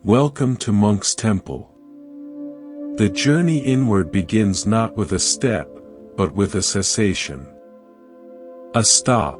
Welcome to Monk's Temple. The journey inward begins not with a step, but with a cessation. A stop.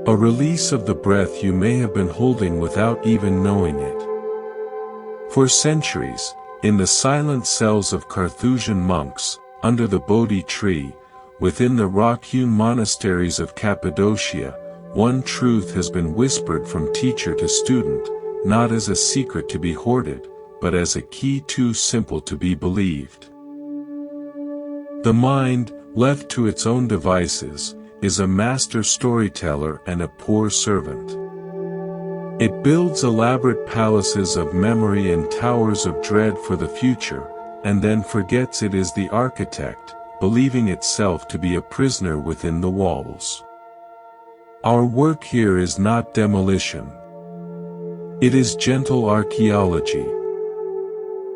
A release of the breath you may have been holding without even knowing it. For centuries, in the silent cells of Carthusian monks, under the Bodhi tree, within the rock-hewn monasteries of Cappadocia, one truth has been whispered from teacher to student, not as a secret to be hoarded, but as a key too simple to be believed. The mind, left to its own devices, is a master storyteller and a poor servant. It builds elaborate palaces of memory and towers of dread for the future, and then forgets it is the architect, believing itself to be a prisoner within the walls. Our work here is not demolition. It is gentle archaeology.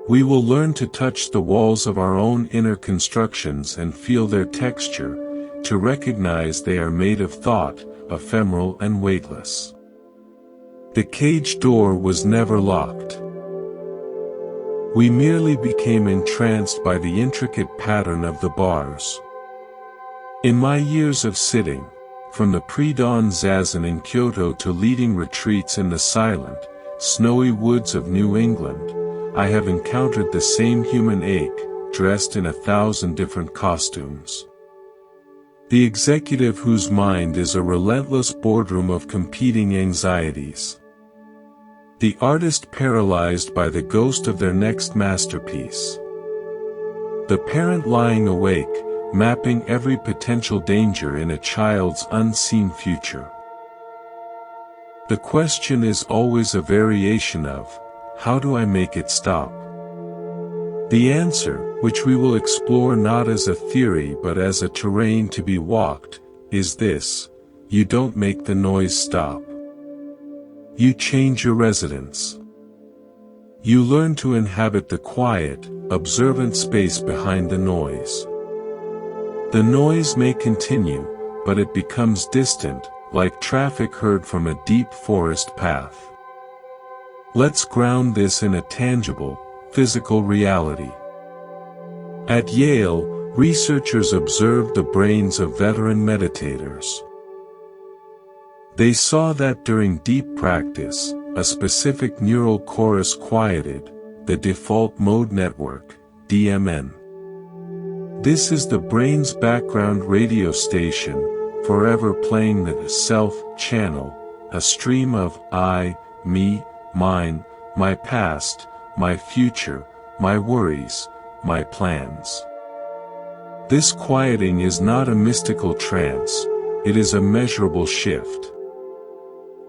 We will learn to touch the walls of our own inner constructions and feel their texture, to recognize they are made of thought, ephemeral and weightless. The cage door was never locked. We merely became entranced by the intricate pattern of the bars. In my years of sitting, from the pre-dawn zazen in Kyoto to leading retreats in the silent, snowy woods of New England, I have encountered the same human ache, dressed in 1,000 different costumes. The executive whose mind is a relentless boardroom of competing anxieties. The artist paralyzed by the ghost of their next masterpiece. The parent lying awake, mapping every potential danger in a child's unseen future. The question is always a variation of, how do I make it stop? The answer, which we will explore not as a theory but as a terrain to be walked, is this: you don't make the noise stop. You change your residence. You learn to inhabit the quiet, observant space behind the noise. The noise may continue, but it becomes distant, like traffic heard from a deep forest path. Let's ground this in a tangible, physical reality. At Yale, researchers observed the brains of veteran meditators. They saw that during deep practice, a specific neural chorus quieted, the default mode network, DMN. This is the brain's background radio station, forever playing the self channel, a stream of I, me, mine, my past, my future, my worries, my plans. This quieting is not a mystical trance, it is a measurable shift.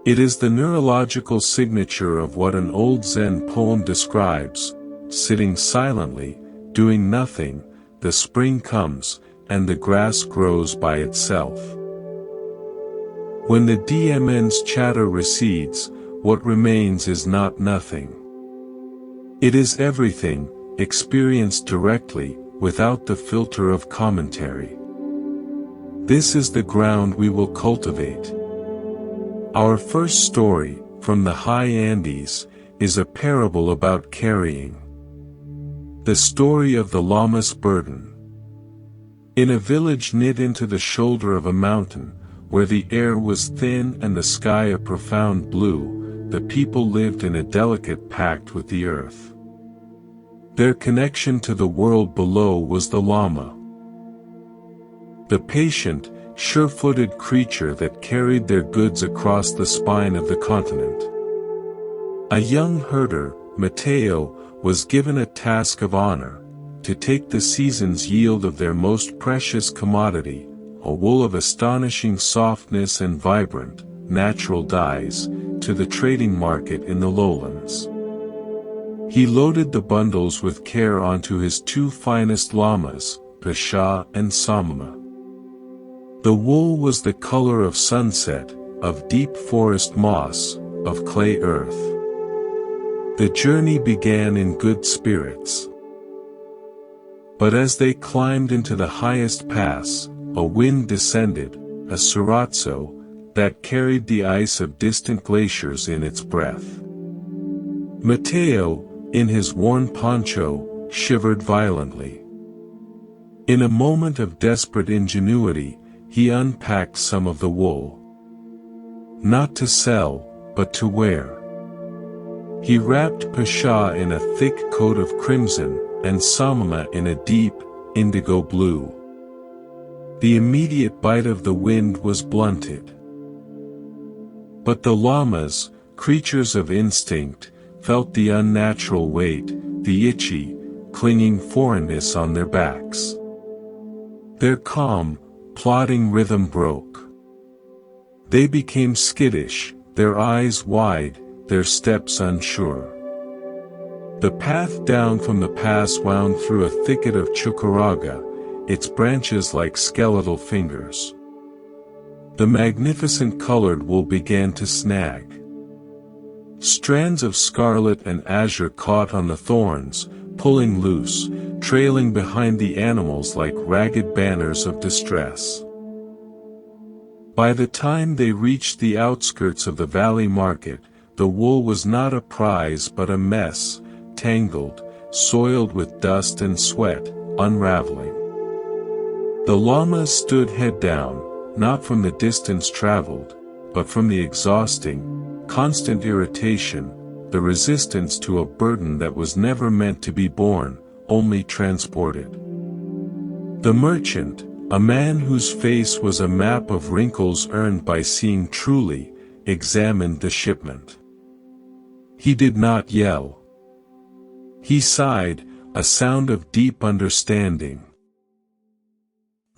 It is the neurological signature of what an old Zen poem describes: sitting silently, doing nothing, the spring comes, and the grass grows by itself. When the DMN's chatter recedes, what remains is not nothing. It is everything, experienced directly, without the filter of commentary. This is the ground we will cultivate. Our first story, from the high Andes, is a parable about carrying. The story of the Lama's burden. In a village knit into the shoulder of a mountain, where the air was thin and the sky a profound blue, the people lived in a delicate pact with the earth. Their connection to the world below was the Lama. The patient, sure-footed creature that carried their goods across the spine of the continent. A young herder, Mateo, was given a task of honor, to take the season's yield of their most precious commodity, a wool of astonishing softness and vibrant, natural dyes, to the trading market in the lowlands. He loaded the bundles with care onto his two finest llamas, Pasha and Samma. The wool was the color of sunset, of deep forest moss, of clay earth. The journey began in good spirits. But as they climbed into the highest pass, a wind descended, a sriracha, that carried the ice of distant glaciers in its breath. Mateo, in his worn poncho, shivered violently. In a moment of desperate ingenuity, he unpacked some of the wool. Not to sell, but to wear. He wrapped Pasha in a thick coat of crimson, and Samama in a deep, indigo blue. The immediate bite of the wind was blunted. But the llamas, creatures of instinct, felt the unnatural weight, the itchy, clinging foreignness on their backs. Their calm, plodding rhythm broke. They became skittish, their eyes wide, their steps unsure. The path down from the pass wound through a thicket of chukaraga, its branches like skeletal fingers. The magnificent colored wool began to snag. Strands of scarlet and azure caught on the thorns, pulling loose, trailing behind the animals like ragged banners of distress. By the time they reached the outskirts of the valley market, the wool was not a prize but a mess, tangled, soiled with dust and sweat, unraveling. The llamas stood head down, not from the distance traveled, but from the exhausting, constant irritation, the resistance to a burden that was never meant to be borne, only transported. The merchant, a man whose face was a map of wrinkles earned by seeing truly, examined the shipment. He did not yell. He sighed, a sound of deep understanding.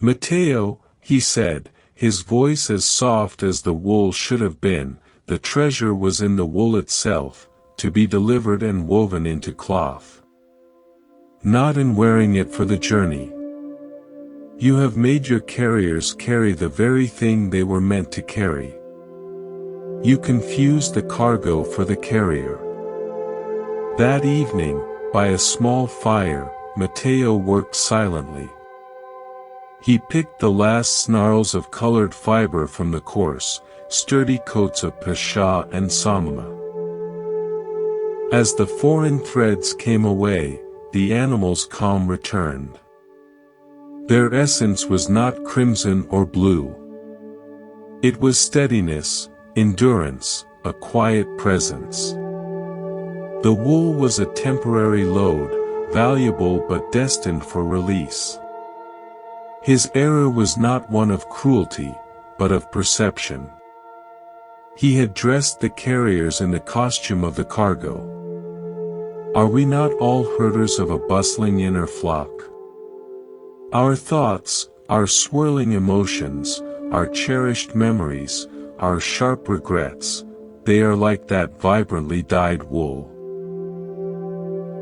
"Mateo," he said, his voice as soft as the wool should have been, "the treasure was in the wool itself, to be delivered and woven into cloth. Not in wearing it for the journey. You have made your carriers carry the very thing they were meant to carry. You confused the cargo for the carrier." That evening, by a small fire, Mateo worked silently. He picked the last snarls of colored fiber from the coarse, sturdy coats of Pasha and Samama. As the foreign threads came away, the animals' calm returned. Their essence was not crimson or blue. It was steadiness, endurance, a quiet presence. The wool was a temporary load, valuable but destined for release. His error was not one of cruelty, but of perception. He had dressed the carriers in the costume of the cargo. Are we not all herders of a bustling inner flock? Our thoughts, our swirling emotions, our cherished memories, our sharp regrets, they are like that vibrantly dyed wool.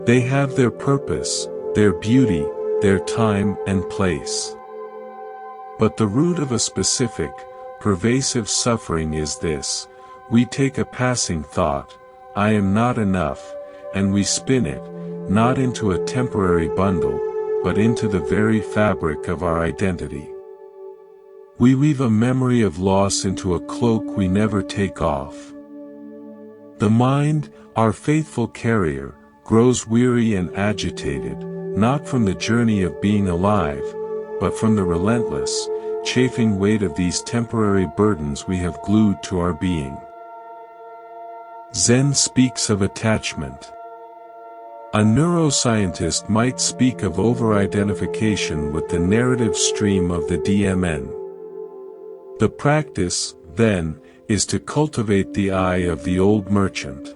They have their purpose, their beauty, their time and place. But the root of a specific, pervasive suffering is this: we take a passing thought, "I am not enough," and we spin it, not into a temporary bundle, but into the very fabric of our identity. We weave a memory of loss into a cloak we never take off. The mind, our faithful carrier, grows weary and agitated, not from the journey of being alive, but from the relentless, chafing weight of these temporary burdens we have glued to our being. Zen speaks of attachment. A neuroscientist might speak of over-identification with the narrative stream of the DMN. The practice, then, is to cultivate the eye of the old merchant.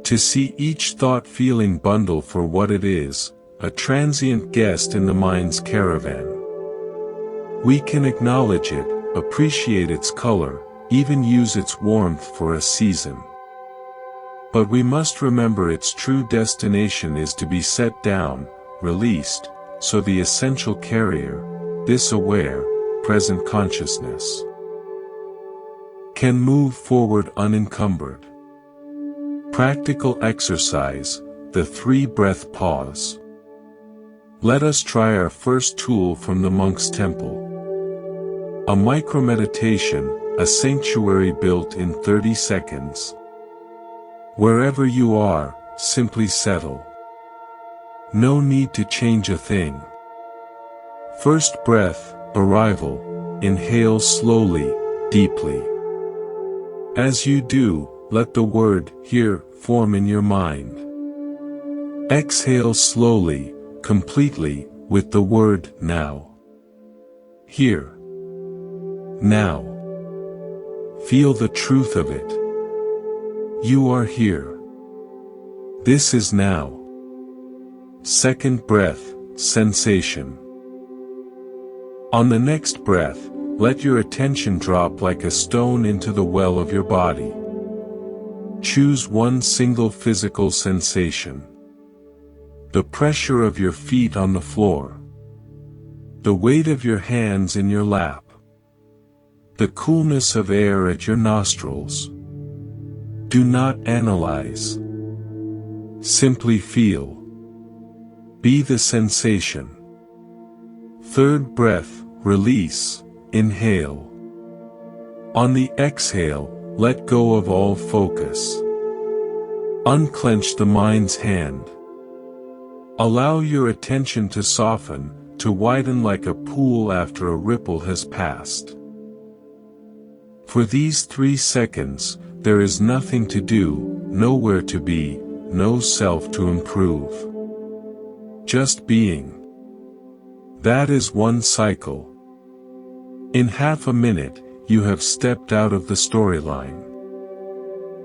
To see each thought-feeling bundle for what it is, a transient guest in the mind's caravan. We can acknowledge it, appreciate its color, even use its warmth for a season. But we must remember its true destination is to be set down, released, so the essential carrier, this aware, present consciousness, can move forward unencumbered. Practical exercise, the 3-breath pause. Let us try our first tool from the monk's temple. A micromeditation, a sanctuary built in 30 seconds. Wherever you are, simply settle. No need to change a thing. First breath, arrival. Inhale slowly, deeply. As you do, let the word "here" form in your mind. Exhale slowly, completely, with the word "now." Here. Now. Feel the truth of it. You are here. This is now. Second breath, sensation. On the next breath, let your attention drop like a stone into the well of your body. Choose one single physical sensation. The pressure of your feet on the floor. The weight of your hands in your lap. The coolness of air at your nostrils. Do not analyze. Simply feel. Be the sensation. Third breath, release, inhale. On the exhale, let go of all focus. Unclench the mind's hand. Allow your attention to soften, to widen like a pool after a ripple has passed. For these 3 seconds, there is nothing to do, nowhere to be, no self to improve. Just being. That is one cycle. In half a minute, you have stepped out of the storyline.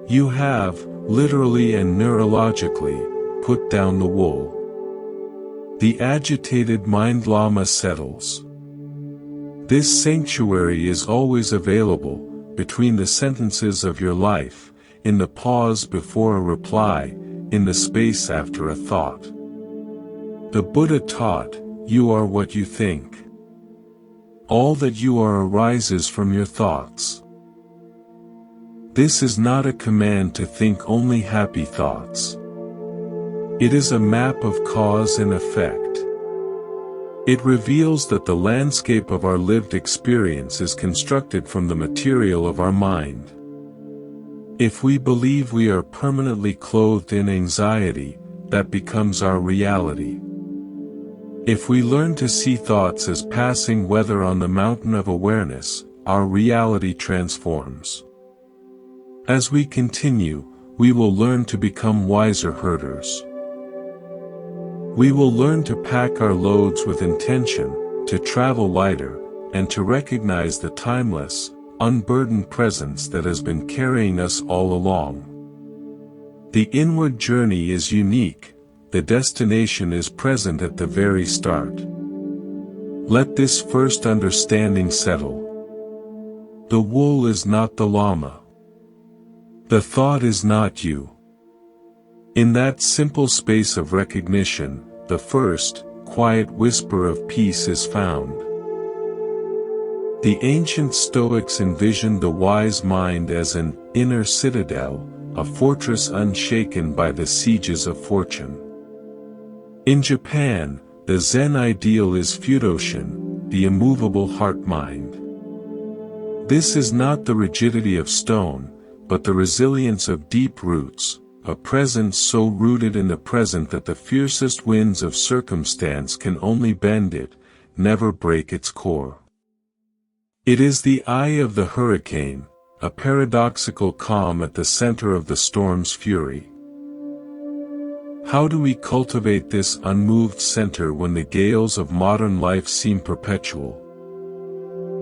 You have, literally and neurologically, put down the wool. The agitated mind lama settles. This sanctuary is always available, between the sentences of your life, in the pause before a reply, in the space after a thought. The Buddha taught, you are what you think. All that you are arises from your thoughts. This is not a command to think only happy thoughts. It is a map of cause and effect. It reveals that the landscape of our lived experience is constructed from the material of our mind. If we believe we are permanently clothed in anxiety, that becomes our reality. If we learn to see thoughts as passing weather on the mountain of awareness, our reality transforms. As we continue, we will learn to become wiser herders. We will learn to pack our loads with intention, to travel lighter, and to recognize the timeless, unburdened presence that has been carrying us all along. The inward journey is unique. The destination is present at the very start. Let this first understanding settle. The wool is not the llama. The thought is not you. In that simple space of recognition, the first, quiet whisper of peace is found. The ancient Stoics envisioned the wise mind as an inner citadel, a fortress unshaken by the sieges of fortune. In Japan, the Zen ideal is Fudoshin, the immovable heart-mind. This is not the rigidity of stone, but the resilience of deep roots, a presence so rooted in the present that the fiercest winds of circumstance can only bend it, never break its core. It is the eye of the hurricane, a paradoxical calm at the center of the storm's fury. How do we cultivate this unmoved center when the gales of modern life seem perpetual?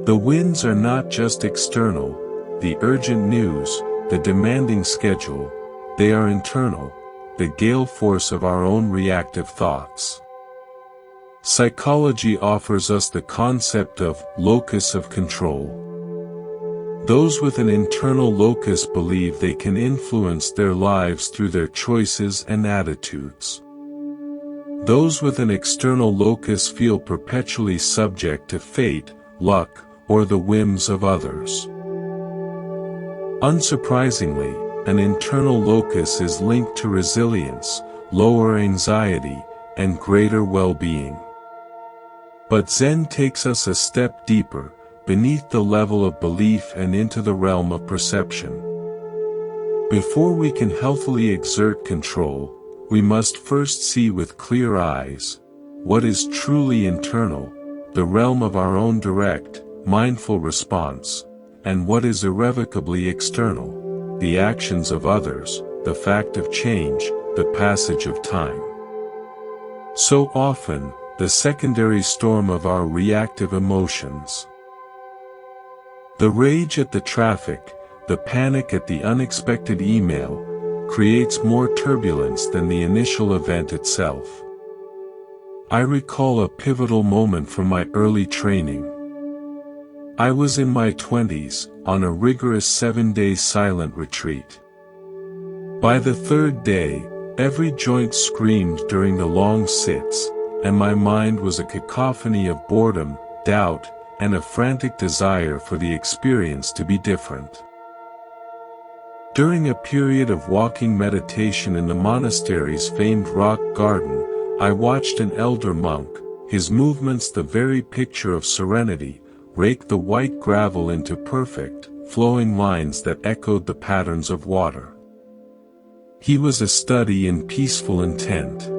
The winds are not just external, the urgent news, the demanding schedule, they are internal, the gale force of our own reactive thoughts. Psychology offers us the concept of locus of control. Those with an internal locus believe they can influence their lives through their choices and attitudes. Those with an external locus feel perpetually subject to fate, luck, or the whims of others. Unsurprisingly, an internal locus is linked to resilience, lower anxiety, and greater well-being. But Zen takes us a step deeper, beneath the level of belief and into the realm of perception. Before we can healthily exert control, we must first see with clear eyes what is truly internal, the realm of our own direct, mindful response, and what is irrevocably external, the actions of others, the fact of change, the passage of time. So often, the secondary storm of our reactive emotions. The rage at the traffic, the panic at the unexpected email, creates more turbulence than the initial event itself. I recall a pivotal moment from my early training. I was in my 20s, on a rigorous 7-day silent retreat. By the third day, every joint screamed during the long sits, and my mind was a cacophony of boredom, doubt, and a frantic desire for the experience to be different. During a period of walking meditation in the monastery's famed rock garden, I watched an elder monk, his movements the very picture of serenity, rake the white gravel into perfect, flowing lines that echoed the patterns of water. He was a study in peaceful intent.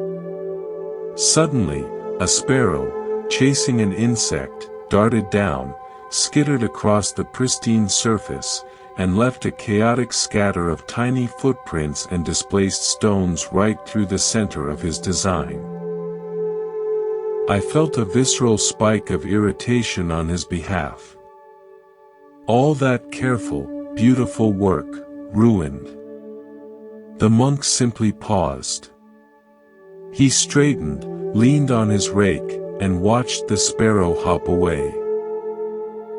Suddenly, a sparrow, chasing an insect, darted down, skittered across the pristine surface, and left a chaotic scatter of tiny footprints and displaced stones right through the center of his design. I felt a visceral spike of irritation on his behalf. All that careful, beautiful work, ruined. The monk simply paused. He straightened, leaned on his rake, and watched the sparrow hop away.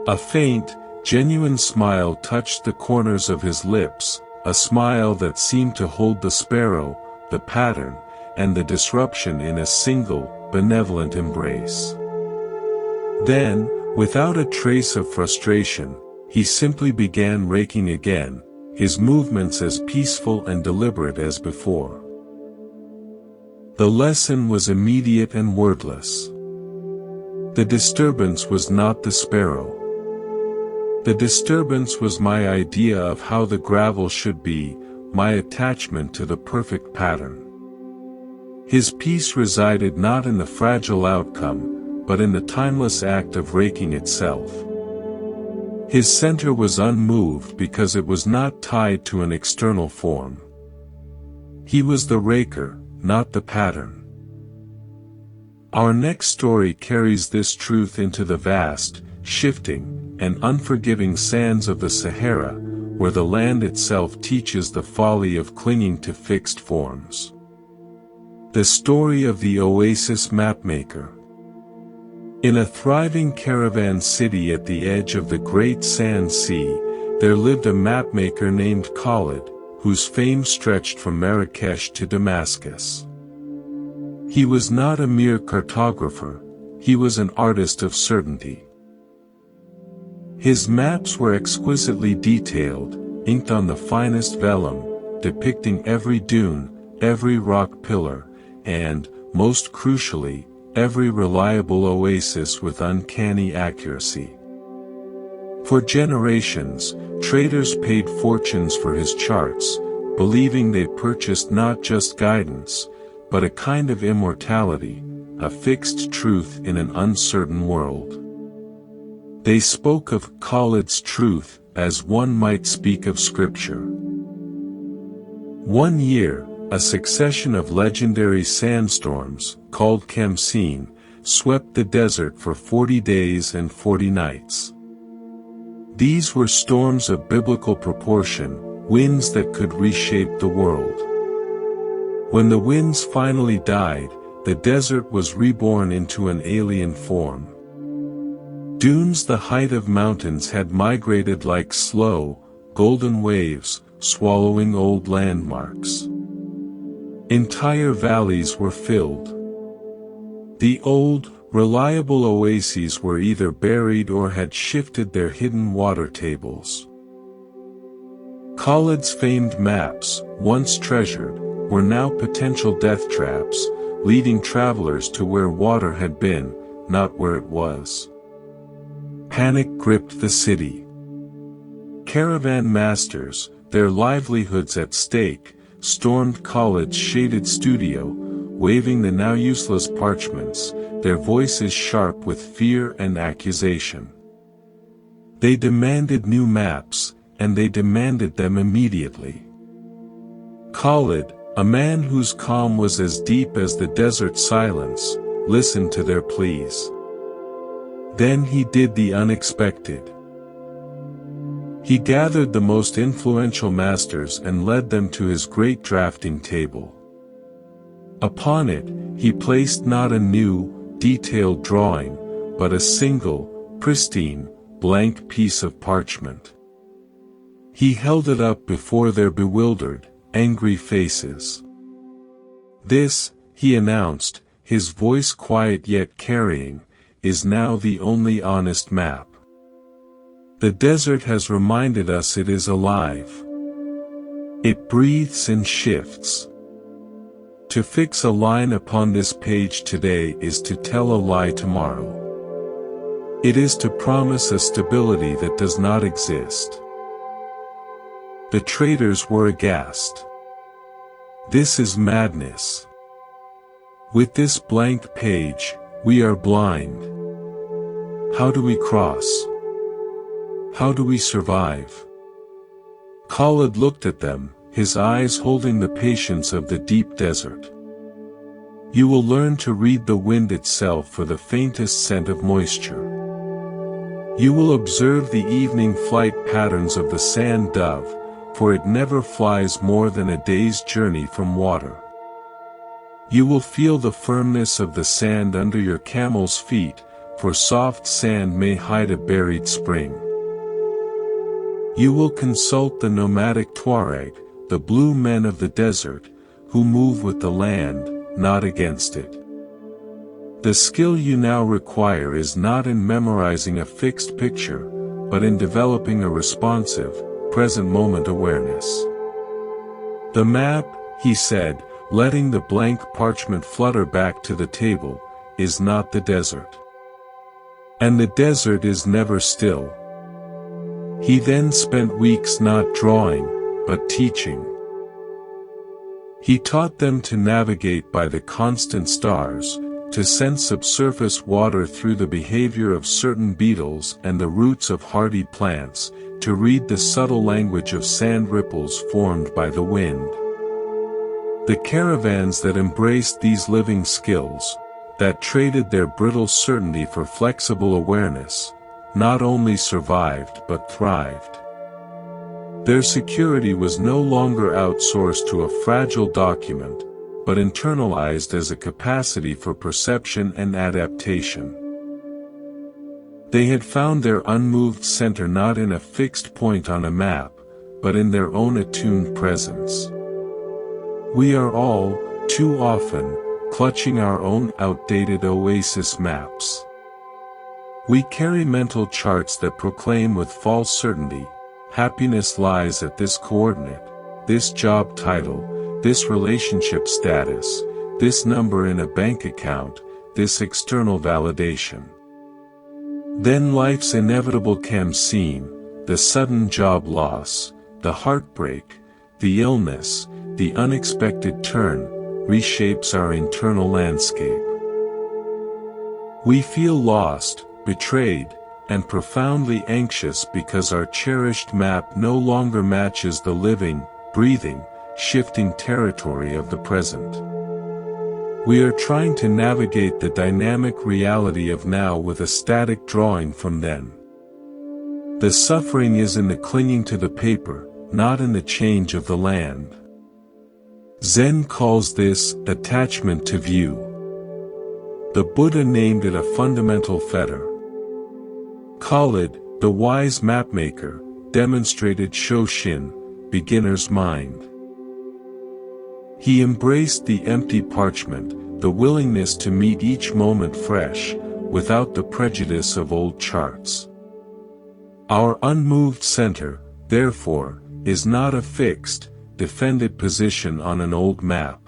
A faint, genuine smile touched the corners of his lips, a smile that seemed to hold the sparrow, the pattern, and the disruption in a single, benevolent embrace. Then, without a trace of frustration, he simply began raking again, his movements as peaceful and deliberate as before. The lesson was immediate and wordless. The disturbance was not the sparrow. The disturbance was my idea of how the gravel should be, my attachment to the perfect pattern. His peace resided not in the fragile outcome, but in the timeless act of raking itself. His center was unmoved because it was not tied to an external form. He was the raker, not the pattern. Our next story carries this truth into the vast, shifting, and unforgiving sands of the Sahara, where the land itself teaches the folly of clinging to fixed forms. The story of the oasis mapmaker. In a thriving caravan city at the edge of the Great Sand Sea, there lived a mapmaker named Khalid, whose fame stretched from Marrakesh to Damascus. He was not a mere cartographer, he was an artist of certainty. His maps were exquisitely detailed, inked on the finest vellum, depicting every dune, every rock pillar, and, most crucially, every reliable oasis with uncanny accuracy. For generations, traders paid fortunes for his charts, believing they purchased not just guidance, but a kind of immortality, a fixed truth in an uncertain world. They spoke of Khalid's truth as one might speak of scripture. One year, a succession of legendary sandstorms, called Khamsin, swept the desert for 40 days and 40 nights. These were storms of biblical proportion, winds that could reshape the world. When the winds finally died, the desert was reborn into an alien form. Dunes the height of mountains had migrated like slow, golden waves, swallowing old landmarks. Entire valleys were filled. The old, reliable oases were either buried or had shifted their hidden water tables. Khalid's famed maps, once treasured, were now potential death traps, leading travelers to where water had been, not where it was. Panic gripped the city. Caravan masters, their livelihoods at stake, stormed Khalid's shaded studio, waving the now useless parchments, their voices sharp with fear and accusation. They demanded new maps, and they demanded them immediately. Khalid, a man whose calm was as deep as the desert silence, listened to their pleas. Then he did the unexpected. He gathered the most influential masters and led them to his great drafting table. Upon it, he placed not a new, detailed drawing, but a single, pristine, blank piece of parchment. He held it up before their bewildered, angry faces. "This," he announced, his voice quiet yet carrying, "is now the only honest map. The desert has reminded us it is alive. It breathes and shifts. To fix a line upon this page today is to tell a lie tomorrow. It is to promise a stability that does not exist." The traders were aghast. "This is madness. With this blank page, we are blind. How do we cross? How do we survive?" Khalid looked at them, his eyes holding the patience of the deep desert. "You will learn to read the wind itself for the faintest scent of moisture. You will observe the evening flight patterns of the sand dove, for it never flies more than a day's journey from water. You will feel the firmness of the sand under your camel's feet, for soft sand may hide a buried spring. You will consult the nomadic Tuareg, the blue men of the desert, who move with the land, not against it. The skill you now require is not in memorizing a fixed picture, but in developing a responsive, present-moment awareness." "The map," he said, letting the blank parchment flutter back to the table, "is not the desert. And the desert is never still." He then spent weeks not drawing, but teaching. He taught them to navigate by the constant stars, to sense subsurface water through the behavior of certain beetles and the roots of hardy plants, to read the subtle language of sand ripples formed by the wind. The caravans that embraced these living skills, that traded their brittle certainty for flexible awareness, not only survived but thrived. Their security was no longer outsourced to a fragile document, but internalized as a capacity for perception and adaptation. They had found their unmoved center not in a fixed point on a map, but in their own attuned presence. We are all, too often, clutching our own outdated oasis maps. We carry mental charts that proclaim with false certainty, happiness lies at this coordinate, this job title, this relationship status, this number in a bank account, this external validation. Then life's inevitable scene, the sudden job loss, the heartbreak, the illness, the unexpected turn, reshapes our internal landscape. We feel lost, betrayed, and profoundly anxious because our cherished map no longer matches the living, breathing, shifting territory of the present. We are trying to navigate the dynamic reality of now with a static drawing from then. The suffering is in the clinging to the paper, not in the change of the land. Zen calls this attachment to view. The Buddha named it a fundamental fetter. Khalid, the wise mapmaker, demonstrated Shoshin, beginner's mind. He embraced the empty parchment, the willingness to meet each moment fresh, without the prejudice of old charts. Our unmoved center, therefore, is not a fixed, defended position on an old map.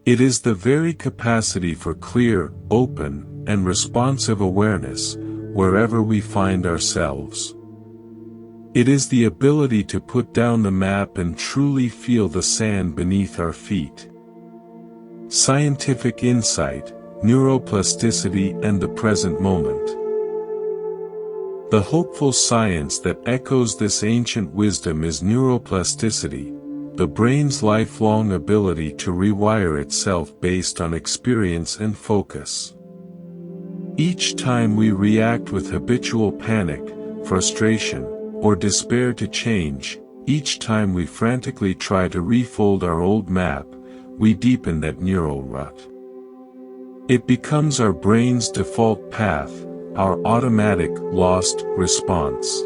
It is the very capacity for clear, open, and responsive awareness, wherever we find ourselves. It is the ability to put down the map and truly feel the sand beneath our feet. Scientific insight, neuroplasticity and the present moment. The hopeful science that echoes this ancient wisdom is neuroplasticity, the brain's lifelong ability to rewire itself based on experience and focus. Each time we react with habitual panic, frustration, or despair to change, each time we frantically try to refold our old map, we deepen that neural rut. It becomes our brain's default path, our automatic, lost response.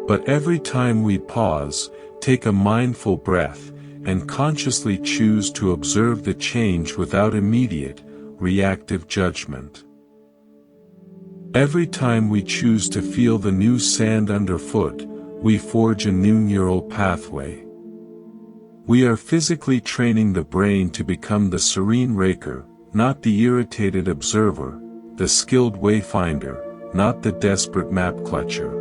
But every time we pause, take a mindful breath, and consciously choose to observe the change without immediate, reactive judgment. Every time we choose to feel the new sand underfoot, we forge a new neural pathway. We are physically training the brain to become the serene raker, not the irritated observer, the skilled wayfinder, not the desperate map clutcher.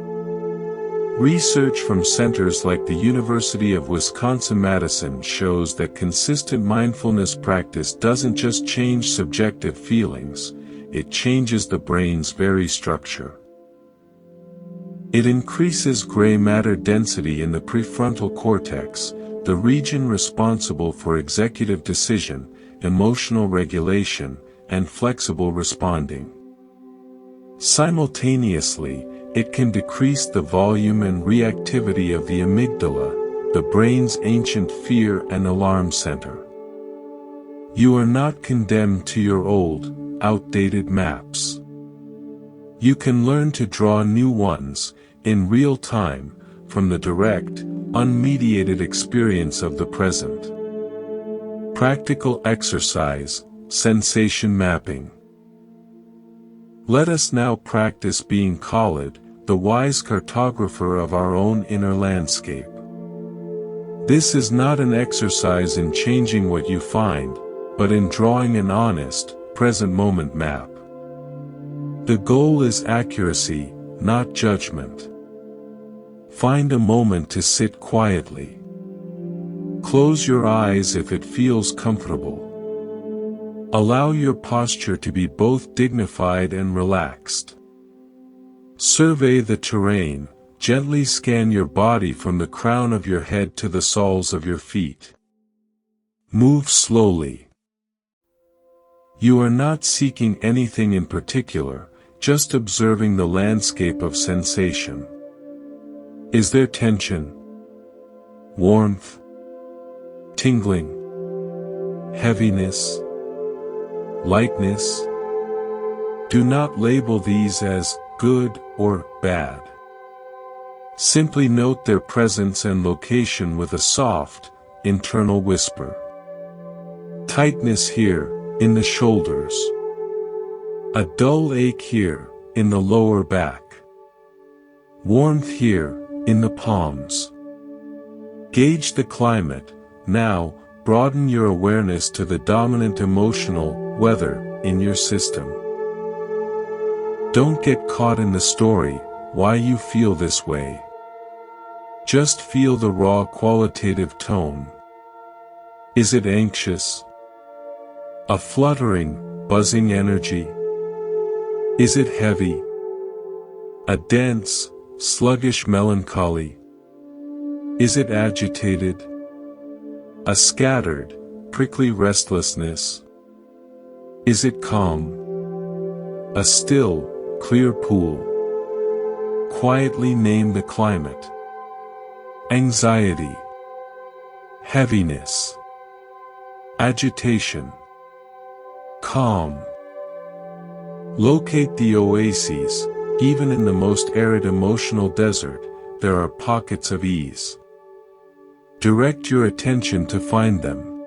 Research from centers like the University of Wisconsin-Madison shows that consistent mindfulness practice doesn't just change subjective feelings, it changes the brain's very structure. It increases gray matter density in the prefrontal cortex, the region responsible for executive decision, emotional regulation, and flexible responding. Simultaneously, it can decrease the volume and reactivity of the amygdala, the brain's ancient fear and alarm center. You are not condemned to your old, outdated maps. You can learn to draw new ones, in real time, from the direct, unmediated experience of the present. Practical exercise, sensation mapping. Let us now practice being Khalid, the wise cartographer of our own inner landscape. This is not an exercise in changing what you find, but in drawing an honest, present moment map. The goal is accuracy, not judgment. Find a moment to sit quietly. Close your eyes if it feels comfortable. Allow your posture to be both dignified and relaxed. Survey the terrain, gently scan your body from the crown of your head to the soles of your feet. Move slowly. You are not seeking anything in particular, just observing the landscape of sensation. Is there tension? Warmth? Tingling? Heaviness? Lightness? Do not label these as good or bad. Simply note their presence and location with a soft, internal whisper. Tightness here, in the shoulders. A dull ache here, in the lower back. Warmth here, in the palms. Gauge the climate. Now, broaden your awareness to the dominant emotional weather in your system. Don't get caught in the story, why you feel this way. Just feel the raw qualitative tone. Is it anxious? A fluttering, buzzing energy? Is it heavy? A dense, sluggish melancholy? Is it agitated? A scattered, prickly restlessness? Is it calm? A still, clear pool? Quietly name the climate. Anxiety. Heaviness. Agitation. Calm. Locate the oases. Even in the most arid emotional desert, there are pockets of ease. Direct your attention to find them.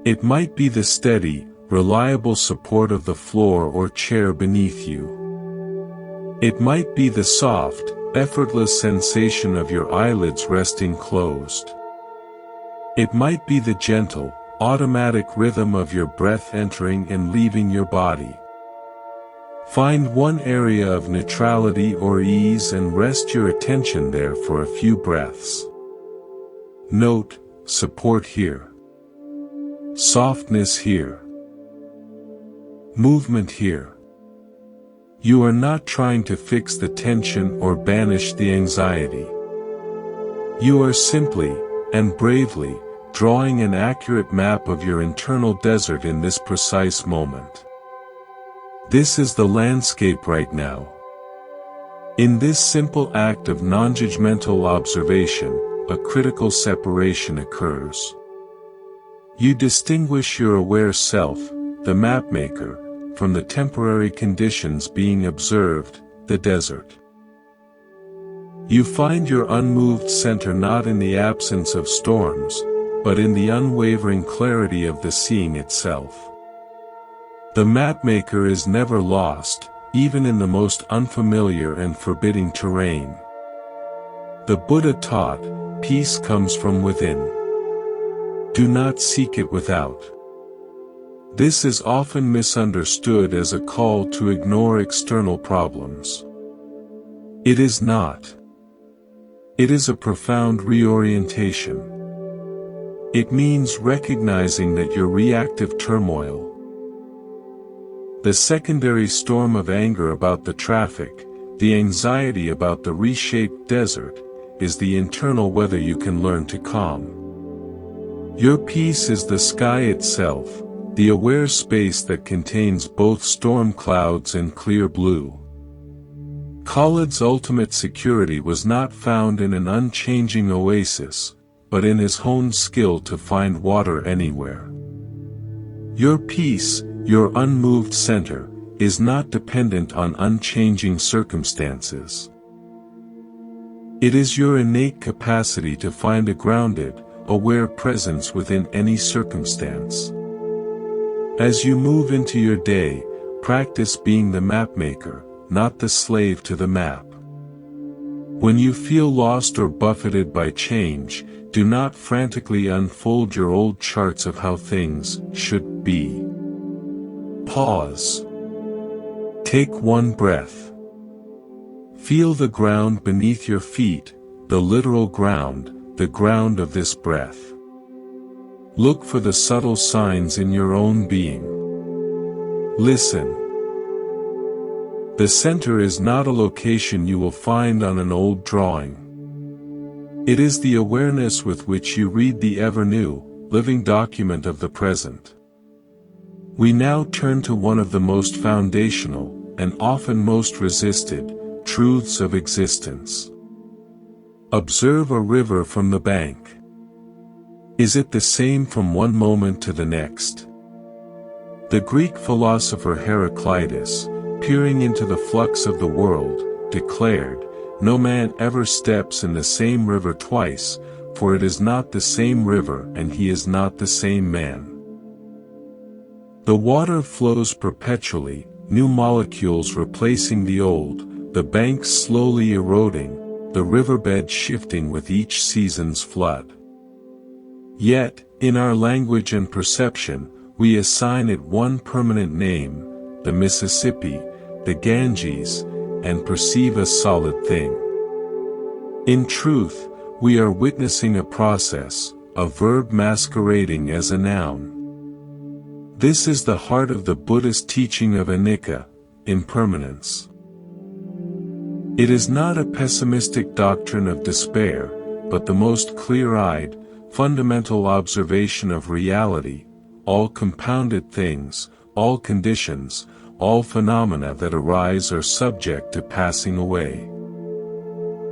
It might be the steady, reliable support of the floor or chair beneath you. It might be the soft, effortless sensation of your eyelids resting closed. It might be the gentle, automatic rhythm of your breath entering and leaving your body. Find one area of neutrality or ease and rest your attention there for a few breaths. Note, support here. Softness here. Movement here. You are not trying to fix the tension or banish the anxiety. You are simply, and bravely, drawing an accurate map of your internal desert in this precise moment. This is the landscape right now. In this simple act of non-judgmental observation, a critical separation occurs. You distinguish your aware self, the mapmaker, from the temporary conditions being observed, the desert. You find your unmoved center not in the absence of storms, but in the unwavering clarity of the seeing itself. The mapmaker is never lost, even in the most unfamiliar and forbidding terrain. The Buddha taught, peace comes from within. Do not seek it without. This is often misunderstood as a call to ignore external problems. It is not. It is a profound reorientation. It means recognizing that your reactive turmoil, the secondary storm of anger about the traffic, the anxiety about the reshaped desert, is the internal weather you can learn to calm. Your peace is the sky itself, the aware space that contains both storm clouds and clear blue. Khaled's ultimate security was not found in an unchanging oasis, but in his honed skill to find water anywhere. Your peace, your unmoved center, is not dependent on unchanging circumstances. It is your innate capacity to find a grounded, aware presence within any circumstance. As you move into your day, practice being the mapmaker, not the slave to the map. When you feel lost or buffeted by change, do not frantically unfold your old charts of how things should be. Pause. Take one breath. Feel the ground beneath your feet, the literal ground, the ground of this breath. Look for the subtle signs in your own being. Listen. The center is not a location you will find on an old drawing. It is the awareness with which you read the ever-new, living document of the present. We now turn to one of the most foundational, and often most resisted, truths of existence. Observe a river from the bank. Is it the same from one moment to the next? The Greek philosopher Heraclitus, peering into the flux of the world, declared, "No man ever steps in the same river twice, for it is not the same river and he is not the same man." The water flows perpetually, new molecules replacing the old, the banks slowly eroding, the riverbed shifting with each season's flood. Yet, in our language and perception, we assign it one permanent name, the Mississippi, the Ganges, and perceive a solid thing. In truth, we are witnessing a process, a verb masquerading as a noun. This is the heart of the Buddhist teaching of anicca, impermanence. It is not a pessimistic doctrine of despair, but the most clear-eyed, fundamental observation of reality. All compounded things, all conditions, all phenomena that arise are subject to passing away.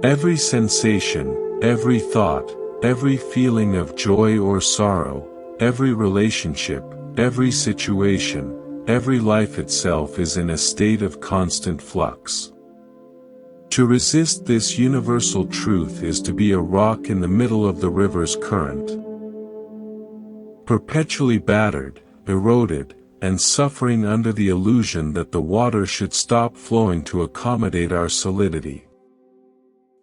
Every sensation, every thought, every feeling of joy or sorrow, every relationship, every situation, every life itself is in a state of constant flux. To resist this universal truth is to be a rock in the middle of the river's current. Perpetually battered, eroded, and suffering under the illusion that the water should stop flowing to accommodate our solidity.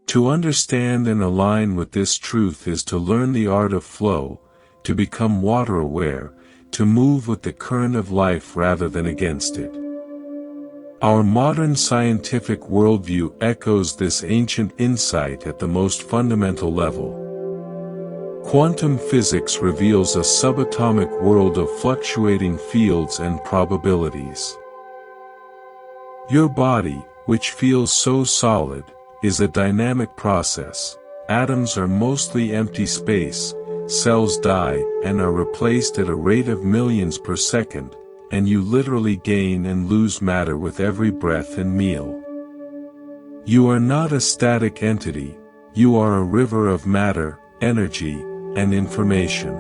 To understand and align with this truth is to learn the art of flow, to become water-aware, to move with the current of life rather than against it. Our modern scientific worldview echoes this ancient insight at the most fundamental level. Quantum physics reveals a subatomic world of fluctuating fields and probabilities. Your body, which feels so solid, is a dynamic process. Atoms are mostly empty space, cells die and are replaced at a rate of millions per second, and you literally gain and lose matter with every breath and meal. You are not a static entity, you are a river of matter, energy, and information.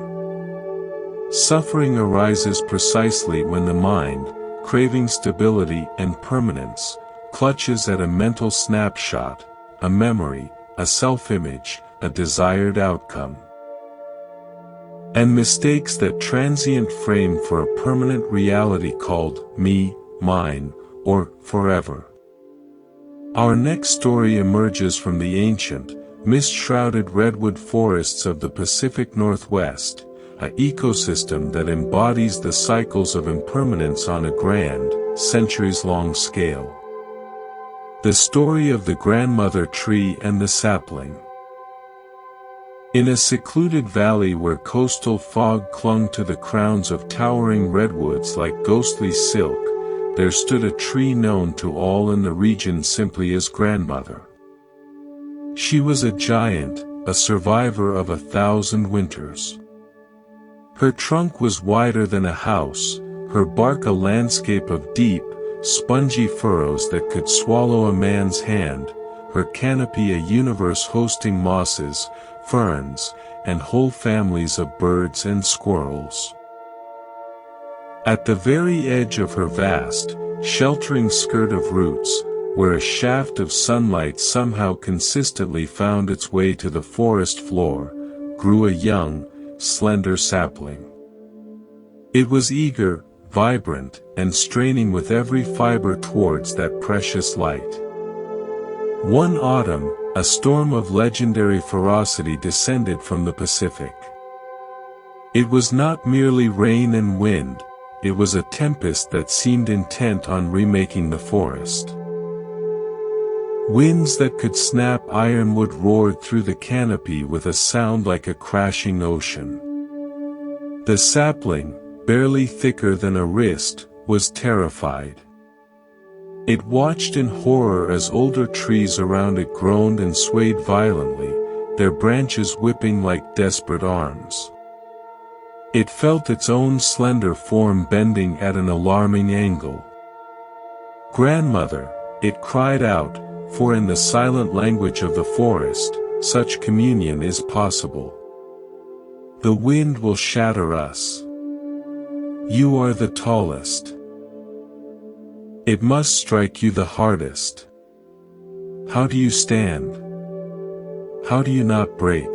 Suffering arises precisely when the mind, craving stability and permanence, clutches at a mental snapshot, a memory, a self-image, a desired outcome, and mistakes that transient frame for a permanent reality called me, mine, or forever. Our next story emerges from the ancient, mist-shrouded redwood forests of the Pacific Northwest, an ecosystem that embodies the cycles of impermanence on a grand, centuries-long scale. The story of the grandmother tree and the sapling. In a secluded valley where coastal fog clung to the crowns of towering redwoods like ghostly silk, there stood a tree known to all in the region simply as Grandmother. She was a giant, a survivor of 1,000 winters. Her trunk was wider than a house, her bark a landscape of deep, spongy furrows that could swallow a man's hand, her canopy a universe hosting mosses, ferns, and whole families of birds and squirrels. At the very edge of her vast, sheltering skirt of roots, where a shaft of sunlight somehow consistently found its way to the forest floor, grew a young, slender sapling. It was eager, vibrant, and straining with every fiber towards that precious light. One autumn, a storm of legendary ferocity descended from the Pacific. It was not merely rain and wind, it was a tempest that seemed intent on remaking the forest. Winds that could snap ironwood roared through the canopy with a sound like a crashing ocean. The sapling, barely thicker than a wrist, was terrified. It watched in horror as older trees around it groaned and swayed violently, their branches whipping like desperate arms. It felt its own slender form bending at an alarming angle. "Grandmother," it cried out, for in the silent language of the forest, such communion is possible. "The wind will shatter us. You are the tallest. It must strike you the hardest. How do you stand? How do you not break?"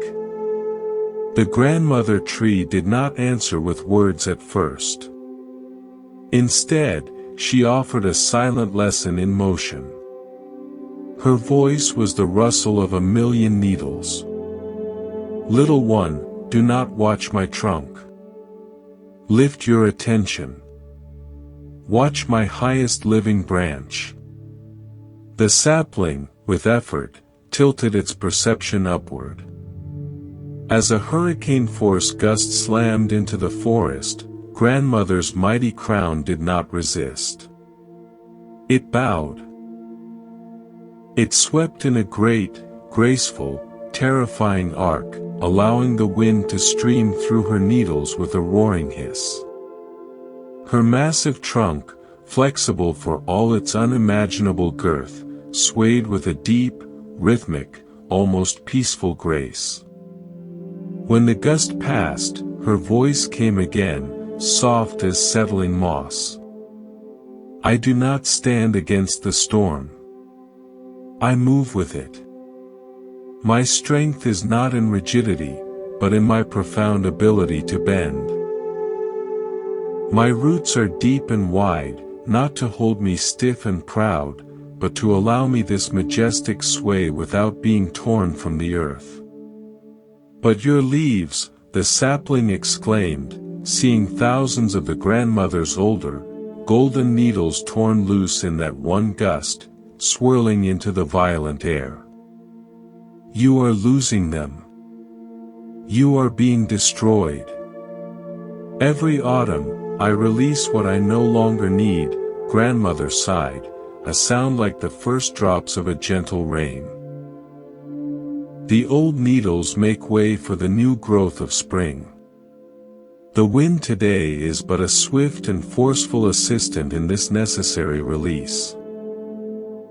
The grandmother tree did not answer with words at first. Instead, she offered a silent lesson in motion. Her voice was the rustle of a million needles. "Little one, do not watch my trunk. Lift your attention. Watch my highest living branch." The sapling, with effort, tilted its perception upward. As a hurricane-force gust slammed into the forest, Grandmother's mighty crown did not resist. It bowed. It swept in a great, graceful, terrifying arc, allowing the wind to stream through her needles with a roaring hiss. Her massive trunk, flexible for all its unimaginable girth, swayed with a deep, rhythmic, almost peaceful grace. When the gust passed, her voice came again, soft as settling moss. "I do not stand against the storm. I move with it. My strength is not in rigidity, but in my profound ability to bend. My roots are deep and wide, not to hold me stiff and proud, but to allow me this majestic sway without being torn from the earth." "But your leaves," the sapling exclaimed, seeing thousands of the grandmothers older, golden needles torn loose in that one gust, swirling into the violent air. You are losing them. You are being destroyed. Every autumn, I release what I no longer need, grandmother sighed, a sound like the first drops of a gentle rain. The old needles make way for the new growth of spring. The wind today is but a swift and forceful assistant in this necessary release.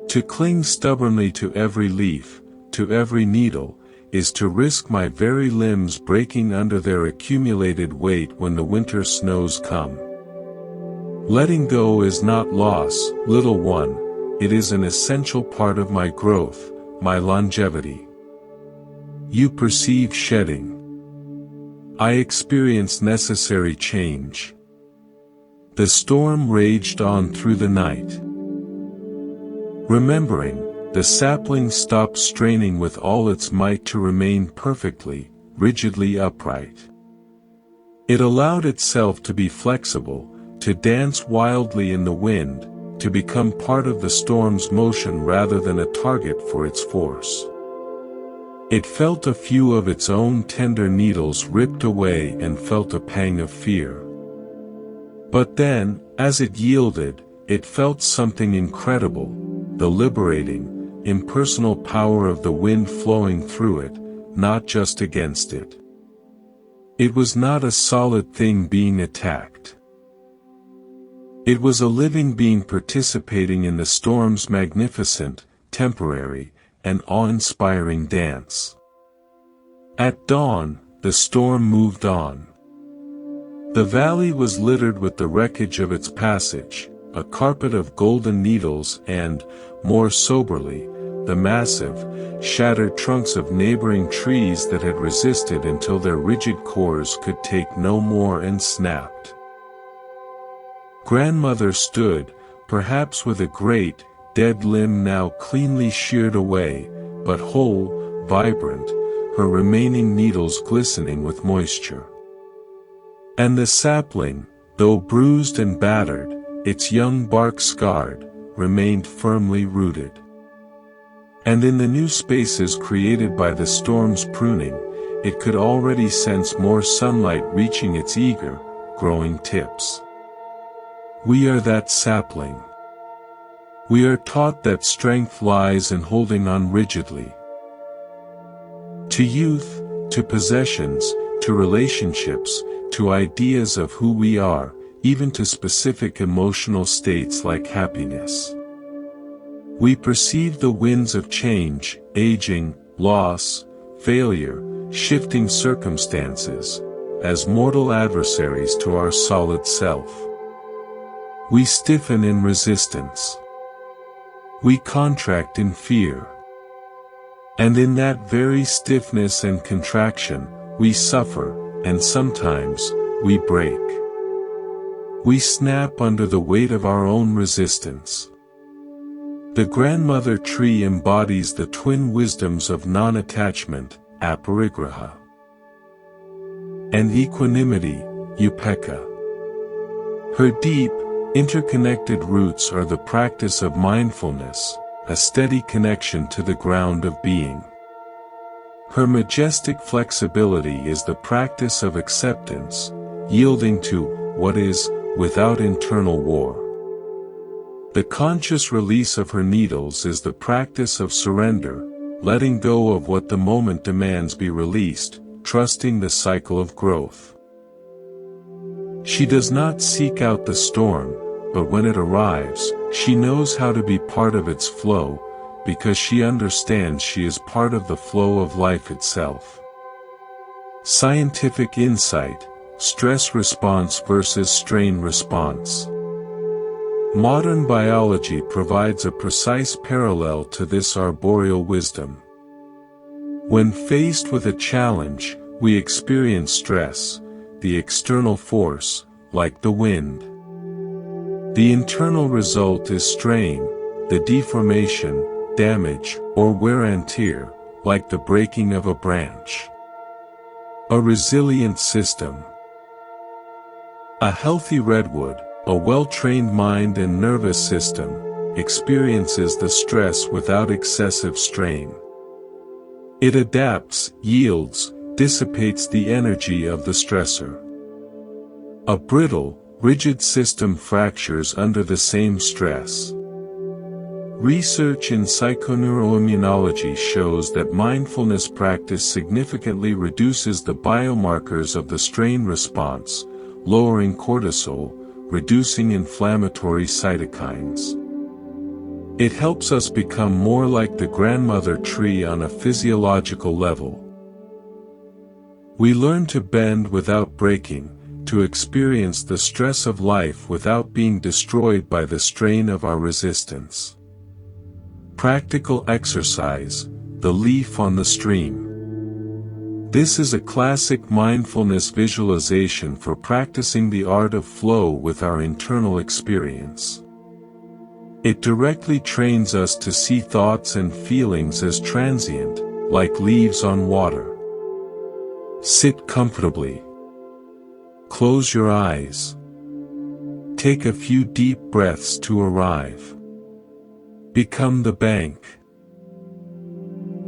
To cling stubbornly to every leaf, to every needle, is to risk my very limbs breaking under their accumulated weight when the winter snows come. Letting go is not loss, little one, it is an essential part of my growth, my longevity. You perceive shedding. I experience necessary change. The storm raged on through the night. Remembering, the sapling stopped straining with all its might to remain perfectly, rigidly upright. It allowed itself to be flexible, to dance wildly in the wind, to become part of the storm's motion rather than a target for its force. It felt a few of its own tender needles ripped away and felt a pang of fear. But then, as it yielded, it felt something incredible, the liberating, impersonal power of the wind flowing through it, not just against it. It was not a solid thing being attacked. It was a living being participating in the storm's magnificent, temporary, and awe-inspiring dance. At dawn, the storm moved on. The valley was littered with the wreckage of its passage, a carpet of golden needles and, more soberly, the massive, shattered trunks of neighboring trees that had resisted until their rigid cores could take no more and snapped. Grandmother stood, perhaps with a great, dead limb now cleanly sheared away, but whole, vibrant, her remaining needles glistening with moisture. And the sapling, though bruised and battered, its young bark scarred, remained firmly rooted. And in the new spaces created by the storm's pruning, it could already sense more sunlight reaching its eager, growing tips. We are that sapling. We are taught that strength lies in holding on rigidly. To youth, to possessions, to relationships, to ideas of who we are, even to specific emotional states like happiness. We perceive the winds of change, aging, loss, failure, shifting circumstances, as mortal adversaries to our solid self. We stiffen in resistance. We contract in fear. And in that very stiffness and contraction, we suffer, and sometimes, we break. We snap under the weight of our own resistance. The grandmother tree embodies the twin wisdoms of non-attachment, aparigraha, and equanimity, upekkha. Her deep, interconnected roots are the practice of mindfulness, a steady connection to the ground of being. Her majestic flexibility is the practice of acceptance, yielding to what is, without internal war. The conscious release of her needles is the practice of surrender, letting go of what the moment demands be released, trusting the cycle of growth. She does not seek out the storm, but when it arrives, she knows how to be part of its flow, because she understands she is part of the flow of life itself. Scientific insight, stress response versus strain response. Modern biology provides a precise parallel to this arboreal wisdom. When faced with a challenge, we experience stress, the external force, like the wind. The internal result is strain, the deformation, damage, or wear and tear, like the breaking of a branch. A resilient system. A healthy redwood, A well-trained mind and nervous system experiences the stress without excessive strain. It adapts, yields, dissipates the energy of the stressor. A brittle, rigid system fractures under the same stress. Research in psychoneuroimmunology shows that mindfulness practice significantly reduces the biomarkers of the strain response, lowering cortisol, reducing inflammatory cytokines. It helps us become more like the grandmother tree on a physiological level. We learn to bend without breaking, to experience the stress of life without being destroyed by the strain of our resistance. Practical exercise, the leaf on the stream. This is a classic mindfulness visualization for practicing the art of flow with our internal experience. It directly trains us to see thoughts and feelings as transient, like leaves on water. Sit comfortably. Close your eyes. Take a few deep breaths to arrive. Become the bank.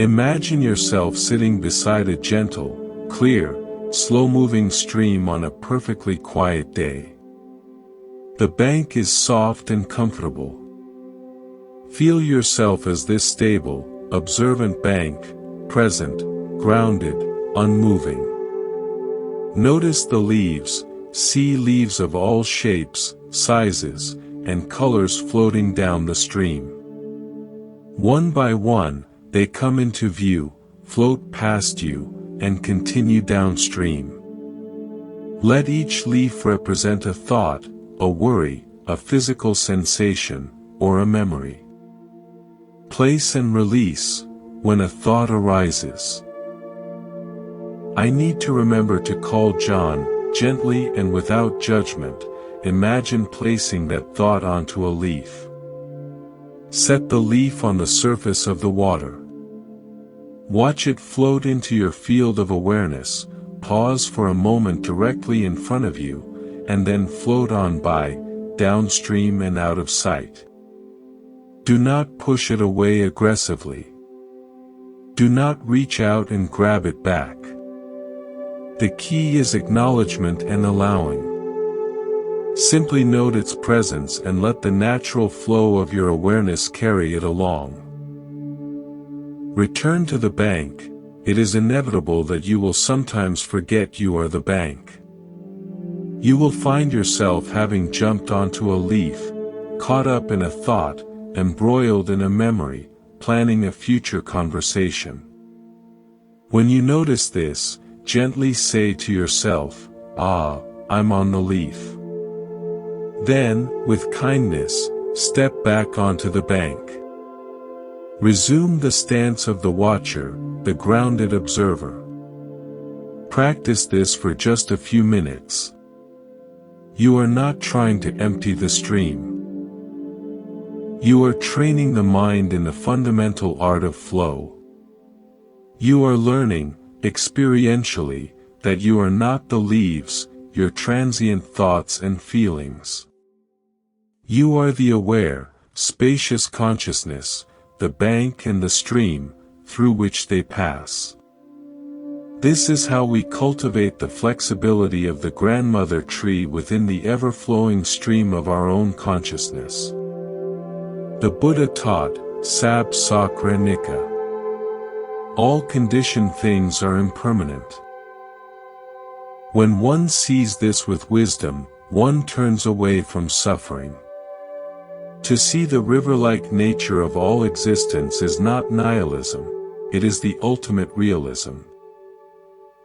Imagine yourself sitting beside a gentle, clear, slow-moving stream on a perfectly quiet day. The bank is soft and comfortable. Feel yourself as this stable, observant bank, present, grounded, unmoving. Notice the leaves, see leaves of all shapes, sizes, and colors floating down the stream. One by one, they come into view, float past you, and continue downstream. Let each leaf represent a thought, a worry, a physical sensation, or a memory. Place and release, when a thought arises. I need to remember to call John, gently and without judgment. Imagine placing that thought onto a leaf. Set the leaf on the surface of the water. Watch it float into your field of awareness, pause for a moment directly in front of you, and then float on by, downstream and out of sight. Do not push it away aggressively. Do not reach out and grab it back. The key is acknowledgement and allowing. Simply note its presence and let the natural flow of your awareness carry it along. Return to the bank. It is inevitable that you will sometimes forget you are the bank. You will find yourself having jumped onto a leaf, caught up in a thought, embroiled in a memory, planning a future conversation. When you notice this, gently say to yourself, "Ah, I'm on the leaf." Then, with kindness, step back onto the bank. Resume the stance of the watcher, the grounded observer. Practice this for just a few minutes. You are not trying to empty the stream. You are training the mind in the fundamental art of flow. You are learning, experientially, that you are not the leaves, your transient thoughts and feelings. You are the aware, spacious consciousness, the bank and the stream, through which they pass. This is how we cultivate the flexibility of the grandmother tree within the ever-flowing stream of our own consciousness. The Buddha taught, Sab Sakra Nika. All conditioned things are impermanent. When one sees this with wisdom, one turns away from suffering. To see the river-like nature of all existence is not nihilism, it is the ultimate realism.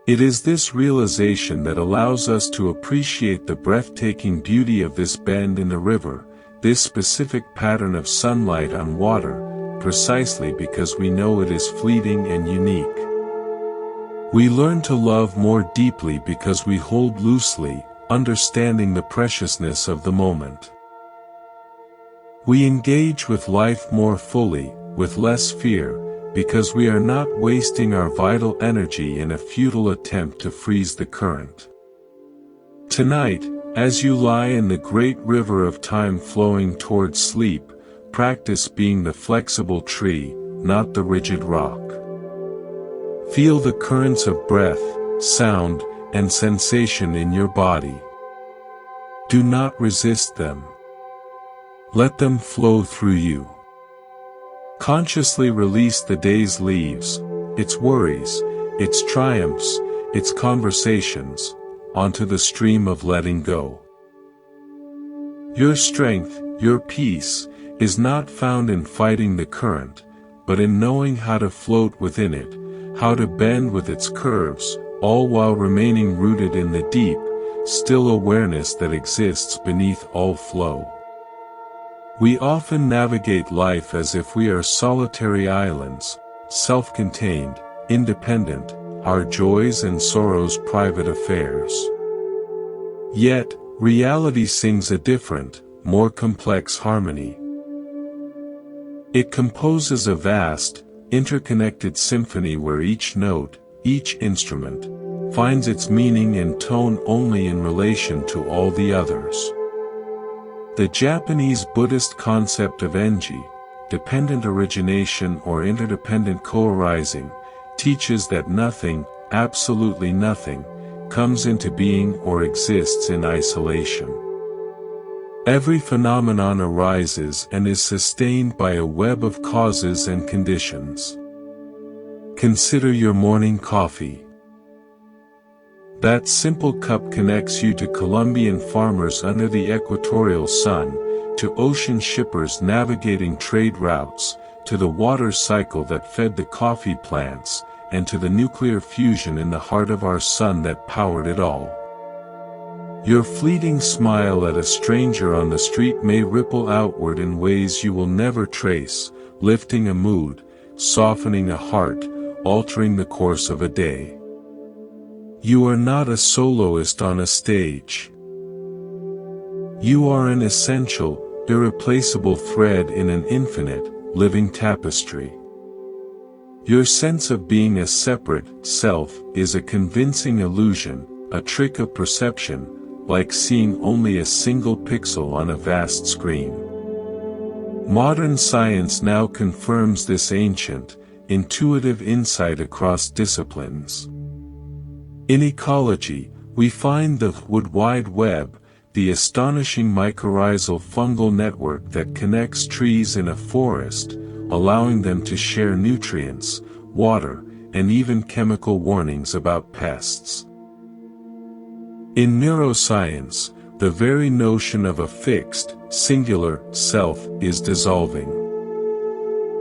It is this realization that allows us to appreciate the breathtaking beauty of this bend in the river, this specific pattern of sunlight on water, precisely because we know it is fleeting and unique. We learn to love more deeply because we hold loosely, understanding the preciousness of the moment. We engage with life more fully, with less fear, because we are not wasting our vital energy in a futile attempt to freeze the current. Tonight, As you lie in the great river of time flowing towards sleep, practice being the flexible tree, not the rigid rock. Feel the currents of breath, sound, and sensation in your body. Do not resist them. Let them flow through you. Consciously release the day's leaves, its worries, its triumphs, its conversations, onto the stream of letting go. Your strength, your peace, is not found in fighting the current, but in knowing how to float within it, how to bend with its curves, all while remaining rooted in the deep, still awareness that exists beneath all flow. We often navigate life as if we are solitary islands, self-contained, independent, our joys and sorrows private affairs. Yet, reality sings a different, more complex harmony. It composes a vast, interconnected symphony where each note, each instrument, finds its meaning and tone only in relation to all the others. The Japanese Buddhist concept of enji, dependent origination or interdependent co-arising, teaches that nothing, absolutely nothing, comes into being or exists in isolation. Every phenomenon arises and is sustained by a web of causes and conditions. Consider your morning coffee. That simple cup connects you to Colombian farmers under the equatorial sun, to ocean shippers navigating trade routes, to the water cycle that fed the coffee plants, and to the nuclear fusion in the heart of our sun that powered it all. Your fleeting smile at a stranger on the street may ripple outward in ways you will never trace, lifting a mood, softening a heart, altering the course of a day. You are not a soloist on a stage. You are an essential, irreplaceable thread in an infinite, living tapestry. Your sense of being a separate self is a convincing illusion, a trick of perception, like seeing only a single pixel on a vast screen. Modern science now confirms this ancient, intuitive insight across disciplines. In ecology, we find the Wood Wide Web, the astonishing mycorrhizal fungal network that connects trees in a forest, allowing them to share nutrients, water, and even chemical warnings about pests. In neuroscience, the very notion of a fixed, singular self is dissolving.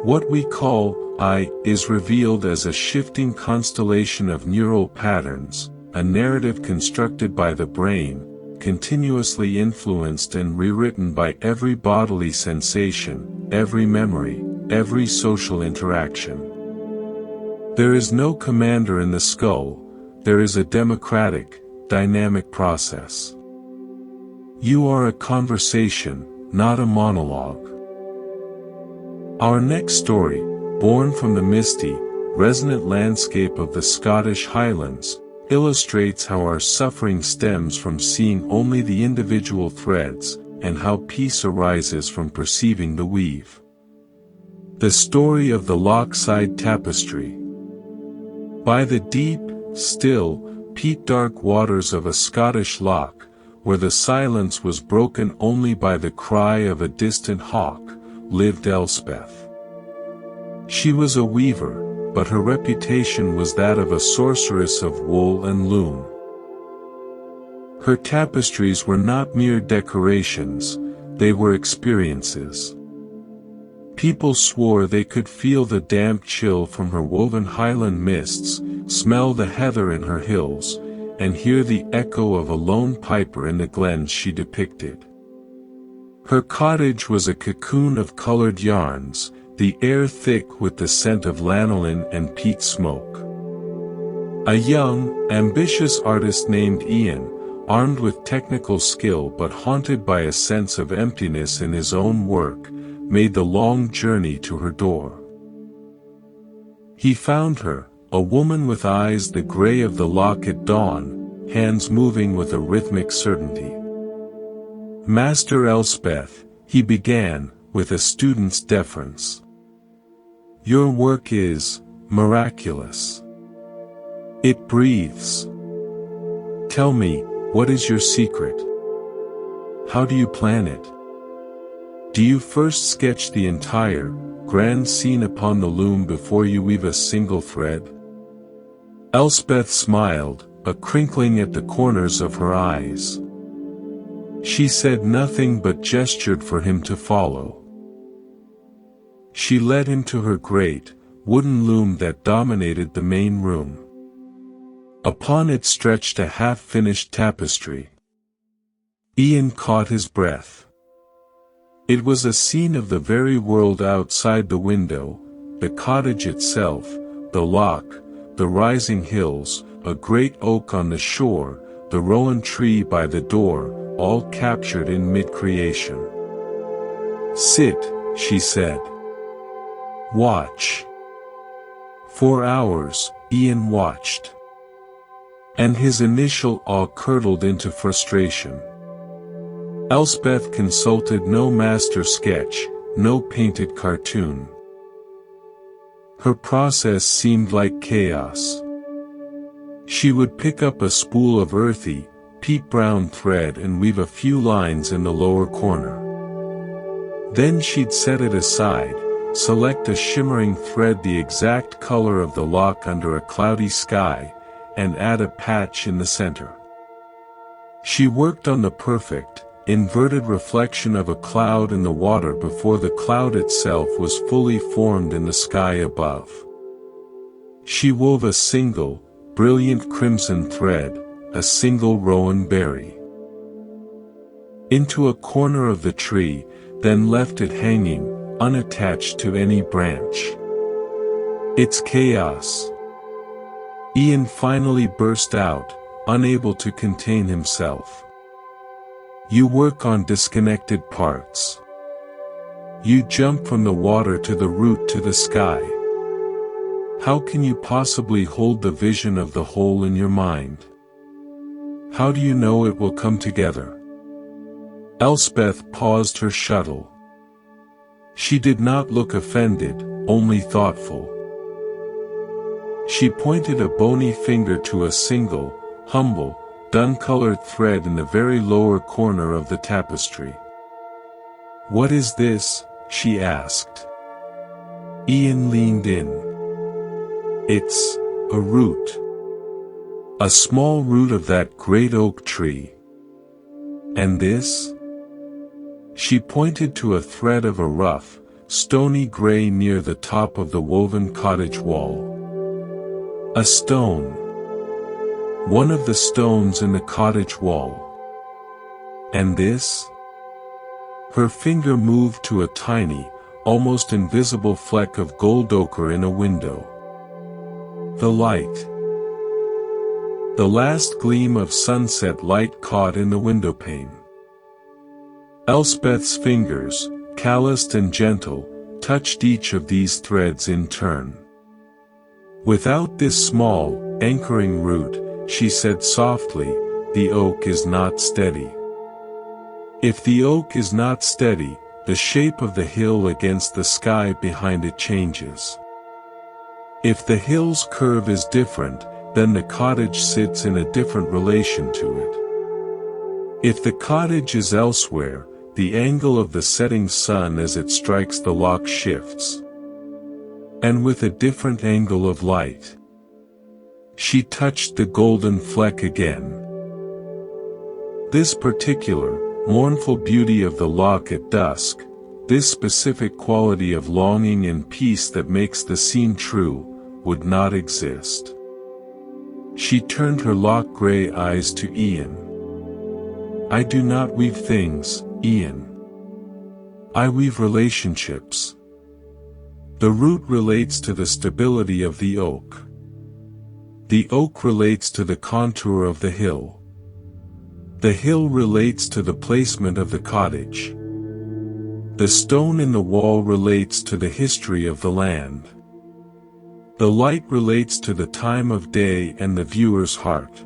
What we call I is revealed as a shifting constellation of neural patterns, a narrative constructed by the brain, continuously influenced and rewritten by every bodily sensation, every memory, every social interaction. There is no commander in the skull, there is a democratic, dynamic process. You are a conversation, not a monologue. Our next story, born from the misty, resonant landscape of the Scottish Highlands, illustrates how our suffering stems from seeing only the individual threads, and how peace arises from perceiving the weave. The story of the Lochside Tapestry. By the deep, still, peat-dark waters of a Scottish loch, where the silence was broken only by the cry of a distant hawk, lived Elspeth. She was a weaver, but her reputation was that of a sorceress of wool and loom. Her tapestries were not mere decorations, they were experiences. People swore they could feel the damp chill from her woven highland mists, smell the heather in her hills, and hear the echo of a lone piper in the glens she depicted. Her cottage was a cocoon of colored yarns, the air thick with the scent of lanolin and peat smoke. A young, ambitious artist named Ian, armed with technical skill but haunted by a sense of emptiness in his own work, made the long journey to her door. He found her, a woman with eyes the gray of the loch at dawn, hands moving with a rhythmic certainty. Master Elspeth, he began, with a student's deference. Your work is miraculous. It breathes. Tell me, what is your secret? How do you plan it? Do you first sketch the entire, grand scene upon the loom before you weave a single thread? Elspeth smiled, a crinkling at the corners of her eyes. She said nothing but gestured for him to follow. She led him to her great, wooden loom that dominated the main room. Upon it stretched a half-finished tapestry. Ian caught his breath. It was a scene of the very world outside the window, the cottage itself, the loch, the rising hills, a great oak on the shore, the rowan tree by the door, all captured in mid-creation. Sit, she said. Watch. For hours, Ian watched. And his initial awe curdled into frustration. Elspeth consulted no master sketch, no painted cartoon. Her process seemed like chaos. She would pick up a spool of earthy, peat-brown thread and weave a few lines in the lower corner. Then she'd set it aside, select a shimmering thread the exact color of the loch under a cloudy sky, and add a patch in the center. She worked on the perfect, inverted reflection of a cloud in the water before the cloud itself was fully formed in the sky above. She wove a single, brilliant crimson thread, a single rowan berry, into a corner of the tree, then left it hanging, unattached to any branch. It's chaos. Ian finally burst out, unable to contain himself. You work on disconnected parts. You jump from the water to the root to the sky. How can you possibly hold the vision of the whole in your mind? How do you know it will come together? Elspeth paused her shuttle. She did not look offended, only thoughtful. She pointed a bony finger to a single, humble, dun-colored thread in the very lower corner of the tapestry. What is this? She asked. Ian leaned in. It's a root. A small root of that great oak tree. And this? She pointed to a thread of a rough, stony gray near the top of the woven cottage wall. A stone. One of the stones in the cottage wall. And this? Her finger moved to a tiny, almost invisible fleck of gold ochre in a window. The light. The last gleam of sunset light caught in the windowpane. Elspeth's fingers, calloused and gentle, touched each of these threads in turn. Without this small, anchoring root, she said softly, the oak is not steady. If the oak is not steady, the shape of the hill against the sky behind it changes. If the hill's curve is different, then the cottage sits in a different relation to it. If the cottage is elsewhere, the angle of the setting sun as it strikes the loch shifts. And with a different angle of light. She touched the golden fleck again. This particular, mournful beauty of the loch at dusk, this specific quality of longing and peace that makes the scene true, would not exist. She turned her loch-gray eyes to Ian. I do not weave things, Ian. I weave relationships. The root relates to the stability of the oak. The oak relates to the contour of the hill. The hill relates to the placement of the cottage. The stone in the wall relates to the history of the land. The light relates to the time of day and the viewer's heart.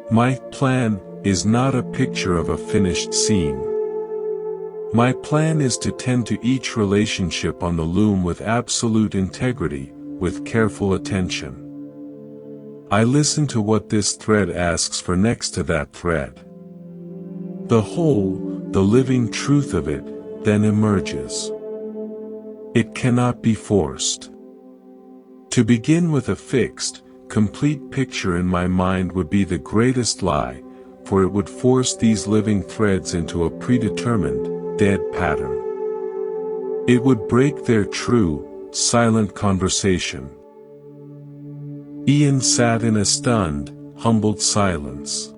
My plan, is not a picture of a finished scene. My plan is to tend to each relationship on the loom with absolute integrity, with careful attention. I listen to what this thread asks for next to that thread. The whole, the living truth of it, then emerges. It cannot be forced. To begin with a fixed, complete picture in my mind would be the greatest lie, for it would force these living threads into a predetermined, dead pattern. It would break their true, silent conversation. Ian sat in a stunned, humbled silence.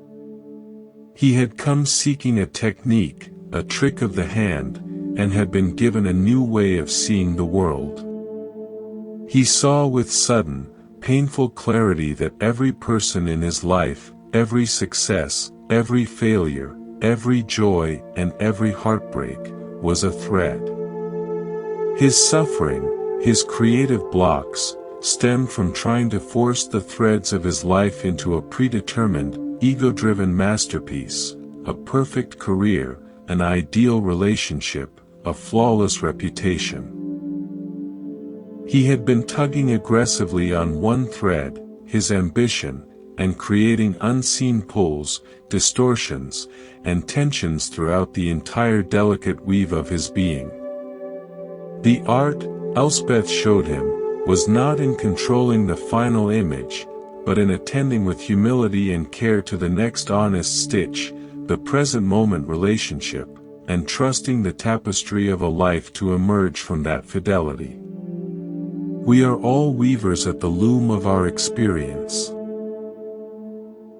He had come seeking a technique, a trick of the hand, and had been given a new way of seeing the world. He saw with sudden, painful clarity that every person in his life, every success, every failure, every joy, and every heartbreak, was a thread. His suffering, his creative blocks, stemmed from trying to force the threads of his life into a predetermined, ego-driven masterpiece, a perfect career, an ideal relationship, a flawless reputation. He had been tugging aggressively on one thread, his ambition, and creating unseen pulls, distortions, and tensions throughout the entire delicate weave of his being. The art, Elspeth showed him, was not in controlling the final image, but in attending with humility and care to the next honest stitch, the present moment relationship, and trusting the tapestry of a life to emerge from that fidelity. We are all weavers at the loom of our experience.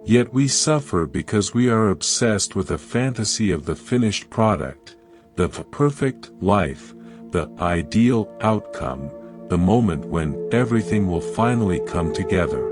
Yet we suffer because we are obsessed with a fantasy of the finished product, the perfect life, the ideal outcome, the moment when everything will finally come together.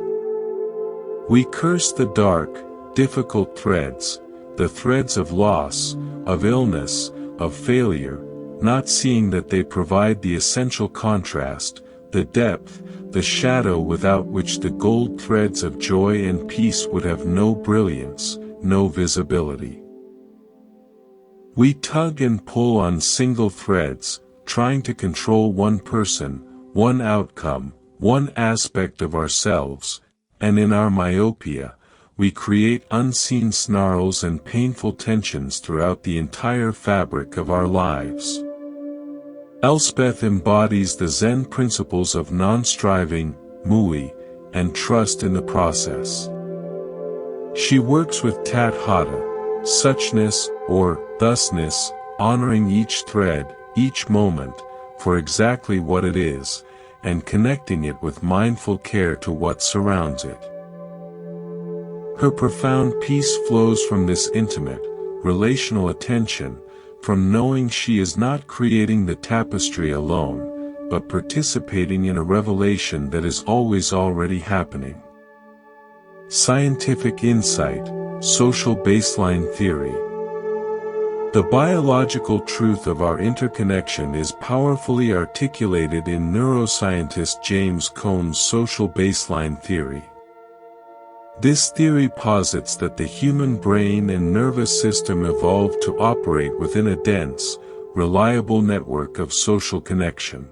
We curse the dark, difficult threads, the threads of loss, of illness, of failure, not seeing that they provide the essential contrast, the depth, the shadow without which the gold threads of joy and peace would have no brilliance, no visibility. We tug and pull on single threads, trying to control one person, one outcome, one aspect of ourselves, and in our myopia, we create unseen snarls and painful tensions throughout the entire fabric of our lives. Elspeth embodies the Zen principles of non-striving, mui, and trust in the process. She works with tat hata, suchness, or thusness, honoring each thread, each moment, for exactly what it is, and connecting it with mindful care to what surrounds it. Her profound peace flows from this intimate, relational attention, from knowing she is not creating the tapestry alone, but participating in a revelation that is always already happening. Scientific insight, social baseline theory. The biological truth of our interconnection is powerfully articulated in neuroscientist James Cone's social baseline theory. This theory posits that the human brain and nervous system evolved to operate within a dense, reliable network of social connection.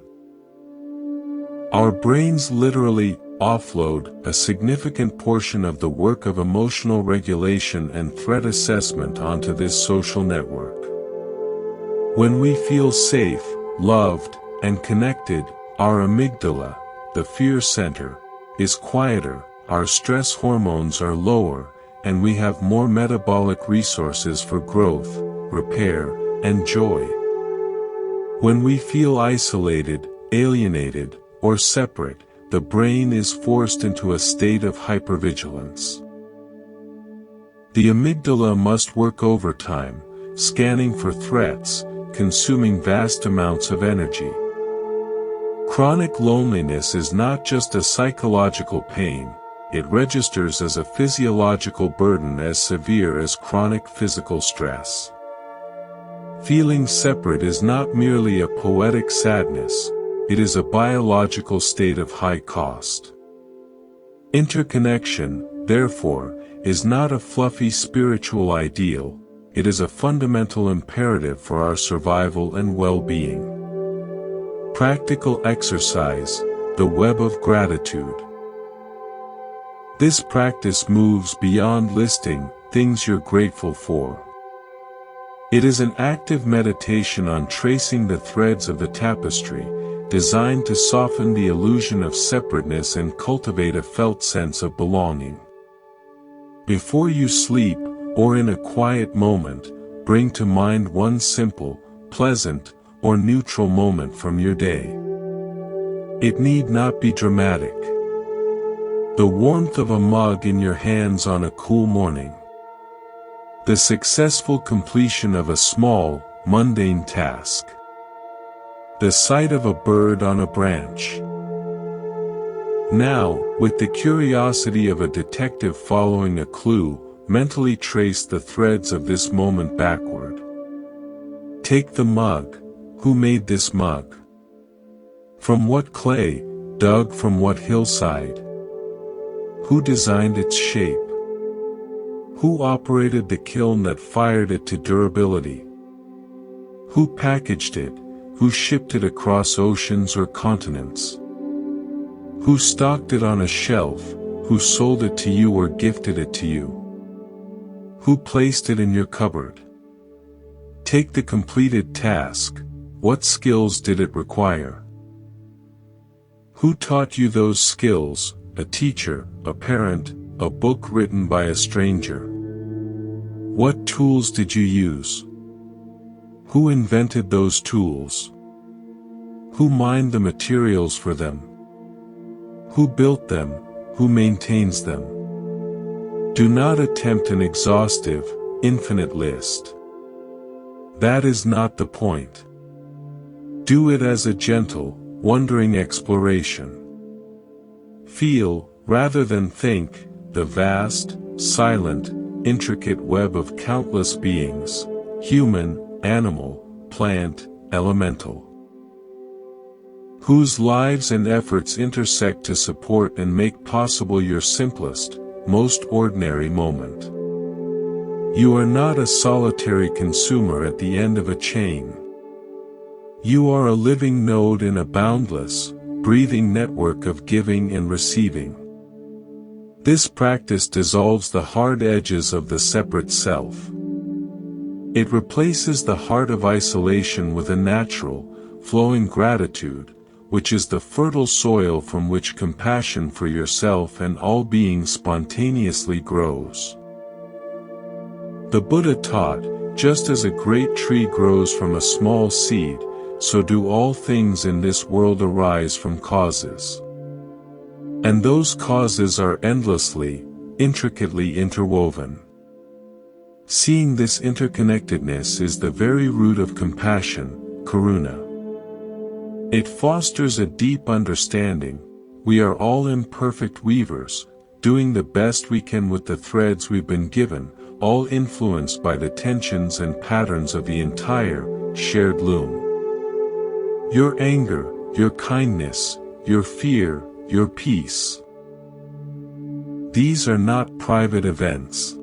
Our brains literally offload a significant portion of the work of emotional regulation and threat assessment onto this social network. When we feel safe, loved, and connected, our amygdala, the fear center, is quieter, our stress hormones are lower, and we have more metabolic resources for growth, repair, and joy. When we feel isolated, alienated, or separate, the brain is forced into a state of hypervigilance. The amygdala must work overtime, scanning for threats, consuming vast amounts of energy. Chronic loneliness is not just a psychological pain, it registers as a physiological burden as severe as chronic physical stress. Feeling separate is not merely a poetic sadness, it is a biological state of high cost. Interconnection, therefore, is not a fluffy spiritual ideal, it is a fundamental imperative for our survival and well-being. Practical exercise, the web of gratitude. This practice moves beyond listing things you're grateful for. It is an active meditation on tracing the threads of the tapestry, designed to soften the illusion of separateness and cultivate a felt sense of belonging. Before you sleep, or in a quiet moment, bring to mind one simple, pleasant, or neutral moment from your day. It need not be dramatic. The warmth of a mug in your hands on a cool morning. The successful completion of a small, mundane task. The sight of a bird on a branch. Now, with the curiosity of a detective following a clue, mentally trace the threads of this moment backward. Take the mug. Who made this mug? From what clay, dug from what hillside? Who designed its shape? Who operated the kiln that fired it to durability? Who packaged it? Who shipped it across oceans or continents? Who stocked it on a shelf? Who sold it to you or gifted it to you? Who placed it in your cupboard? Take the completed task. What skills did it require? Who taught you those skills? A teacher, a parent, a book written by a stranger? What tools did you use? Who invented those tools? Who mined the materials for them? Who built them? Who maintains them? Do not attempt an exhaustive, infinite list. That is not the point. Do it as a gentle, wondering exploration. Feel, rather than think, the vast, silent, intricate web of countless beings, human, animal, plant, elemental, whose lives and efforts intersect to support and make possible your simplest, most ordinary moment. You are not a solitary consumer at the end of a chain. You are a living node in a boundless, breathing network of giving and receiving. This practice dissolves the hard edges of the separate self. It replaces the heart of isolation with a natural, flowing gratitude, which is the fertile soil from which compassion for yourself and all beings spontaneously grows. The Buddha taught, just as a great tree grows from a small seed, so do all things in this world arise from causes. And those causes are endlessly, intricately interwoven. Seeing this interconnectedness is the very root of compassion, karuna. It fosters a deep understanding. We are all imperfect weavers, doing the best we can with the threads we've been given, all influenced by the tensions and patterns of the entire, shared loom. Your anger, your kindness, your fear, your peace. These are not private events.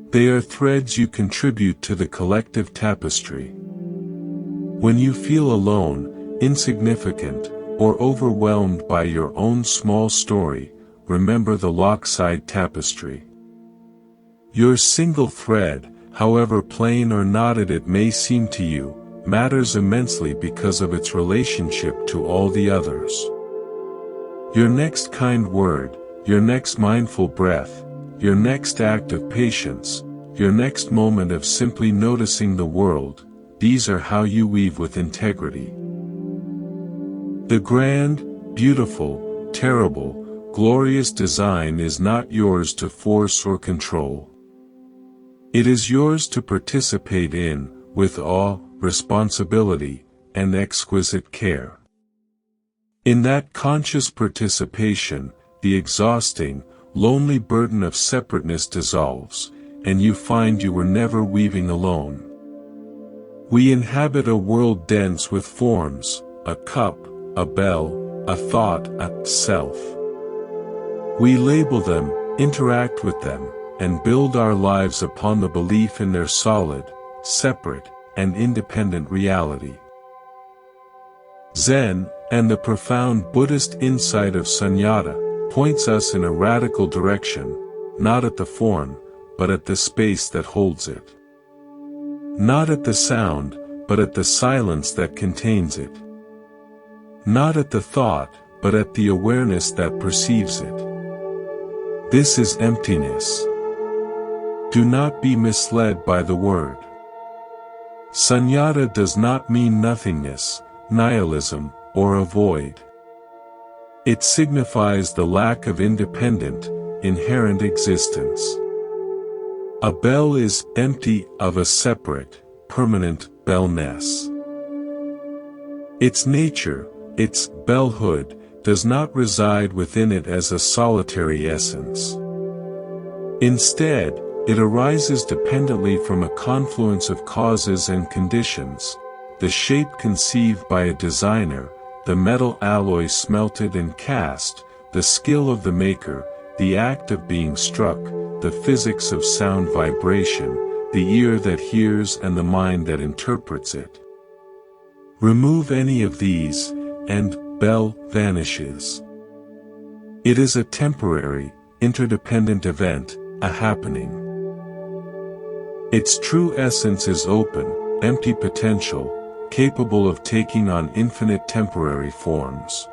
They are threads you contribute to the collective tapestry. When you feel alone, insignificant, or overwhelmed by your own small story, remember the lockside tapestry. Your single thread, however plain or knotted it may seem to you, matters immensely because of its relationship to all the others. Your next kind word, your next mindful breath, your next act of patience, your next moment of simply noticing the world, these are how you weave with integrity. The grand, beautiful, terrible, glorious design is not yours to force or control. It is yours to participate in, with awe, responsibility, and exquisite care. In that conscious participation, the exhausting, lonely burden of separateness dissolves, and you find you were never weaving alone. We inhabit a world dense with forms, a cup, a bell, a thought, a self. We label them, interact with them, and build our lives upon the belief in their solid, separate, and independent reality. Zen, and the profound Buddhist insight of sunyata, points us in a radical direction, not at the form, but at the space that holds it. Not at the sound, but at the silence that contains it. Not at the thought, but at the awareness that perceives it. This is emptiness. Do not be misled by the word. Sunyata does not mean nothingness, nihilism, or a void. It signifies the lack of independent, inherent existence. A bell is empty of a separate, permanent bellness. Its nature, its bellhood, does not reside within it as a solitary essence. Instead, it arises dependently from a confluence of causes and conditions, the shape conceived by a designer, the metal alloy smelted and cast, the skill of the maker, the act of being struck, the physics of sound vibration, the ear that hears and the mind that interprets it. Remove any of these, and bell vanishes. It is a temporary, interdependent event, a happening. Its true essence is open, empty potential, capable of taking on infinite temporary forms.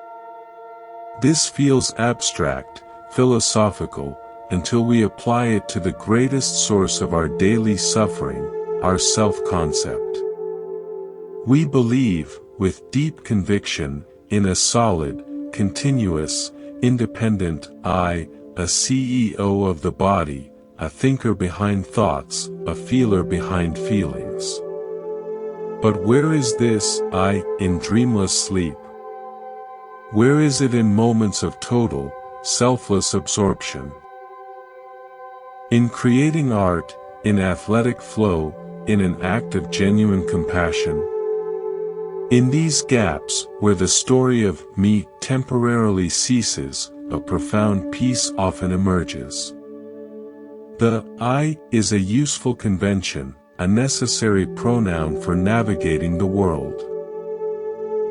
This feels abstract, philosophical, until we apply it to the greatest source of our daily suffering, our self-concept. We believe, with deep conviction, in a solid, continuous, independent I, a CEO of the body, a thinker behind thoughts, a feeler behind feelings. But where is this I in dreamless sleep? Where is it in moments of total, selfless absorption? In creating art, in athletic flow, in an act of genuine compassion? In these gaps, where the story of me temporarily ceases, a profound peace often emerges. The I is a useful convention, a necessary pronoun for navigating the world.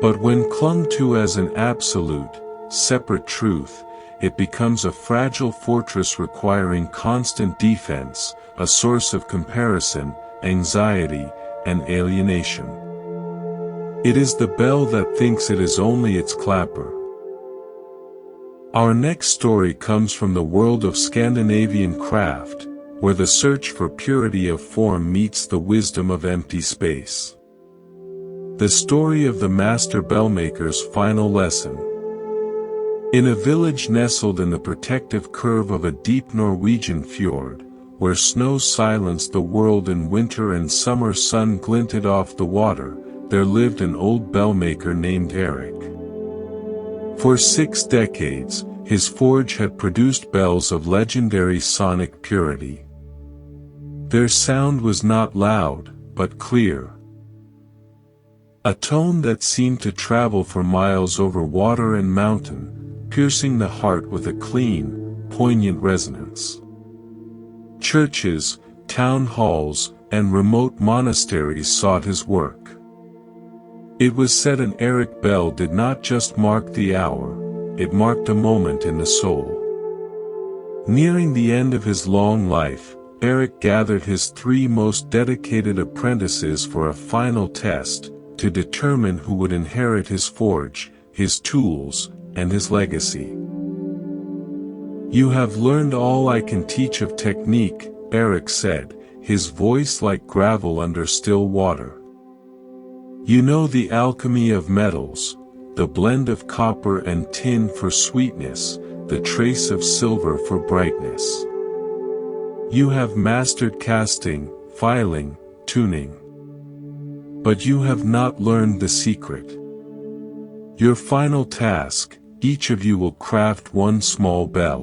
But when clung to as an absolute, separate truth, it becomes a fragile fortress requiring constant defense, a source of comparison, anxiety, and alienation. It is the bell that thinks it is only its clapper. Our next story comes from the world of Scandinavian craft, where the search for purity of form meets the wisdom of empty space. The story of the master bellmaker's final lesson. In a village nestled in the protective curve of a deep Norwegian fjord, where snow silenced the world in winter and summer sun glinted off the water, there lived an old bellmaker named Eric. For 6 decades, his forge had produced bells of legendary sonic purity. Their sound was not loud, but clear. A tone that seemed to travel for miles over water and mountain, piercing the heart with a clean, poignant resonance. Churches, town halls, and remote monasteries sought his work. It was said an Eric bell did not just mark the hour, it marked a moment in the soul. Nearing the end of his long life, Eric gathered his 3 most dedicated apprentices for a final test, to determine who would inherit his forge, his tools, and his legacy. "You have learned all I can teach of technique," Eric said, his voice like gravel under still water. "You know the alchemy of metals, the blend of copper and tin for sweetness, the trace of silver for brightness. You have mastered casting, filing, tuning. But you have not learned the secret. Your final task, each of you will craft one small bell.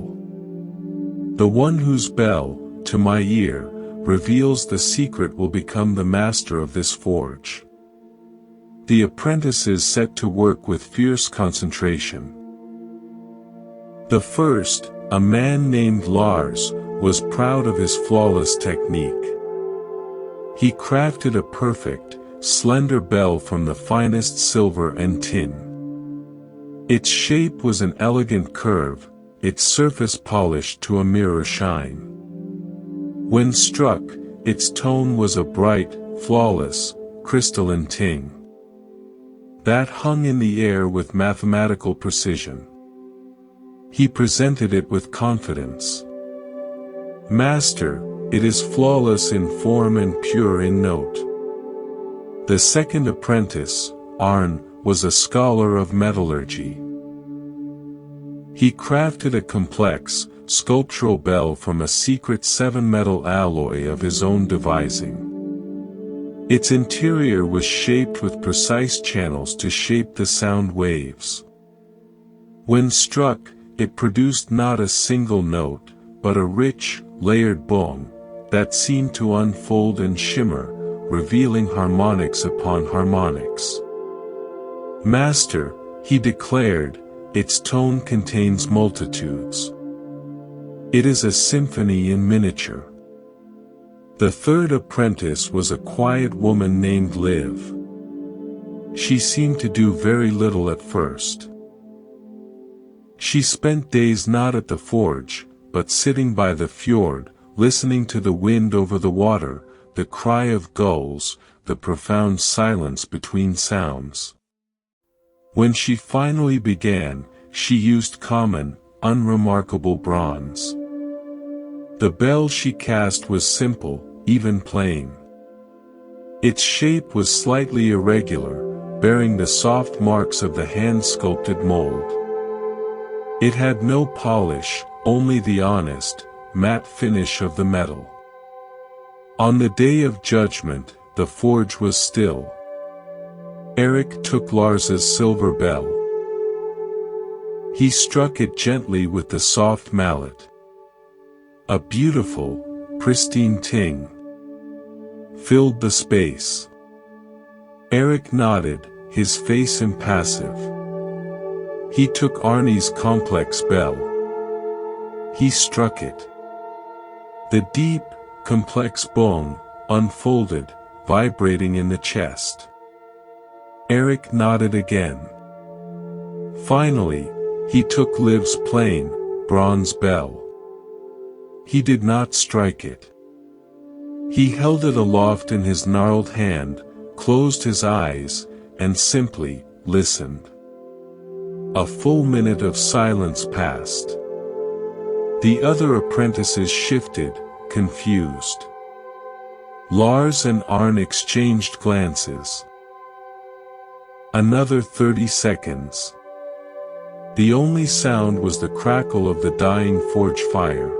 The one whose bell, to my ear, reveals the secret will become the master of this forge." The apprentices set to work with fierce concentration. The first, a man named Lars, was proud of his flawless technique. He crafted a perfect, slender bell from the finest silver and tin. Its shape was an elegant curve, its surface polished to a mirror shine. When struck, its tone was a bright, flawless, crystalline ting that hung in the air with mathematical precision. He presented it with confidence. "Master, it is flawless in form and pure in note." The second apprentice, Arn, was a scholar of metallurgy. He crafted a complex, sculptural bell from a secret 7-metal alloy of his own devising. Its interior was shaped with precise channels to shape the sound waves. When struck, it produced not a single note, but a rich, layered bong, that seemed to unfold and shimmer, revealing harmonics upon harmonics. "Master," he declared, "its tone contains multitudes. It is a symphony in miniature." The third apprentice was a quiet woman named Liv. She seemed to do very little at first. She spent days not at the forge, but sitting by the fjord, listening to the wind over the water, the cry of gulls, the profound silence between sounds. When she finally began, she used common, unremarkable bronze. The bell she cast was simple, even plain. Its shape was slightly irregular, bearing the soft marks of the hand-sculpted mold. It had no polish, only the honest, matte finish of the metal. On the day of judgment, the forge was still. Eric took Lars's silver bell. He struck it gently with the soft mallet. A beautiful, pristine ting filled the space. Eric nodded, his face impassive. He took Arnie's complex bell. He struck it. The deep, complex bong unfolded, vibrating in the chest. Eric nodded again. Finally, he took Liv's plain, bronze bell. He did not strike it. He held it aloft in his gnarled hand, closed his eyes, and simply listened. A full minute of silence passed. The other apprentices shifted, confused. Lars and Arn exchanged glances. Another 30 seconds. The only sound was the crackle of the dying forge fire.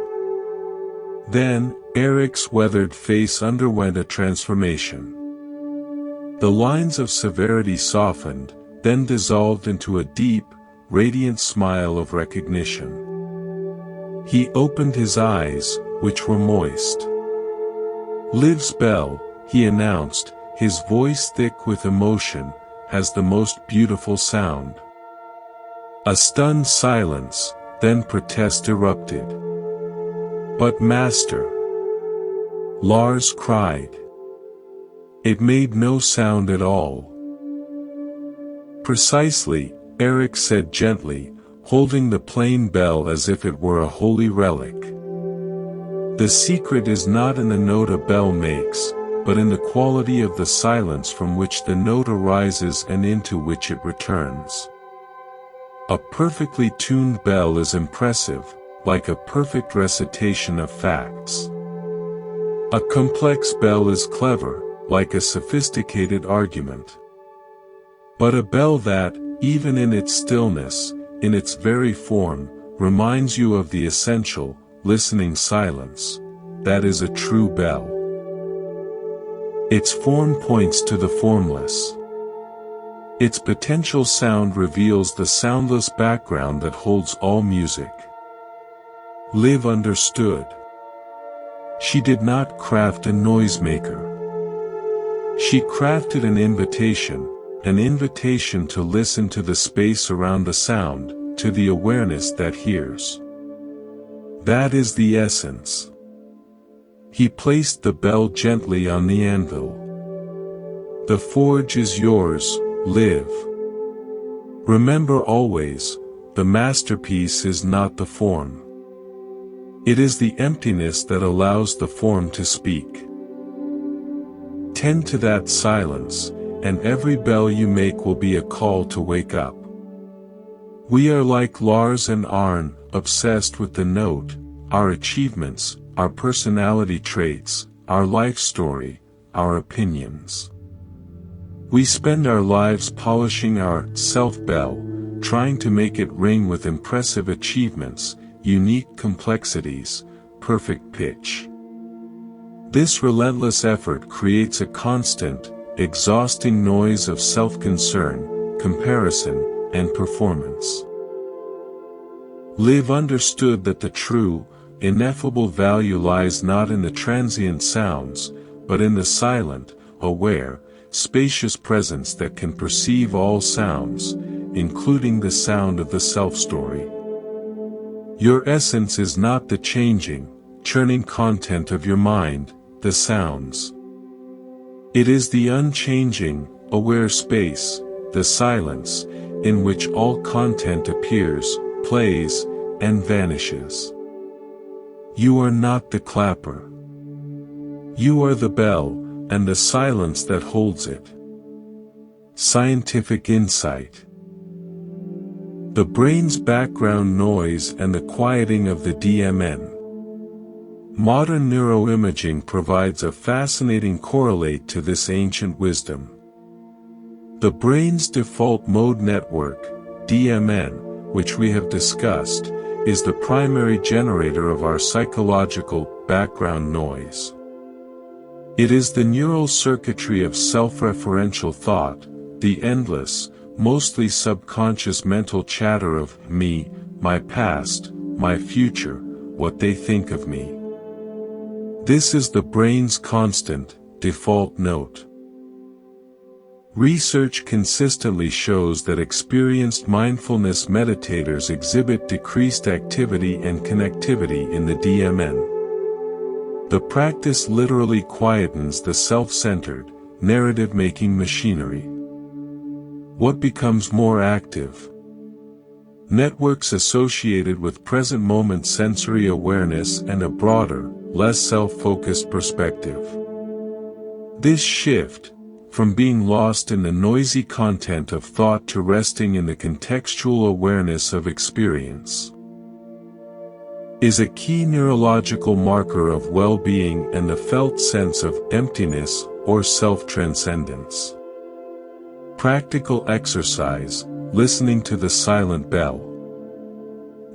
Then, Eric's weathered face underwent a transformation. The lines of severity softened, then dissolved into a deep, radiant smile of recognition. He opened his eyes, which were moist. "Liv's bell," he announced, his voice thick with emotion, "has the most beautiful sound." A stunned silence, then protest erupted. "But master," Lars cried. "It made no sound at all." "Precisely," Eric said gently, holding the plain bell as if it were a holy relic. "The secret is not in the note a bell makes, but in the quality of the silence from which the note arises and into which it returns. A perfectly tuned bell is impressive, like a perfect recitation of facts. A complex bell is clever, like a sophisticated argument. But a bell that, even in its stillness, in its very form, reminds you of the essential, listening silence, that is a true bell. Its form points to the formless. Its potential sound reveals the soundless background that holds all music." Liv understood. She did not craft a noisemaker. She crafted an invitation to listen to the space around the sound, to the awareness that hears. That is the essence. He placed the bell gently on the anvil. The forge is yours, live. Remember always, the masterpiece is not the form. It is the emptiness that allows the form to speak. Tend to that silence, and every bell you make will be a call to wake up. We are like Lars and Arne, obsessed with the note, our achievements, our personality traits, our life story, our opinions. We spend our lives polishing our self-bell, trying to make it ring with impressive achievements, unique complexities, perfect pitch. This relentless effort creates a constant, exhausting noise of self-concern, comparison, and performance. Live understood that the true, ineffable value lies not in the transient sounds, but in the silent, aware, spacious presence that can perceive all sounds, including the sound of the self-story. Your essence is not the changing, churning content of your mind, the sounds. It is the unchanging, aware space, the silence, in which all content appears, plays, and vanishes. You are not the clapper. You are the bell, and the silence that holds it. Scientific insight. The brain's background noise and the quieting of the DMN. Modern neuroimaging provides a fascinating correlate to this ancient wisdom. The brain's default mode network, DMN, which we have discussed, is the primary generator of our psychological background noise. It is the neural circuitry of self-referential thought, the endless, mostly subconscious mental chatter of me, my past, my future, what they think of me. This is the brain's constant, default note. Research consistently shows that experienced mindfulness meditators exhibit decreased activity and connectivity in the DMN. The practice literally quietens the self-centered, narrative-making machinery. What becomes more active? Networks associated with present-moment sensory awareness and a broader, less self-focused perspective. This shift, from being lost in the noisy content of thought to resting in the contextual awareness of experience, is a key neurological marker of well-being and the felt sense of emptiness or self-transcendence. Practical exercise, listening to the silent bell.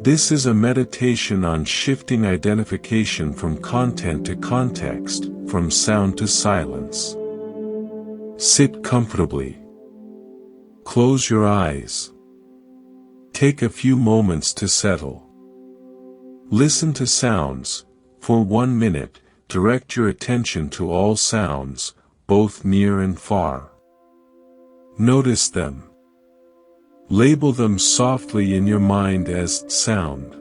This is a meditation on shifting identification from content to context, from sound to silence. Sit comfortably. Close your eyes. Take a few moments to settle. Listen to sounds. For 1 minute, direct your attention to all sounds, both near and far. Notice them. Label them softly in your mind as sound.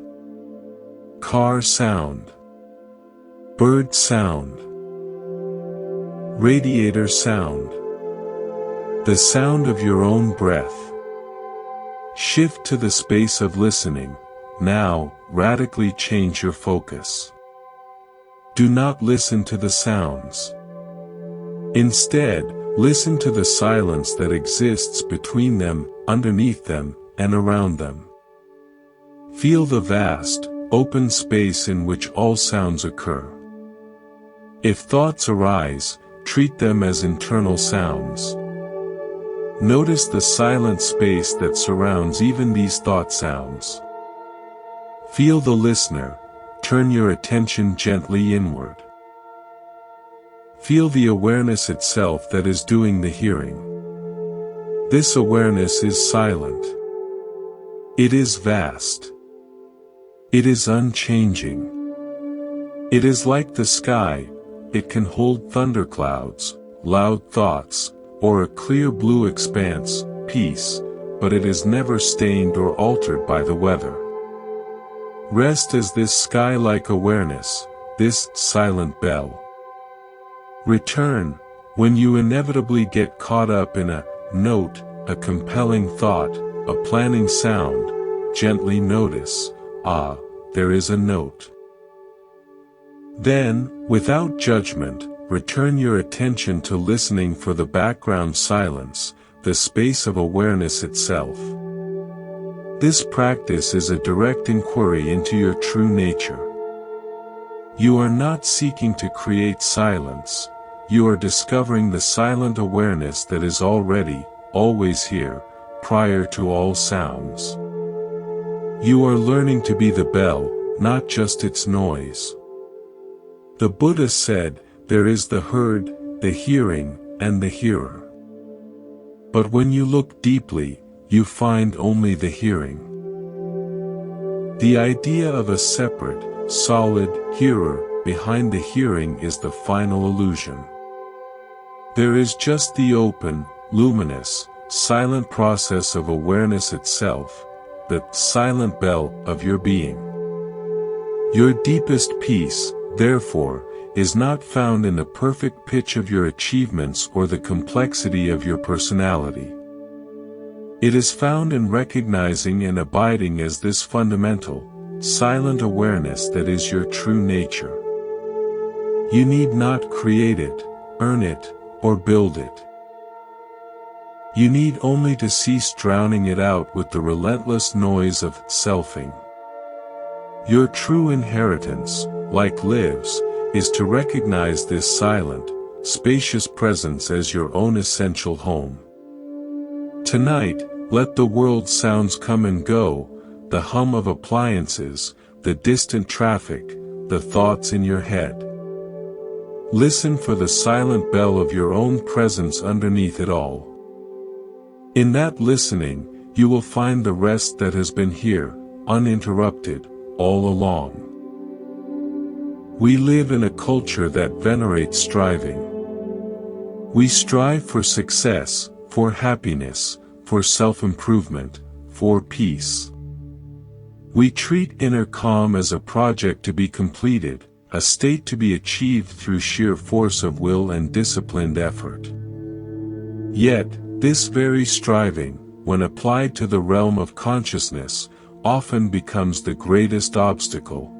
Car sound. Bird sound. Radiator sound. The sound of your own breath. Shift to the space of listening. Now, radically change your focus. Do not listen to the sounds. Instead, listen to the silence that exists between them, underneath them, and around them. Feel the vast, open space in which all sounds occur. If thoughts arise, treat them as internal sounds. Notice the silent space that surrounds even these thought sounds. Feel the listener, turn your attention gently inward. Feel the awareness itself that is doing the hearing. This awareness is silent. It is vast. It is unchanging. It is like the sky, it can hold thunderclouds, loud thoughts, or a clear blue expanse, peace, but it is never stained or altered by the weather. Rest as this sky-like awareness, this silent bell. Return, when you inevitably get caught up in a note, a compelling thought, a planning sound, gently notice, ah, there is a note. Then, without judgment, return your attention to listening for the background silence, the space of awareness itself. This practice is a direct inquiry into your true nature. You are not seeking to create silence, you are discovering the silent awareness that is already, always here, prior to all sounds. You are learning to be the bell, not just its noise. The Buddha said, there is the heard, the hearing, and the hearer. But when you look deeply, you find only the hearing. The idea of a separate, solid hearer behind the hearing is the final illusion. There is just the open, luminous, silent process of awareness itself, the silent bell of your being. Your deepest peace, therefore, is not found in the perfect pitch of your achievements or the complexity of your personality. It is found in recognizing and abiding as this fundamental, silent awareness that is your true nature. You need not create it, earn it, or build it. You need only to cease drowning it out with the relentless noise of selfing. Your true inheritance, like lives, is to recognize this silent, spacious presence as your own essential home. Tonight, let the world's sounds come and go, the hum of appliances, the distant traffic, the thoughts in your head. Listen for the silent bell of your own presence underneath it all. In that listening, you will find the rest that has been here, uninterrupted, all along. We live in a culture that venerates striving. We strive for success, for happiness, for self-improvement, for peace. We treat inner calm as a project to be completed, a state to be achieved through sheer force of will and disciplined effort. Yet, this very striving, when applied to the realm of consciousness, often becomes the greatest obstacle.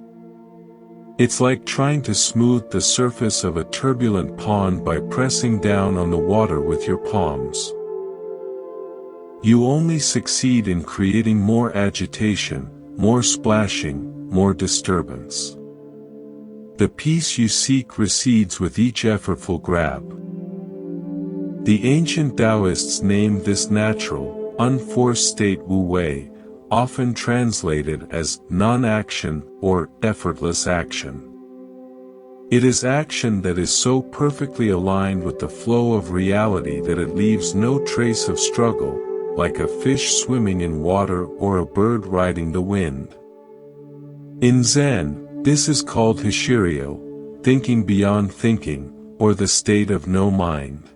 It's like trying to smooth the surface of a turbulent pond by pressing down on the water with your palms. You only succeed in creating more agitation, more splashing, more disturbance. The peace you seek recedes with each effortful grab. The ancient Taoists named this natural, unforced state Wu Wei, often translated as non-action or effortless action. It is action that is so perfectly aligned with the flow of reality that it leaves no trace of struggle, like a fish swimming in water or a bird riding the wind. In Zen, this is called Hashiryo, thinking beyond thinking, or the state of no mind.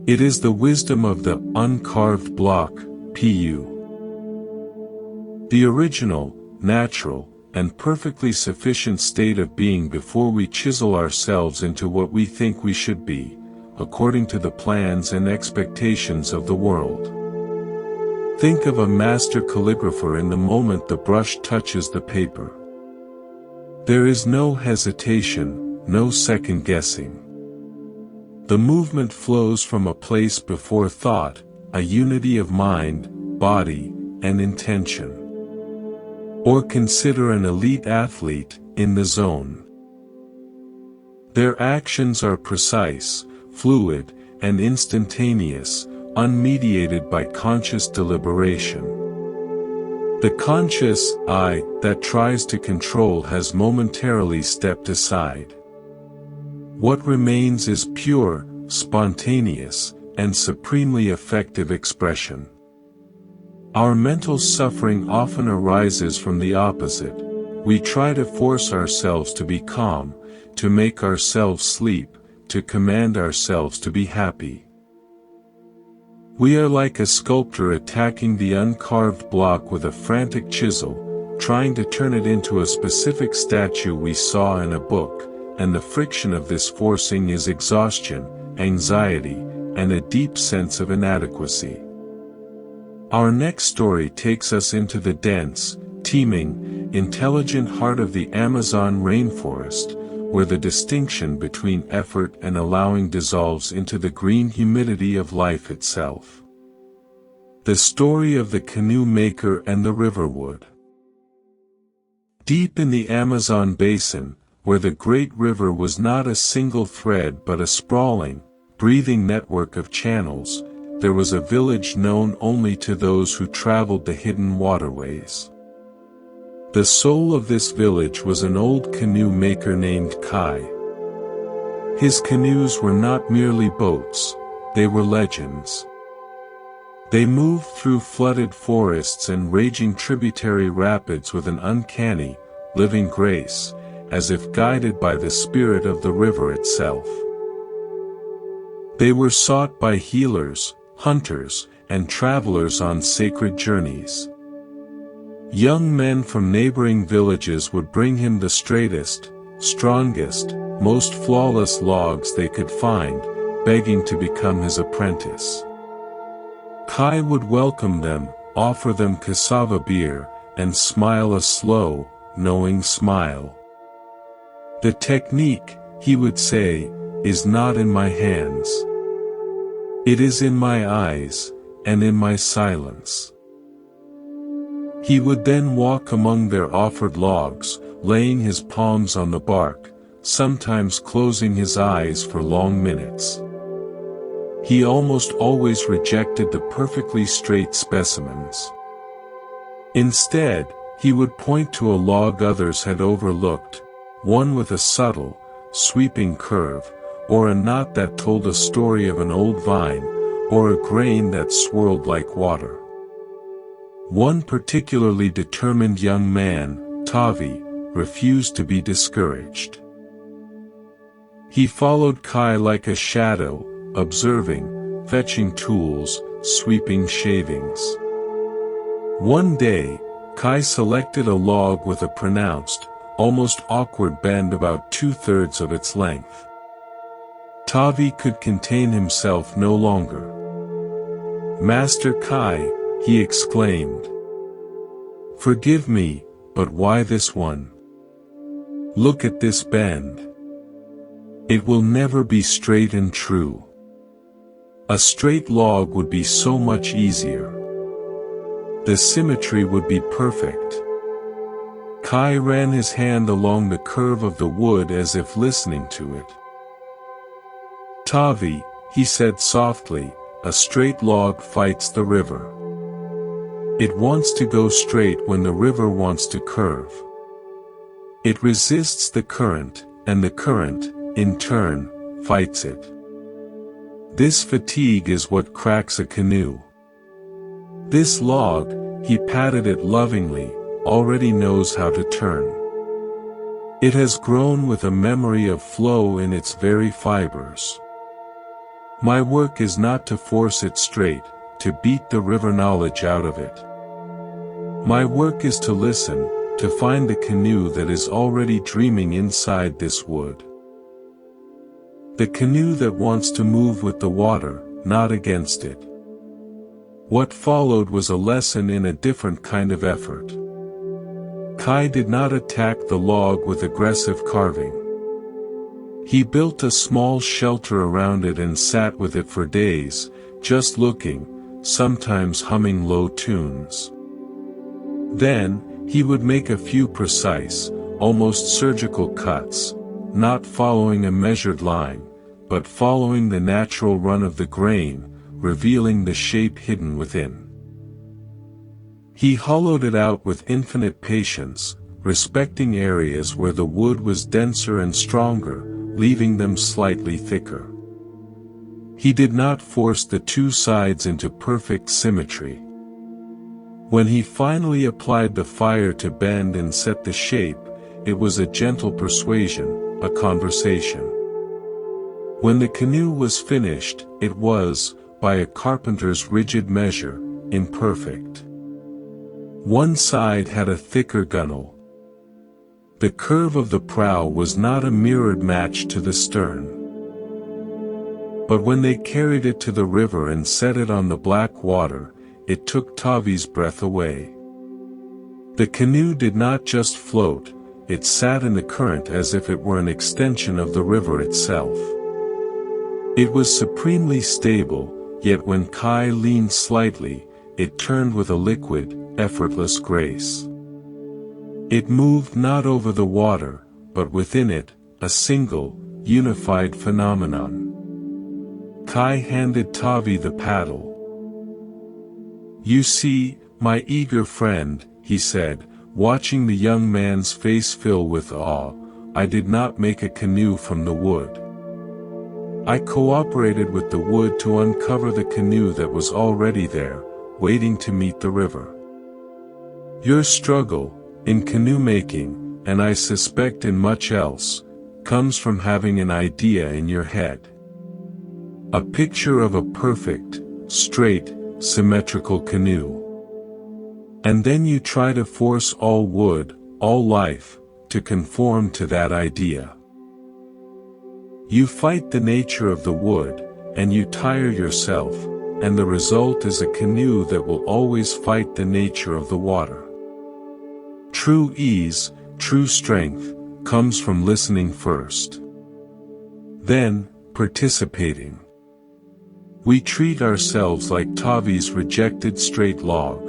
It is the wisdom of the uncarved block, Pu. The original, natural, and perfectly sufficient state of being before we chisel ourselves into what we think we should be, according to the plans and expectations of the world. Think of a master calligrapher in the moment the brush touches the paper. There is no hesitation, no second guessing. The movement flows from a place before thought, a unity of mind, body, and intention. Or consider an elite athlete, in the zone. Their actions are precise, fluid, and instantaneous, unmediated by conscious deliberation. The conscious I that tries to control has momentarily stepped aside. What remains is pure, spontaneous, and supremely effective expression. Our mental suffering often arises from the opposite. We try to force ourselves to be calm, to make ourselves sleep, to command ourselves to be happy. We are like a sculptor attacking the uncarved block with a frantic chisel, trying to turn it into a specific statue we saw in a book, and the friction of this forcing is exhaustion, anxiety, and a deep sense of inadequacy. Our next story takes us into the dense, teeming, intelligent heart of the Amazon rainforest, where the distinction between effort and allowing dissolves into the green humidity of life itself. The story of the canoe maker and the riverwood. Deep in the Amazon basin, where the great river was not a single thread but a sprawling, breathing network of channels, there was a village known only to those who traveled the hidden waterways. The soul of this village was an old canoe maker named Kai. His canoes were not merely boats, they were legends. They moved through flooded forests and raging tributary rapids with an uncanny, living grace, as if guided by the spirit of the river itself. They were sought by healers, hunters, and travelers on sacred journeys. Young men from neighboring villages would bring him the straightest, strongest, most flawless logs they could find, begging to become his apprentice. Kai would welcome them, offer them cassava beer, and smile a slow, knowing smile. The technique, he would say, is not in my hands. It is in my eyes, and in my silence. He would then walk among their offered logs, laying his palms on the bark, sometimes closing his eyes for long minutes. He almost always rejected the perfectly straight specimens. Instead, he would point to a log others had overlooked, one with a subtle, sweeping curve, or a knot that told a story of an old vine, or a grain that swirled like water. One particularly determined young man, Tavi, refused to be discouraged. He followed Kai like a shadow, observing, fetching tools, sweeping shavings. One day, Kai selected a log with a pronounced, almost awkward bend about 2/3 of its length. Tavi could contain himself no longer. "Master Kai," he exclaimed. "Forgive me, but why this one? Look at this bend. It will never be straight and true. A straight log would be so much easier. The symmetry would be perfect." Kai ran his hand along the curve of the wood as if listening to it. "Tavi," he said softly, "a straight log fights the river. It wants to go straight when the river wants to curve. It resists the current, and the current, in turn, fights it. This fatigue is what cracks a canoe. This log," he patted it lovingly, "already knows how to turn. It has grown with a memory of flow in its very fibers. My work is not to force it straight, to beat the river knowledge out of it. My work is to listen, to find the canoe that is already dreaming inside this wood. The canoe that wants to move with the water, not against it." What followed was a lesson in a different kind of effort. Kai did not attack the log with aggressive carving. He built a small shelter around it and sat with it for days, just looking, sometimes humming low tunes. Then, he would make a few precise, almost surgical cuts, not following a measured line, but following the natural run of the grain, revealing the shape hidden within. He hollowed it out with infinite patience, respecting areas where the wood was denser and stronger, leaving them slightly thicker. He did not force the two sides into perfect symmetry. When he finally applied the fire to bend and set the shape, it was a gentle persuasion, a conversation. When the canoe was finished, it was, by a carpenter's rigid measure, imperfect. One side had a thicker gunwale. The curve of the prow was not a mirrored match to the stern. But when they carried it to the river and set it on the black water, it took Tavi's breath away. The canoe did not just float, it sat in the current as if it were an extension of the river itself. It was supremely stable, yet when Kai leaned slightly, it turned with a liquid, effortless grace. It moved not over the water, but within it, a single, unified phenomenon. Kai handed Tavi the paddle. "You see, my eager friend," he said, watching the young man's face fill with awe, "I did not make a canoe from the wood. I cooperated with the wood to uncover the canoe that was already there, waiting to meet the river. Your struggle, in canoe making, and I suspect in much else, comes from having an idea in your head. A picture of a perfect, straight, symmetrical canoe. And then you try to force all wood, all life, to conform to that idea. You fight the nature of the wood, and you tire yourself, and the result is a canoe that will always fight the nature of the water. True ease, true strength, comes from listening first. Then, participating. We treat ourselves like Tavi's rejected straight log.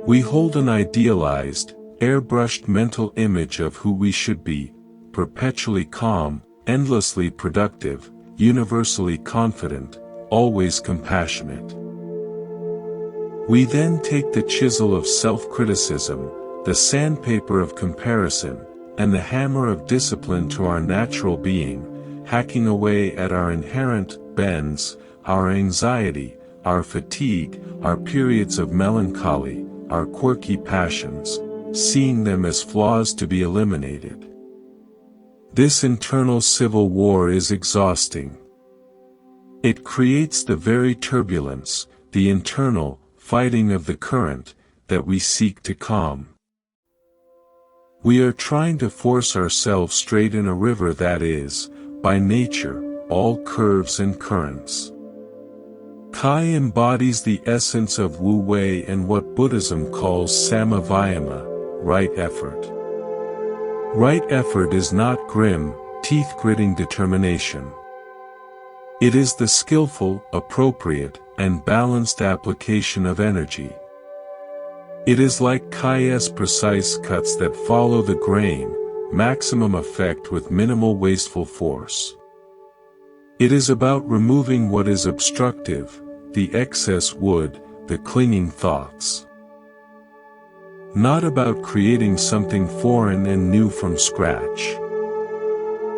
We hold an idealized, airbrushed mental image of who we should be, perpetually calm, endlessly productive, universally confident, always compassionate. We then take the chisel of self-criticism, the sandpaper of comparison, and the hammer of discipline to our natural being, hacking away at our inherent bends, our anxiety, our fatigue, our periods of melancholy, our quirky passions, seeing them as flaws to be eliminated. This internal civil war is exhausting. It creates the very turbulence, the internal fighting of the current, that we seek to calm. We are trying to force ourselves straight in a river that is, by nature, all curves and currents. Kai embodies the essence of Wu Wei and what Buddhism calls samavayama, right effort. Right effort is not grim, teeth-gritting determination. It is the skillful, appropriate, and balanced application of energy. It is like Kai's precise cuts that follow the grain, maximum effect with minimal wasteful force. It is about removing what is obstructive, the excess wood, the clinging thoughts. Not about creating something foreign and new from scratch.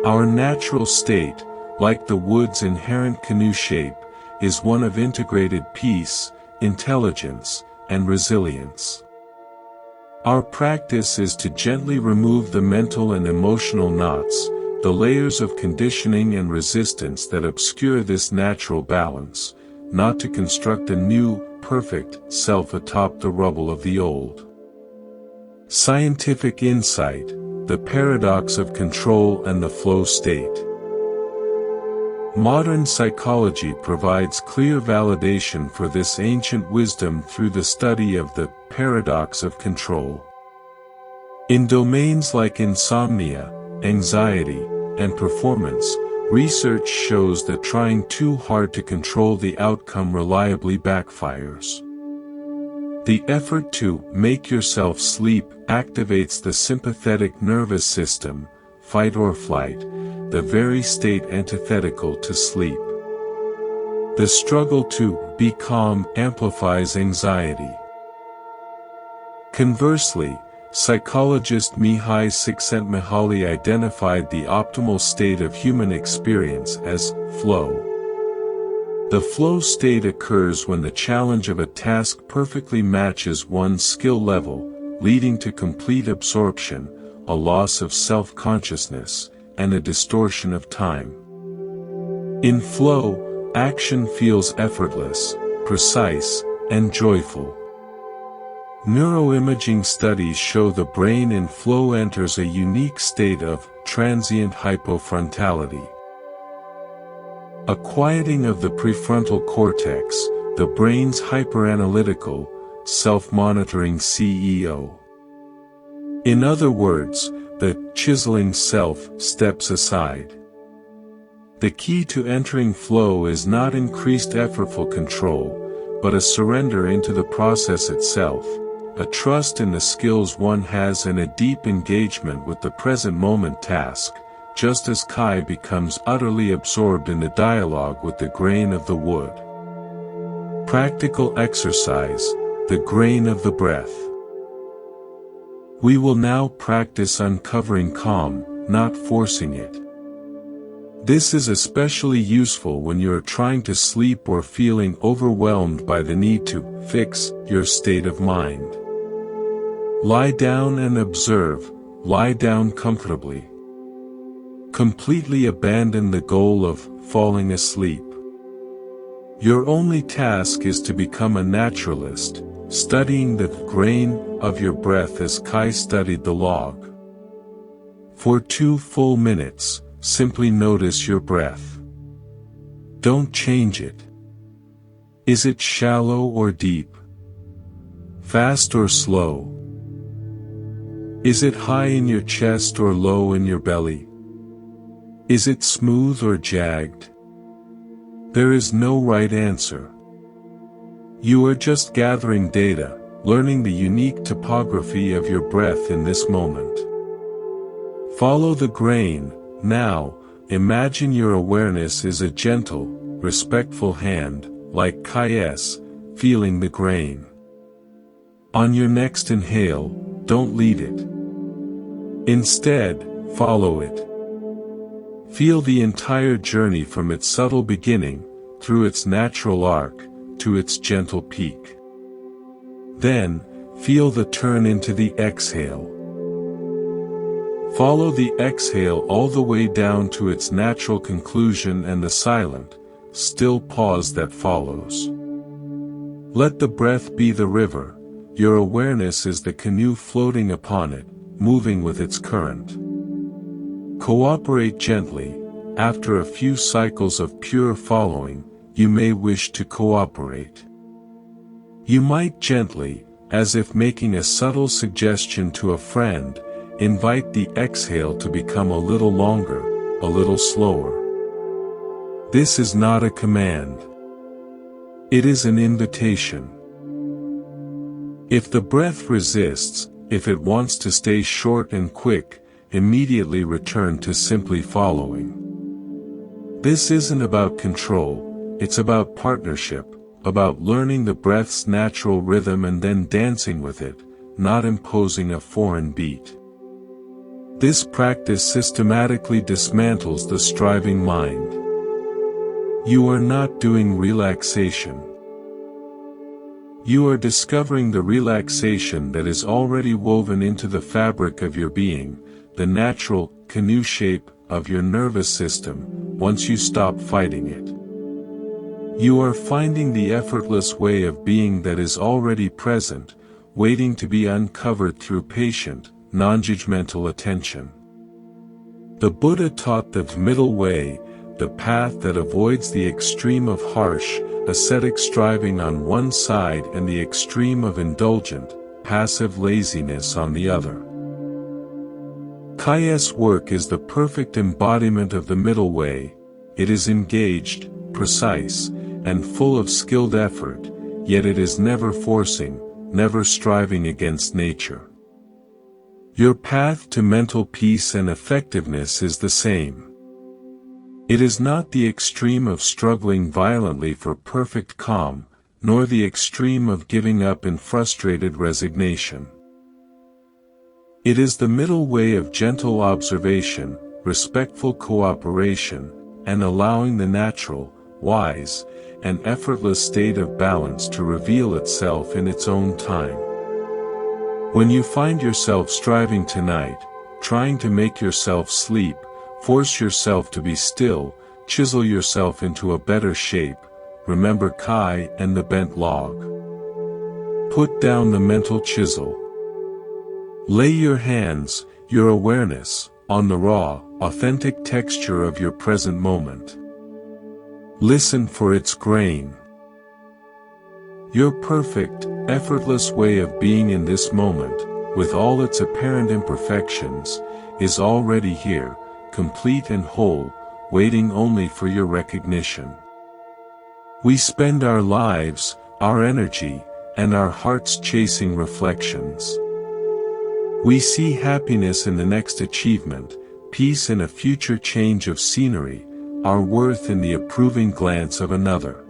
Our natural state, like the wood's inherent canoe shape, is one of integrated peace, intelligence, and resilience. Our practice is to gently remove the mental and emotional knots, the layers of conditioning and resistance that obscure this natural balance, not to construct a new, perfect self atop the rubble of the old. Scientific insight, the paradox of control and the flow state. Modern psychology provides clear validation for this ancient wisdom through the study of the paradox of control. In domains like insomnia, anxiety, and performance, research shows that trying too hard to control the outcome reliably backfires. The effort to make yourself sleep activates the sympathetic nervous system, fight or flight, the very state antithetical to sleep. The struggle to be calm amplifies anxiety. Conversely, psychologist Mihai Csikszentmihalyi identified the optimal state of human experience as flow. The flow state occurs when the challenge of a task perfectly matches one's skill level, leading to complete absorption, a loss of self-consciousness, and a distortion of time. In flow, action feels effortless, precise, and joyful. Neuroimaging studies show the brain in flow enters a unique state of transient hypofrontality. A quieting of the prefrontal cortex, the brain's hyperanalytical, self-monitoring CEO. In other words, the chiseling self steps aside. The key to entering flow is not increased effortful control, but a surrender into the process itself, a trust in the skills one has and a deep engagement with the present moment task, just as Kai becomes utterly absorbed in the dialogue with the grain of the wood. Practical exercise, the grain of the breath. We will now practice uncovering calm, not forcing it. This is especially useful when you are trying to sleep or feeling overwhelmed by the need to fix your state of mind. Lie down and observe, lie down comfortably. Completely abandon the goal of falling asleep. Your only task is to become a naturalist, studying the grain of your breath as Kai studied the log. For 2 full minutes, simply notice your breath. Don't change it. Is it shallow or deep? Fast or slow? Is it high in your chest or low in your belly? Is it smooth or jagged? There is no right answer. You are just gathering data, learning the unique topography of your breath in this moment. Follow the grain. Now, imagine your awareness is a gentle, respectful hand, like Kai's, feeling the grain. On your next inhale, don't lead it. Instead, follow it. Feel the entire journey from its subtle beginning, through its natural arc, to its gentle peak. Then, feel the turn into the exhale. Follow the exhale all the way down to its natural conclusion and the silent, still pause that follows. Let the breath be the river, your awareness is the canoe floating upon it, moving with its current. Cooperate gently. After a few cycles of pure following, you may wish to cooperate. You might gently, as if making a subtle suggestion to a friend, invite the exhale to become a little longer, a little slower. This is not a command. It is an invitation. If the breath resists, if it wants to stay short and quick, immediately return to simply following. This isn't about control, it's about partnership, about learning the breath's natural rhythm and then dancing with it, not imposing a foreign beat. This practice systematically dismantles the striving mind. You are not doing relaxation. You are discovering the relaxation that is already woven into the fabric of your being, the natural canoe shape of your nervous system, once you stop fighting it. You are finding the effortless way of being that is already present, waiting to be uncovered through patient, non-judgmental attention. The Buddha taught the middle way, the path that avoids the extreme of harsh, ascetic striving on one side and the extreme of indulgent, passive laziness on the other. Kai's work is the perfect embodiment of the middle way. It is engaged, precise, and full of skilled effort, yet it is never forcing, never striving against nature. Your path to mental peace and effectiveness is the same. It is not the extreme of struggling violently for perfect calm, nor the extreme of giving up in frustrated resignation. It is the middle way of gentle observation, respectful cooperation, and allowing the natural, wise, and effortless state of balance to reveal itself in its own time. When you find yourself striving tonight, trying to make yourself sleep, force yourself to be still, chisel yourself into a better shape, remember Kai and the bent log. Put down the mental chisel. Lay your hands, your awareness, on the raw, authentic texture of your present moment. Listen for its grain. Your perfect, effortless way of being in this moment, with all its apparent imperfections, is already here, complete and whole, waiting only for your recognition. We spend our lives, our energy, and our hearts chasing reflections. We see happiness in the next achievement, peace in a future change of scenery, our worth in the approving glance of another.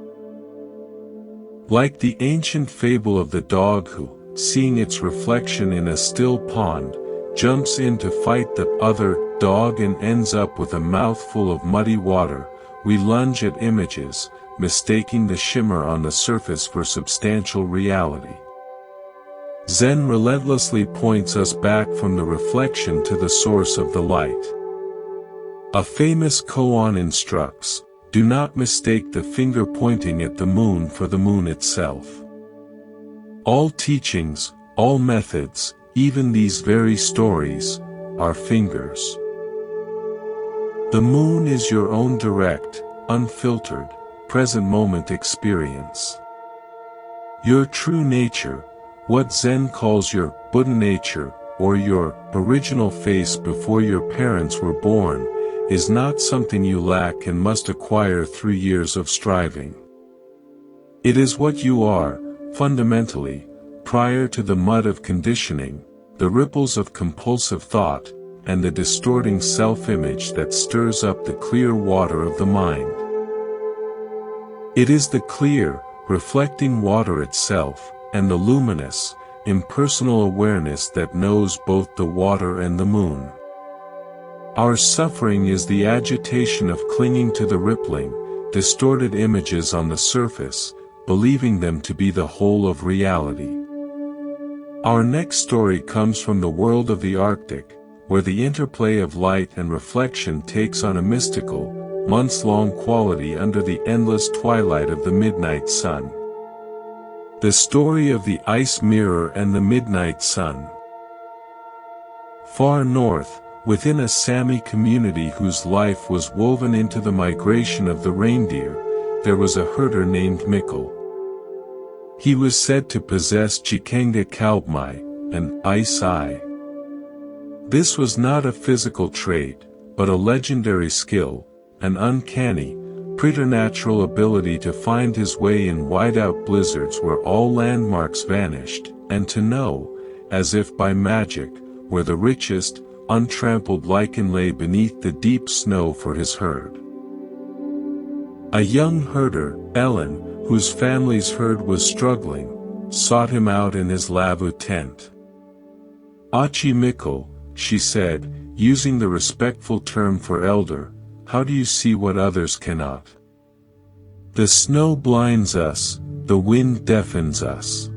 Like the ancient fable of the dog who, seeing its reflection in a still pond, jumps in to fight the other dog and ends up with a mouthful of muddy water, we lunge at images, mistaking the shimmer on the surface for substantial reality. Zen relentlessly points us back from the reflection to the source of the light. A famous koan instructs, do not mistake the finger pointing at the moon for the moon itself. All teachings, all methods, even these very stories, are fingers. The moon is your own direct, unfiltered, present moment experience. Your true nature, what Zen calls your Buddha nature, or your original face before your parents were born, is not something you lack and must acquire through years of striving. It is what you are, fundamentally, prior to the mud of conditioning, the ripples of compulsive thought, and the distorting self-image that stirs up the clear water of the mind. It is the clear, reflecting water itself, and the luminous, impersonal awareness that knows both the water and the moon. Our suffering is the agitation of clinging to the rippling, distorted images on the surface, believing them to be the whole of reality. Our next story comes from the world of the Arctic, where the interplay of light and reflection takes on a mystical, months-long quality under the endless twilight of the midnight sun. The story of the ice mirror and the midnight sun. Far north, within a Sami community whose life was woven into the migration of the reindeer, there was a herder named Mikkel. He was said to possess Chikenga Kalbmai, an ice eye. This was not a physical trait, but a legendary skill, an uncanny, preternatural ability to find his way in whiteout blizzards where all landmarks vanished, and to know, as if by magic, where the richest, untrampled lichen lay beneath the deep snow for his herd. A young herder, Ellen, whose family's herd was struggling, sought him out in his lavu tent. Achi Mikkel, she said, using the respectful term for elder, how do you see what others cannot? The snow blinds us, the wind deafens us.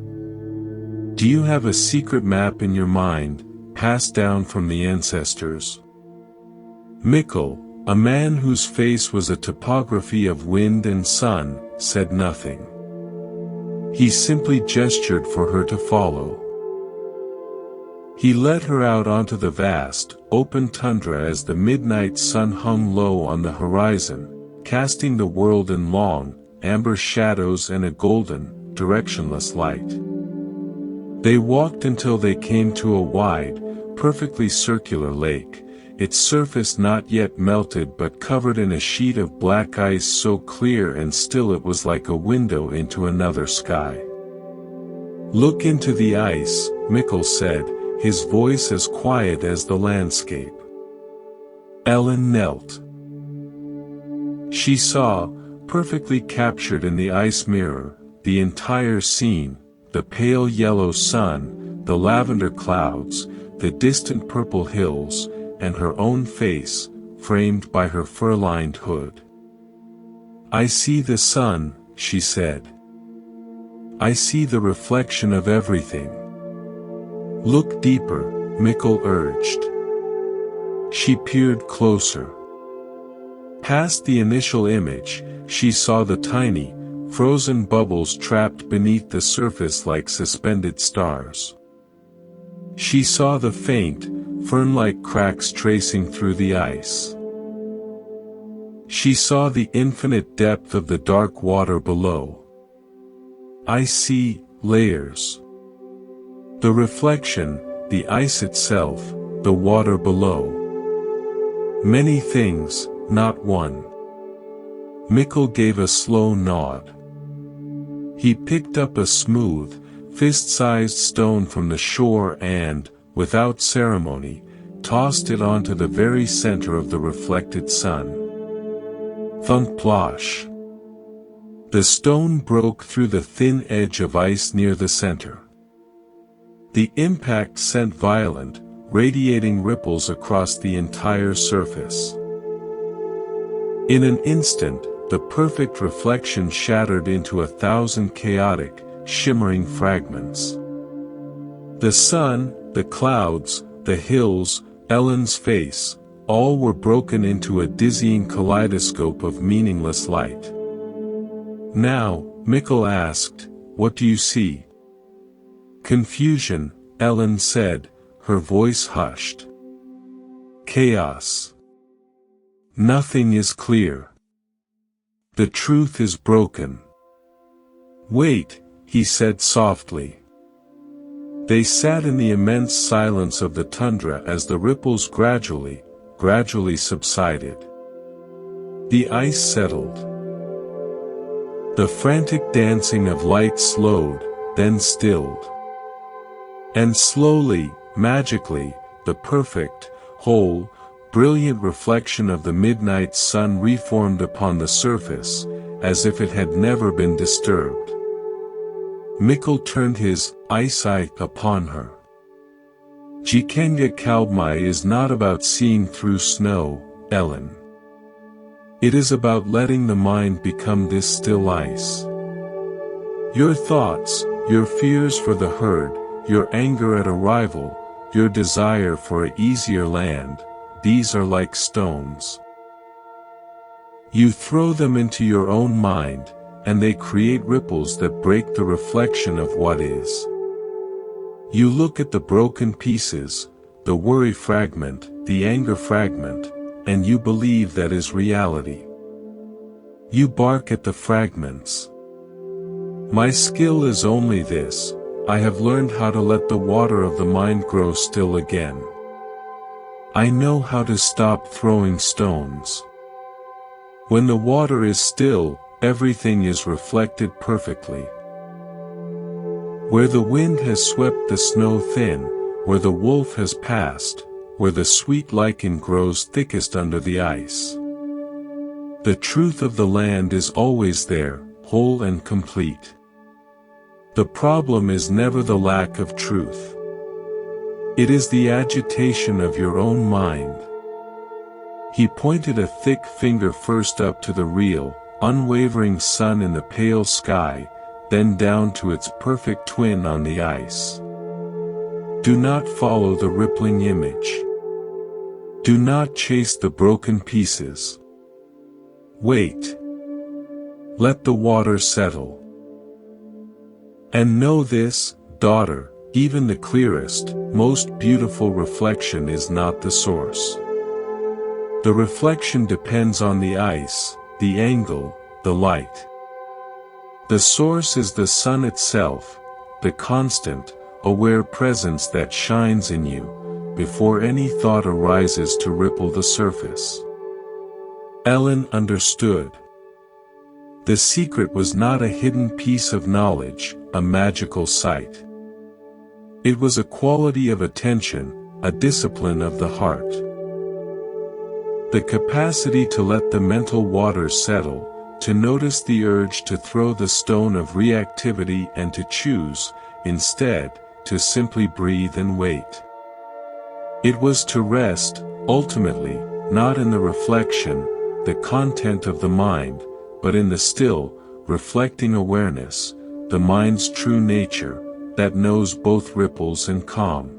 Do you have a secret map in your mind, passed down from the ancestors? Mikkel, a man whose face was a topography of wind and sun, said nothing. He simply gestured for her to follow. He led her out onto the vast, open tundra as the midnight sun hung low on the horizon, casting the world in long, amber shadows and a golden, directionless light. They walked until they came to a wide, perfectly circular lake, its surface not yet melted but covered in a sheet of black ice so clear and still it was like a window into another sky. Look into the ice, Mikkel said, his voice as quiet as the landscape. Ellen knelt. She saw, perfectly captured in the ice mirror, the entire scene, the pale yellow sun, the lavender clouds, the distant purple hills, and her own face, framed by her fur-lined hood. I see the sun, she said. I see the reflection of everything. Look deeper, Mikkel urged. She peered closer. Past the initial image, she saw the tiny, frozen bubbles trapped beneath the surface like suspended stars. She saw the faint, fern-like cracks tracing through the ice. She saw the infinite depth of the dark water below. I see layers. The reflection, the ice itself, the water below. Many things, not one. Mikkel gave a slow nod. He picked up a smooth, fist-sized stone from the shore and, without ceremony, tossed it onto the very center of the reflected sun. Thunk plosh. The stone broke through the thin edge of ice near the center. The impact sent violent, radiating ripples across the entire surface. In an instant, the perfect reflection shattered into 1,000 chaotic, shimmering fragments. The sun, the clouds, the hills, Ellen's face, all were broken into a dizzying kaleidoscope of meaningless light. Now, Mikkel asked, "What do you see?" "Confusion," Ellen said, her voice hushed. "Chaos. Nothing is clear. The truth is broken." "Wait," he said softly. They sat in the immense silence of the tundra as the ripples gradually subsided. The ice settled. The frantic dancing of light slowed, then stilled. And slowly, magically, the perfect, whole, brilliant reflection of the midnight sun reformed upon the surface, as if it had never been disturbed. Mikkel turned his eyesight upon her. Jikenga Kalbmai is not about seeing through snow, Ellen. It is about letting the mind become this still ice. Your thoughts, your fears for the herd, your anger at a rival, your desire for an easier land, these are like stones. You throw them into your own mind, and they create ripples that break the reflection of what is. You look at the broken pieces, the worry fragment, the anger fragment, and you believe that is reality. You bark at the fragments. My skill is only this: I have learned how to let the water of the mind grow still again. I know how to stop throwing stones. When the water is still, everything is reflected perfectly. Where the wind has swept the snow thin, where the wolf has passed, where the sweet lichen grows thickest under the ice. The truth of the land is always there, whole and complete. The problem is never the lack of truth. It is the agitation of your own mind. He pointed a thick finger first up to the real, unwavering sun in the pale sky, then down to its perfect twin on the ice. Do not follow the rippling image. Do not chase the broken pieces. Wait. Let the water settle. And know this, daughter, even the clearest, most beautiful reflection is not the source. The reflection depends on the ice, the angle, the light. The source is the sun itself, the constant, aware presence that shines in you, before any thought arises to ripple the surface. Ellen understood. The secret was not a hidden piece of knowledge, a magical sight. It was a quality of attention, a discipline of the heart. The capacity to let the mental waters settle, to notice the urge to throw the stone of reactivity and to choose, instead, to simply breathe and wait. It was to rest, ultimately, not in the reflection, the content of the mind, but in the still, reflecting awareness, the mind's true nature, that knows both ripples and calm.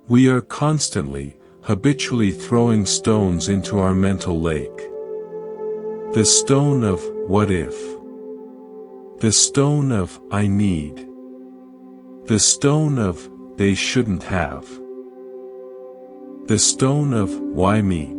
We are constantly, habitually throwing stones into our mental lake. The stone of, what if? The stone of, I need. The stone of, they shouldn't have. The stone of, why me?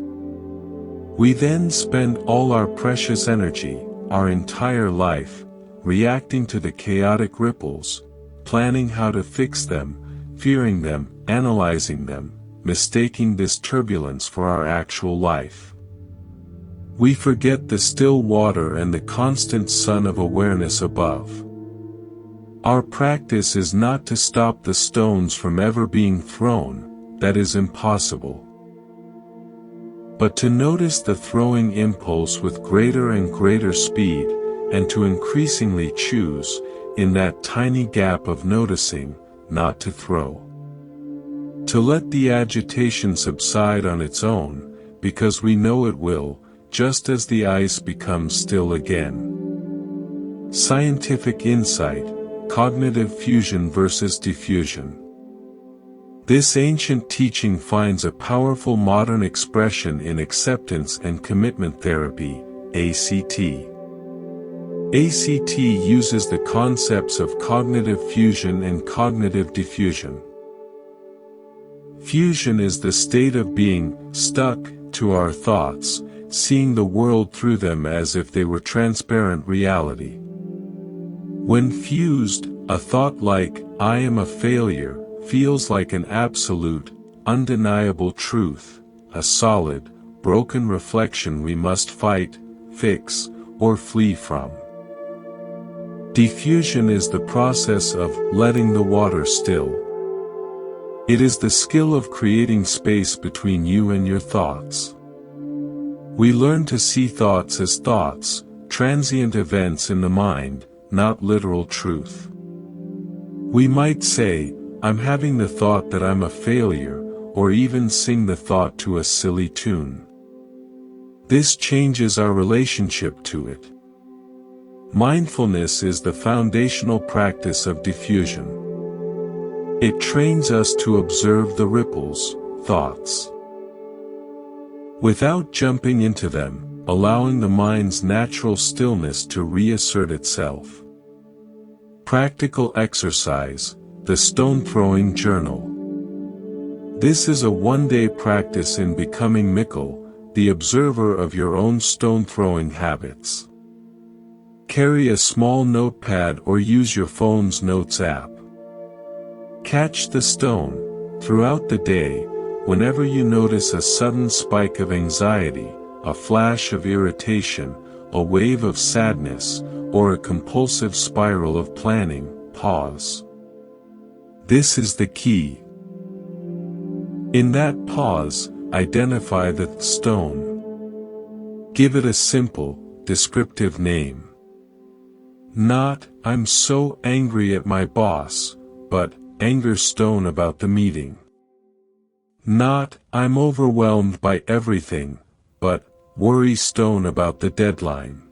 We then spend all our precious energy, our entire life, reacting to the chaotic ripples, planning how to fix them, fearing them, analyzing them, mistaking this turbulence for our actual life. We forget the still water and the constant sun of awareness above. Our practice is not to stop the stones from ever being thrown, that is impossible. But to notice the throwing impulse with greater and greater speed, and to increasingly choose, in that tiny gap of noticing, not to throw. To let the agitation subside on its own, because we know it will, just as the ice becomes still again. Scientific insight, cognitive fusion versus diffusion. This ancient teaching finds a powerful modern expression in acceptance and commitment therapy, ACT. ACT uses the concepts of cognitive fusion and cognitive diffusion. Fusion is the state of being stuck to our thoughts, seeing the world through them as if they were transparent reality. When fused, a thought like, I am a failure, feels like an absolute, undeniable truth, a solid, broken reflection we must fight, fix, or flee from. Diffusion is the process of letting the water still. It is the skill of creating space between you and your thoughts. We learn to see thoughts as thoughts, transient events in the mind, not literal truth. We might say, I'm having the thought that I'm a failure, or even sing the thought to a silly tune. This changes our relationship to it. Mindfulness is the foundational practice of diffusion. It trains us to observe the ripples, thoughts, without jumping into them, allowing the mind's natural stillness to reassert itself. Practical exercise, the stone-throwing journal. This is a one-day practice in becoming Mikkel, the observer of your own stone-throwing habits. Carry a small notepad or use your phone's notes app. Catch the stone, throughout the day, whenever you notice a sudden spike of anxiety, a flash of irritation, a wave of sadness, or a compulsive spiral of planning, pause. This is the key. In that pause, identify the stone. Give it a simple, descriptive name. Not, I'm so angry at my boss, but, anger stone about the meeting. Not, I'm overwhelmed by everything, but, worry stone about the deadline.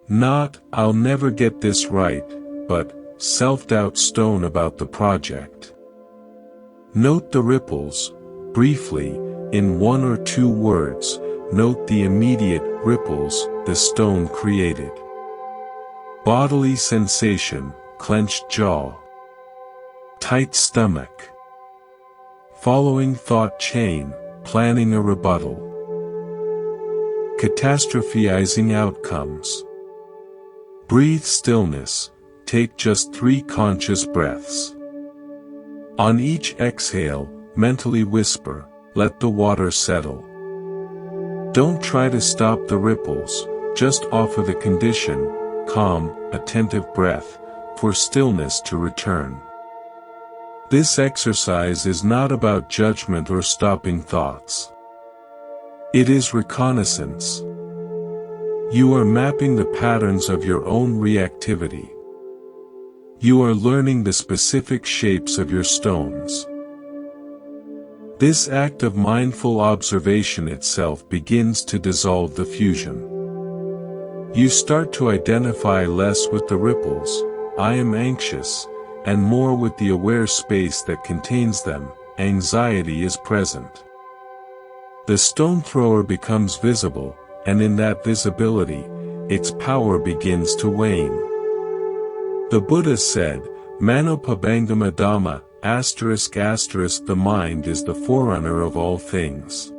Not, I'll never get this right, but, self-doubt stone about the project. Note the ripples, briefly, in one or two words, note the immediate ripples the stone created. Bodily sensation, clenched jaw, tight stomach. Following thought chain, planning a rebuttal. Catastrophizing outcomes. Breathe stillness, take just 3 conscious breaths. On each exhale, mentally whisper, let the water settle. Don't try to stop the ripples, just offer the condition, calm, attentive breath, for stillness to return. This exercise is not about judgment or stopping thoughts. It is reconnaissance. You are mapping the patterns of your own reactivity. You are learning the specific shapes of your stones. This act of mindful observation itself begins to dissolve the fusion. You start to identify less with the ripples, I am anxious, and more with the aware space that contains them, anxiety is present. The stone thrower becomes visible, and in that visibility, its power begins to wane. The Buddha said, Manopabangama Dhamma, ***, the mind is the forerunner of all things.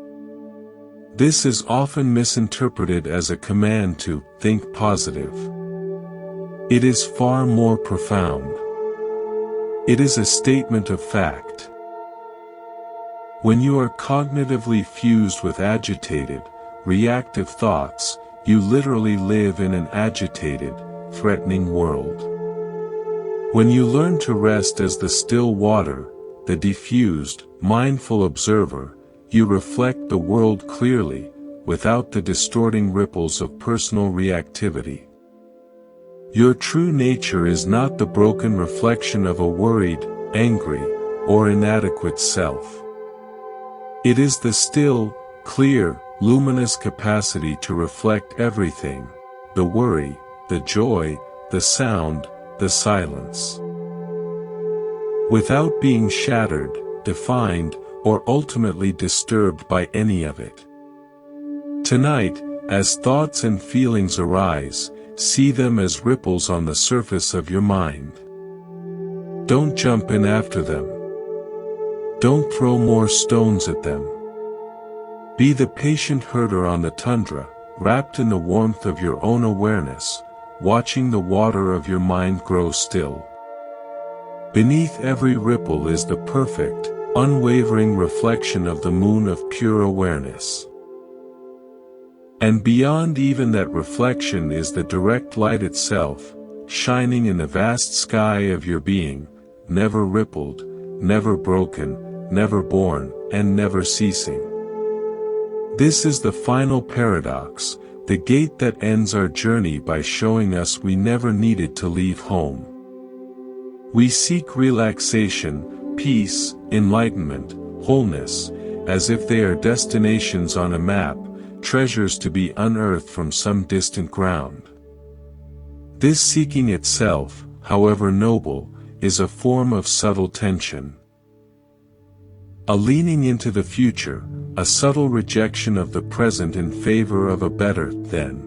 This is often misinterpreted as a command to think positive. It is far more profound. It is a statement of fact. When you are cognitively fused with agitated, reactive thoughts, you literally live in an agitated, threatening world. When you learn to rest as the still water, the diffused, mindful observer, you reflect the world clearly, without the distorting ripples of personal reactivity. Your true nature is not the broken reflection of a worried, angry, or inadequate self. It is the still, clear, luminous capacity to reflect everything: the worry, the joy, the sound, the silence. Without being shattered, defined, or ultimately disturbed by any of it. Tonight, as thoughts and feelings arise, see them as ripples on the surface of your mind. Don't jump in after them. Don't throw more stones at them. Be the patient herder on the tundra, wrapped in the warmth of your own awareness, watching the water of your mind grow still. Beneath every ripple is the perfect, unwavering reflection of the moon of pure awareness. And beyond even that reflection is the direct light itself, shining in the vast sky of your being, never rippled, never broken, never born, and never ceasing. This is the final paradox, the gate that ends our journey by showing us we never needed to leave home. We seek relaxation, peace, enlightenment, wholeness, as if they are destinations on a map, treasures to be unearthed from some distant ground. This seeking itself, however noble, is a form of subtle tension. A leaning into the future, a subtle rejection of the present in favor of a better then.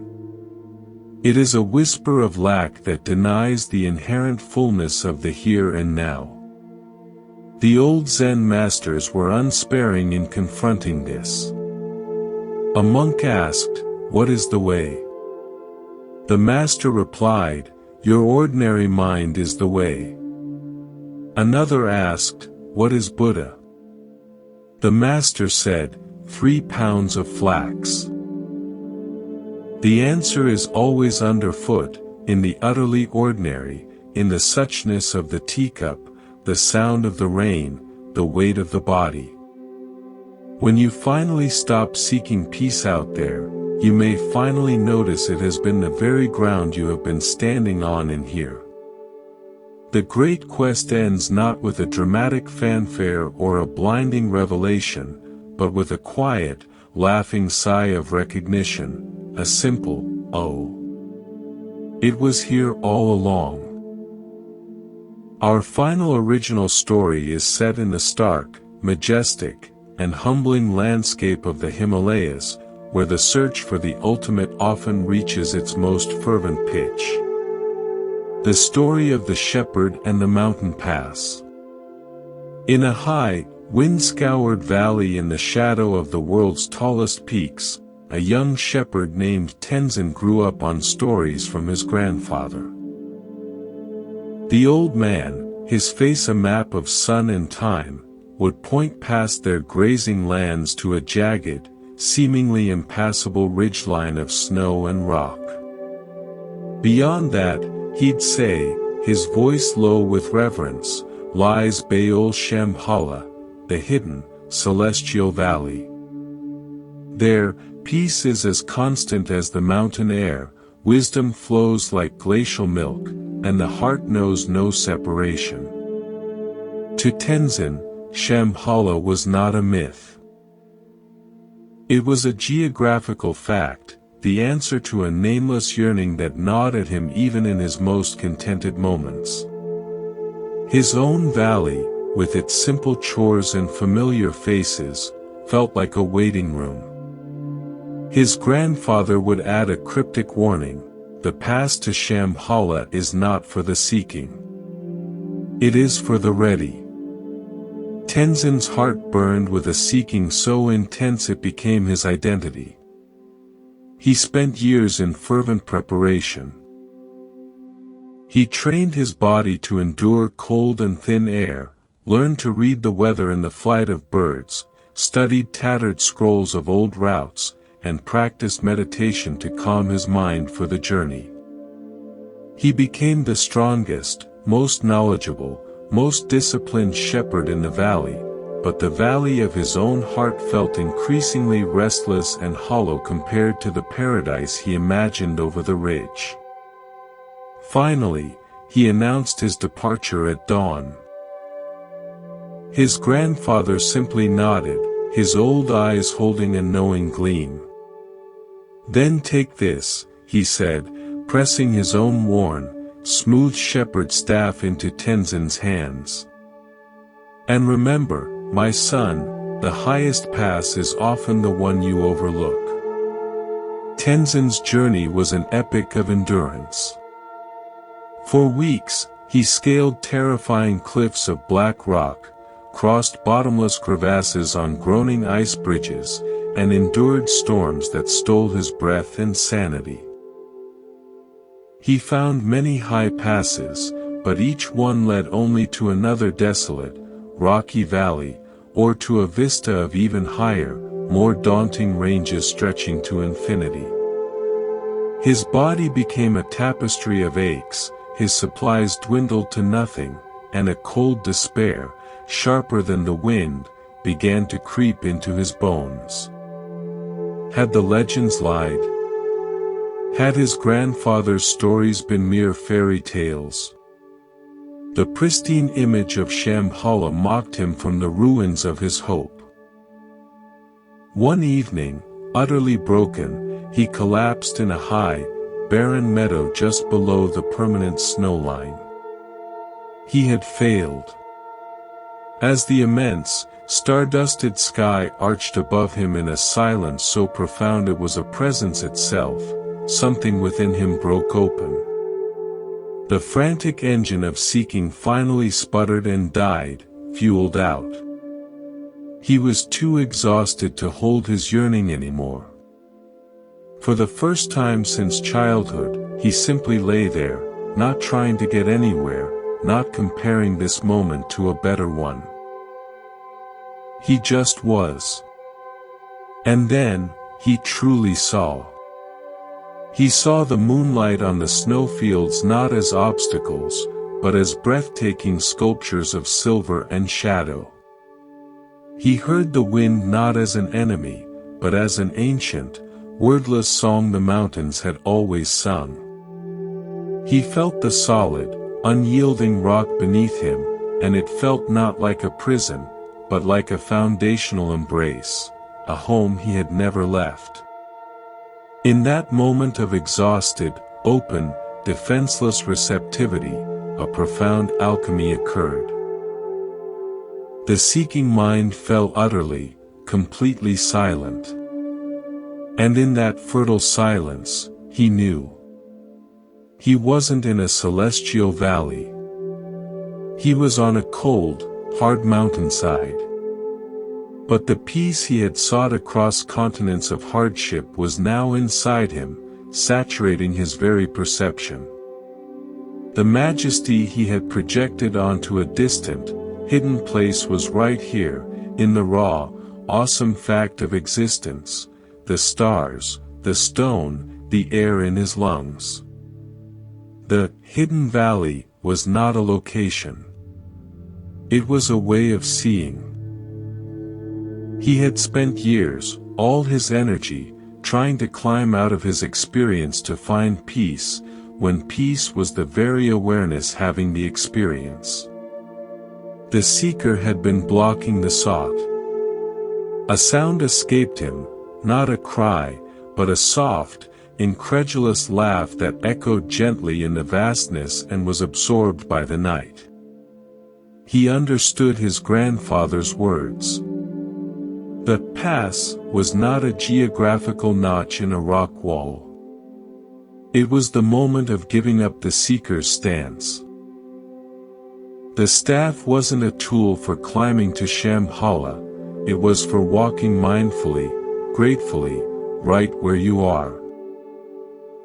It is a whisper of lack that denies the inherent fullness of the here and now. The old Zen masters were unsparing in confronting this. A monk asked, "What is the way?" The master replied, "Your ordinary mind is the way." Another asked, "What is Buddha?" The master said, 3 pounds of flax. The answer is always underfoot, in the utterly ordinary, in the suchness of the teacup, the sound of the rain, the weight of the body. When you finally stop seeking peace out there, you may finally notice it has been the very ground you have been standing on in here. The great quest ends not with a dramatic fanfare or a blinding revelation, but with a quiet, laughing sigh of recognition, a simple, "Oh, it was here all along." Our final original story is set in the stark, majestic, and humbling landscape of the Himalayas, where the search for the ultimate often reaches its most fervent pitch. The story of the shepherd and the mountain pass. In a high, wind-scoured valley in the shadow of the world's tallest peaks, a young shepherd named Tenzin grew up on stories from his grandfather. The old man, his face a map of sun and time, would point past their grazing lands to a jagged, seemingly impassable ridgeline of snow and rock. Beyond that, he'd say, his voice low with reverence, lies Baol Shambhala, the hidden, celestial valley. There, peace is as constant as the mountain air, wisdom flows like glacial milk, and the heart knows no separation. To Tenzin, Shambhala was not a myth. It was a geographical fact, the answer to a nameless yearning that gnawed at him even in his most contented moments. His own valley, with its simple chores and familiar faces, felt like a waiting room. His grandfather would add a cryptic warning, the path to Shambhala is not for the seeking. It is for the ready. Tenzin's heart burned with a seeking so intense it became his identity. He spent years in fervent preparation. He trained his body to endure cold and thin air, learned to read the weather and the flight of birds, studied tattered scrolls of old routes, and practiced meditation to calm his mind for the journey. He became the strongest, most knowledgeable, most disciplined shepherd in the valley, but the valley of his own heart felt increasingly restless and hollow compared to the paradise he imagined over the ridge. Finally, he announced his departure at dawn. His grandfather simply nodded, his old eyes holding a knowing gleam. "Then take this," he said, pressing his own worn, smooth shepherd's staff into Tenzin's hands. "And remember, my son, the highest pass is often the one you overlook." Tenzin's journey was an epic of endurance. For weeks, he scaled terrifying cliffs of black rock, crossed bottomless crevasses on groaning ice bridges, and endured storms that stole his breath and sanity. He found many high passes, but each one led only to another desolate, rocky valley, or to a vista of even higher, more daunting ranges stretching to infinity. His body became a tapestry of aches, his supplies dwindled to nothing, and a cold despair, sharper than the wind, began to creep into his bones. Had the legends lied? Had his grandfather's stories been mere fairy tales? The pristine image of Shambhala mocked him from the ruins of his hope. One evening, utterly broken, he collapsed in a high, barren meadow just below the permanent snow line. He had failed. As the immense, star-dusted sky arched above him in a silence so profound it was a presence itself, something within him broke open. The frantic engine of seeking finally sputtered and died, fueled out. He was too exhausted to hold his yearning anymore. For the first time since childhood, he simply lay there, not trying to get anywhere, not comparing this moment to a better one. He just was. And then, he truly saw. He saw the moonlight on the snowfields not as obstacles, but as breathtaking sculptures of silver and shadow. He heard the wind not as an enemy, but as an ancient, wordless song the mountains had always sung. He felt the solid, unyielding rock beneath him, and it felt not like a prison, but like a foundational embrace, a home he had never left. In that moment of exhausted, open, defenseless receptivity, a profound alchemy occurred. The seeking mind fell utterly, completely silent. And in that fertile silence, he knew. He wasn't in a celestial valley. He was on a cold, hard mountainside. But the peace he had sought across continents of hardship was now inside him, saturating his very perception. The majesty he had projected onto a distant, hidden place was right here, in the raw, awesome fact of existence, the stars, the stone, the air in his lungs. The hidden valley was not a location. It was a way of seeing. He had spent years, all his energy, trying to climb out of his experience to find peace, when peace was the very awareness having the experience. The seeker had been blocking the sought. A sound escaped him, not a cry, but a soft, incredulous laugh that echoed gently in the vastness and was absorbed by the night. He understood his grandfather's words. The pass was not a geographical notch in a rock wall. It was the moment of giving up the seeker's stance. The staff wasn't a tool for climbing to Shambhala, it was for walking mindfully, gratefully, right where you are.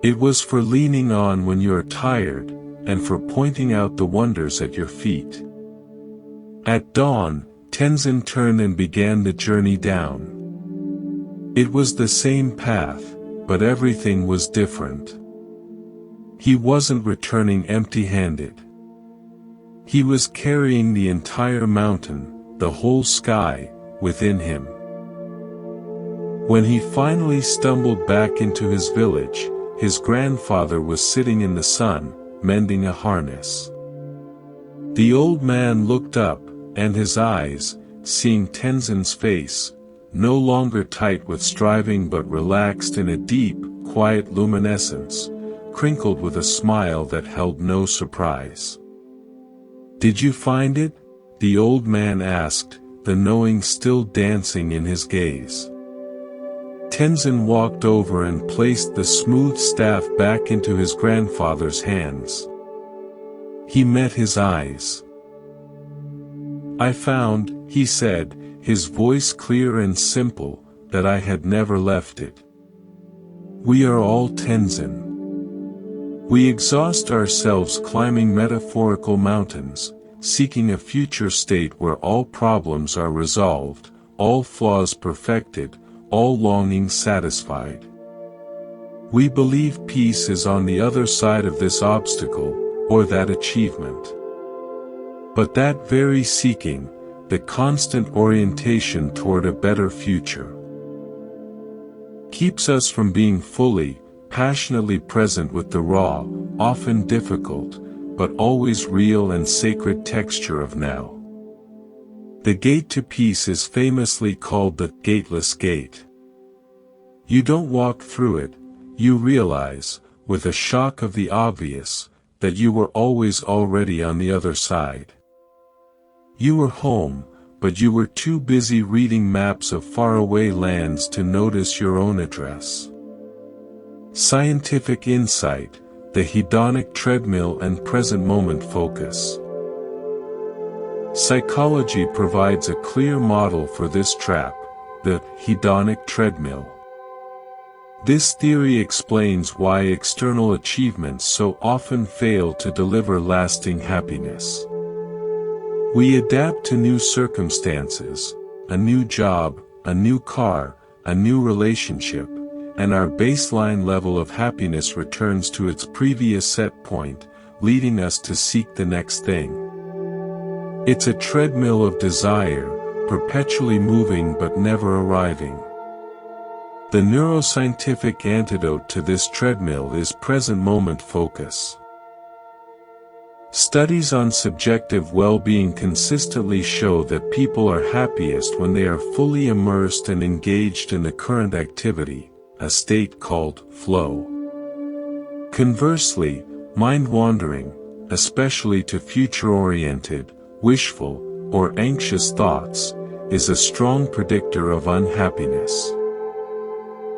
It was for leaning on when you are tired, and for pointing out the wonders at your feet. At dawn, Tenzin turned and began the journey down. It was the same path, but everything was different. He wasn't returning empty-handed. He was carrying the entire mountain, the whole sky, within him. When he finally stumbled back into his village, his grandfather was sitting in the sun, mending a harness. The old man looked up, and his eyes, seeing Tenzin's face, no longer tight with striving but relaxed in a deep, quiet luminescence, crinkled with a smile that held no surprise. "Did you find it?" the old man asked, the knowing still dancing in his gaze. Tenzin walked over and placed the smooth staff back into his grandfather's hands. He met his eyes. "I found," he said, his voice clear and simple, "that I had never left it. We are all Tenzin. We exhaust ourselves climbing metaphorical mountains, seeking a future state where all problems are resolved, all flaws perfected, all longings satisfied. We believe peace is on the other side of this obstacle, or that achievement. But that very seeking, the constant orientation toward a better future, keeps us from being fully, passionately present with the raw, often difficult, but always real and sacred texture of now. The gate to peace is famously called the gateless gate. You don't walk through it, you realize, with a shock of the obvious, that you were always already on the other side. You were home, but you were too busy reading maps of faraway lands to notice your own address. Scientific insight, the hedonic treadmill and present moment focus. Psychology provides a clear model for this trap, the hedonic treadmill. This theory explains why external achievements so often fail to deliver lasting happiness. We adapt to new circumstances, a new job, a new car, a new relationship, and our baseline level of happiness returns to its previous set point, leading us to seek the next thing. It's a treadmill of desire, perpetually moving but never arriving. The neuroscientific antidote to this treadmill is present moment focus. Studies on subjective well-being consistently show that people are happiest when they are fully immersed and engaged in the current activity, a state called flow. Conversely, mind-wandering, especially to future-oriented, wishful, or anxious thoughts, is a strong predictor of unhappiness.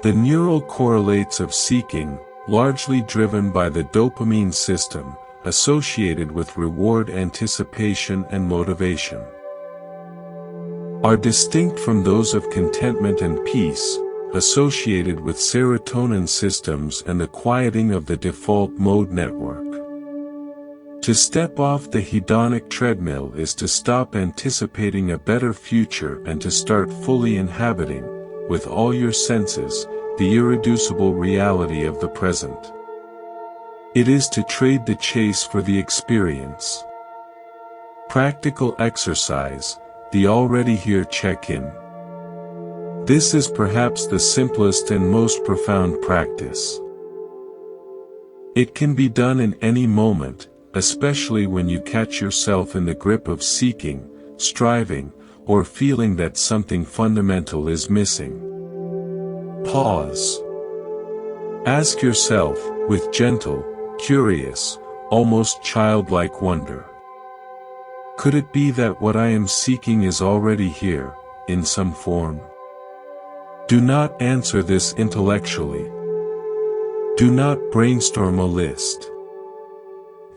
The neural correlates of seeking, largely driven by the dopamine system, associated with reward anticipation and motivation, are distinct from those of contentment and peace, associated with serotonin systems and the quieting of the default mode network. To step off the hedonic treadmill is to stop anticipating a better future and to start fully inhabiting, with all your senses, the irreducible reality of the present. It is to trade the chase for the experience. Practical exercise, the already here check-in. This is perhaps the simplest and most profound practice. It can be done in any moment, especially when you catch yourself in the grip of seeking, striving, or feeling that something fundamental is missing. Pause. Ask yourself, with gentle, curious, almost childlike wonder, could it be that what I am seeking is already here, in some form? Do not answer this intellectually. Do not brainstorm a list.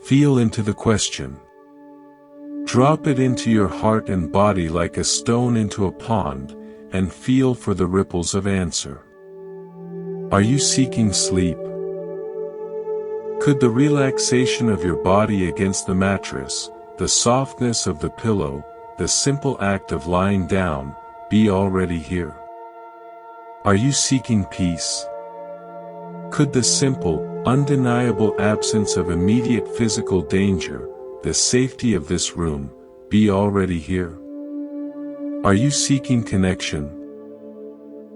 Feel into the question. Drop it into your heart and body like a stone into a pond, and feel for the ripples of answer. Are you seeking sleep? Could the relaxation of your body against the mattress, the softness of the pillow, the simple act of lying down, be already here? Are you seeking peace? Could the simple, undeniable absence of immediate physical danger, the safety of this room, be already here? Are you seeking connection?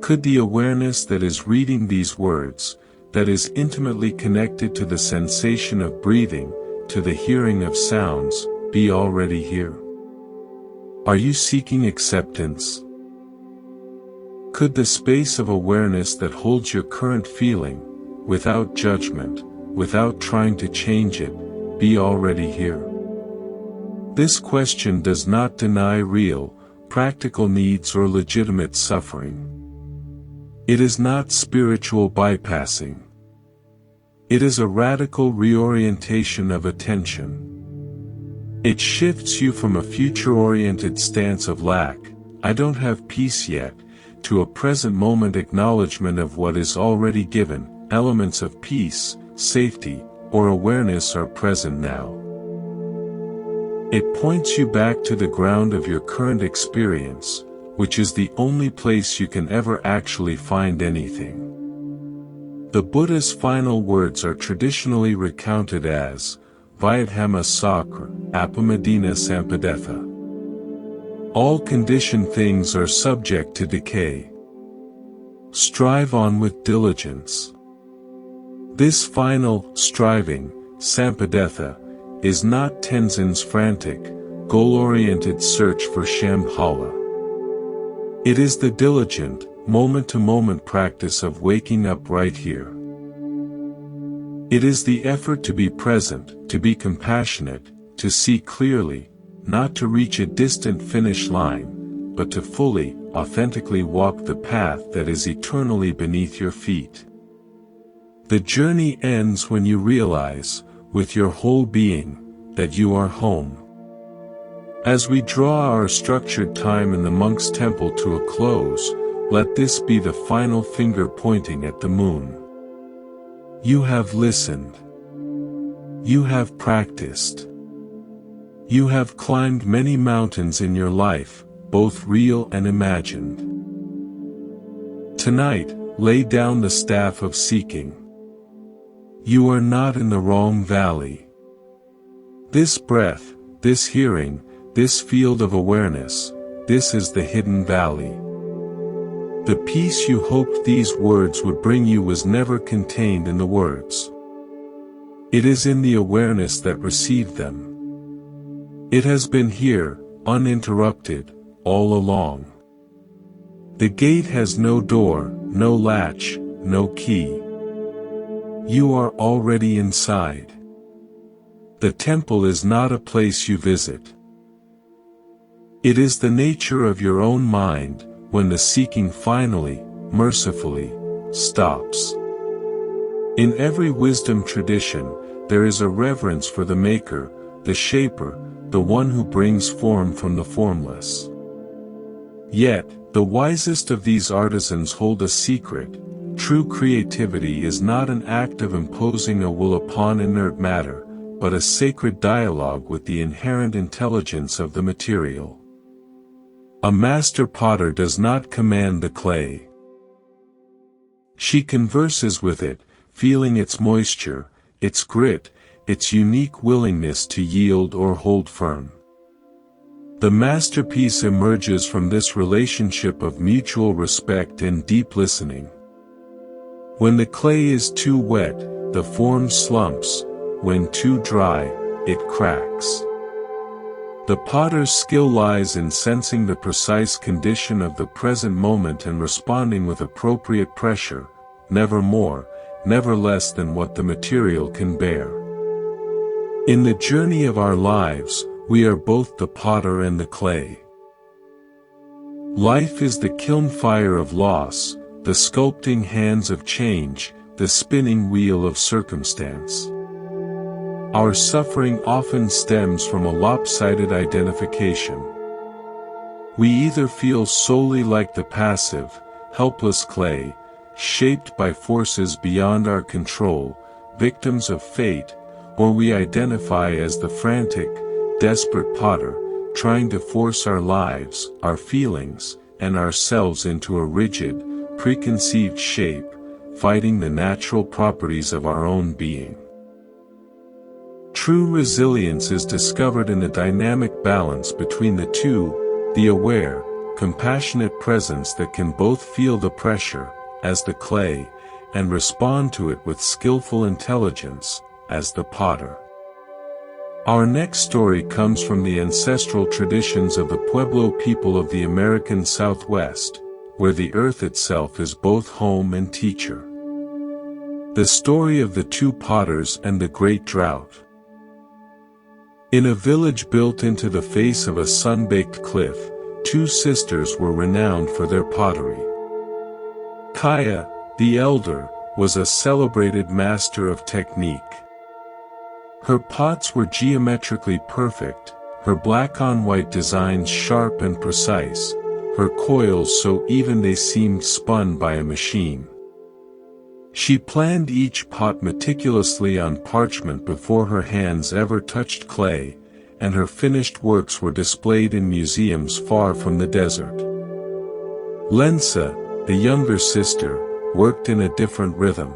Could the awareness that is reading these words, that is intimately connected to the sensation of breathing, to the hearing of sounds, be already here? Are you seeking acceptance? Could the space of awareness that holds your current feeling, without judgment, without trying to change it, be already here? This question does not deny real, practical needs or legitimate suffering. It is not spiritual bypassing. It is a radical reorientation of attention. It shifts you from a future-oriented stance of lack, I don't have peace yet, to a present-moment acknowledgement of what is already given. Elements of peace, safety, or awareness are present now. It points you back to the ground of your current experience, which is the only place you can ever actually find anything. The Buddha's final words are traditionally recounted as, Vyadhama sakra, apamadina sampadetha. All conditioned things are subject to decay. Strive on with diligence. This final, striving, sampadetha, is not Tenzin's frantic, goal-oriented search for Shambhala. It is the diligent, moment-to-moment practice of waking up right here. It is the effort to be present, to be compassionate, to see clearly, not to reach a distant finish line, but to fully, authentically walk the path that is eternally beneath your feet. The journey ends when you realize, with your whole being, that you are home. As we draw our structured time in the monk's temple to a close, let this be the final finger pointing at the moon. You have listened. You have practiced. You have climbed many mountains in your life, both real and imagined. Tonight, lay down the staff of seeking. You are not in the wrong valley. This breath, this hearing, this field of awareness, this is the hidden valley. The peace you hoped these words would bring you was never contained in the words. It is in the awareness that received them. It has been here, uninterrupted, all along. The gate has no door, no latch, no key. You are already inside. The temple is not a place you visit. It is the nature of your own mind, when the seeking finally, mercifully, stops. In every wisdom tradition, there is a reverence for the maker, the shaper, the one who brings form from the formless. Yet, the wisest of these artisans hold a secret. True creativity is not an act of imposing a will upon inert matter, but a sacred dialogue with the inherent intelligence of the material. A master potter does not command the clay. She converses with it, feeling its moisture, its grit, its unique willingness to yield or hold firm. The masterpiece emerges from this relationship of mutual respect and deep listening. When the clay is too wet, the form slumps, when too dry, it cracks. The potter's skill lies in sensing the precise condition of the present moment and responding with appropriate pressure, never more, never less than what the material can bear. In the journey of our lives, we are both the potter and the clay. Life is the kiln fire of loss, the sculpting hands of change, the spinning wheel of circumstance. Our suffering often stems from a lopsided identification. We either feel solely like the passive, helpless clay, shaped by forces beyond our control, victims of fate, or we identify as the frantic, desperate potter, trying to force our lives, our feelings, and ourselves into a rigid, preconceived shape, fighting the natural properties of our own being. True resilience is discovered in the dynamic balance between the two, the aware, compassionate presence that can both feel the pressure, as the clay, and respond to it with skillful intelligence, as the potter. Our next story comes from the ancestral traditions of the Pueblo people of the American Southwest, where the earth itself is both home and teacher. The story of the two potters and the great drought. In a village built into the face of a sun-baked cliff, two sisters were renowned for their pottery. Kaya, the elder, was a celebrated master of technique. Her pots were geometrically perfect, her black-on-white designs sharp and precise, her coils so even they seemed spun by a machine. She planned each pot meticulously on parchment before her hands ever touched clay, and her finished works were displayed in museums far from the desert. Lensa, the younger sister, worked in a different rhythm.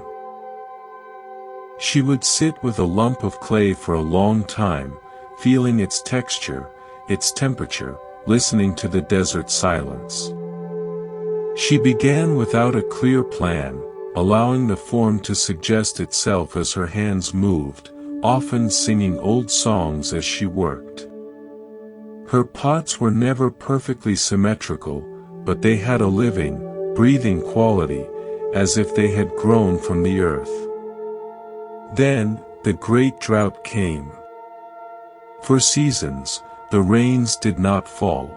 She would sit with a lump of clay for a long time, feeling its texture, its temperature, listening to the desert silence. She began without a clear plan, allowing the form to suggest itself as her hands moved, often singing old songs as she worked. Her pots were never perfectly symmetrical, but they had a living, breathing quality, as if they had grown from the earth. Then, the great drought came. For seasons, the rains did not fall.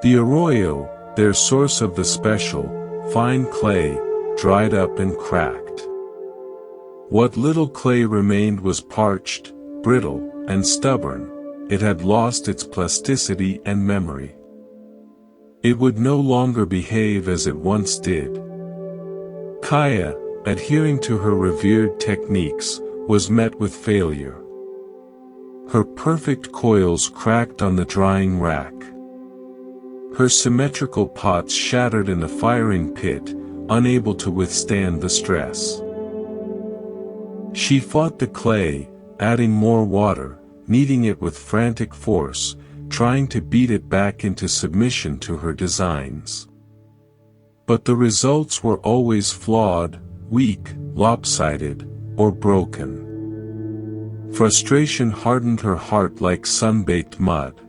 The arroyo, their source of the special, fine clay, dried up and cracked. What little clay remained was parched, brittle, and stubborn. It had lost its plasticity and memory. It would no longer behave as it once did. Kaya, adhering to her revered techniques, was met with failure. Her perfect coils cracked on the drying rack. Her symmetrical pots shattered in the firing pit, unable to withstand the stress. She fought the clay, adding more water, kneading it with frantic force, trying to beat it back into submission to her designs. But the results were always flawed, weak, lopsided, or broken. Frustration hardened her heart like sun-baked mud.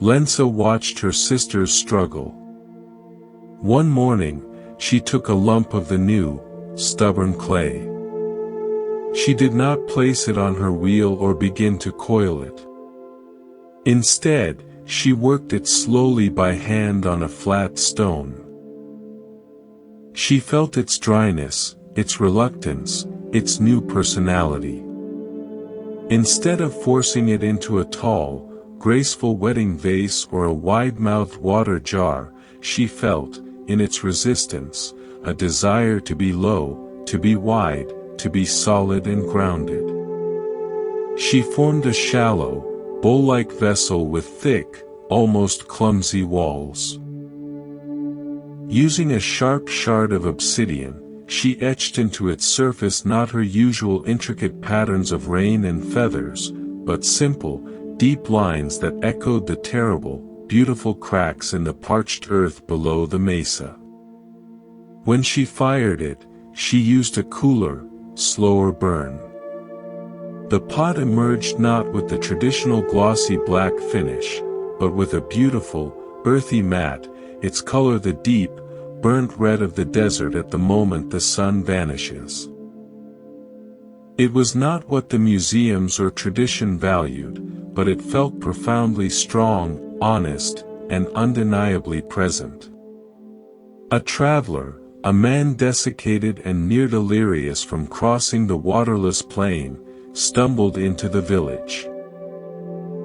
Lensa watched her sisters struggle. One morning, she took a lump of the new, stubborn clay. She did not place it on her wheel or begin to coil it. Instead, she worked it slowly by hand on a flat stone. She felt its dryness, its reluctance, its new personality. Instead of forcing it into a tall, graceful wedding vase or a wide-mouthed water jar, she felt, in its resistance, a desire to be low, to be wide, to be solid and grounded. She formed a shallow, bowl-like vessel with thick, almost clumsy walls. Using a sharp shard of obsidian, she etched into its surface not her usual intricate patterns of rain and feathers, but simple, deep lines that echoed the terrible, beautiful cracks in the parched earth below the mesa. When she fired it, she used a cooler, slower burn. The pot emerged not with the traditional glossy black finish, but with a beautiful, earthy matte, its color the deep, burnt red of the desert at the moment the sun vanishes. It was not what the museums or tradition valued, but it felt profoundly strong, honest, and undeniably present. A traveler, a man desiccated and near delirious from crossing the waterless plain, stumbled into the village.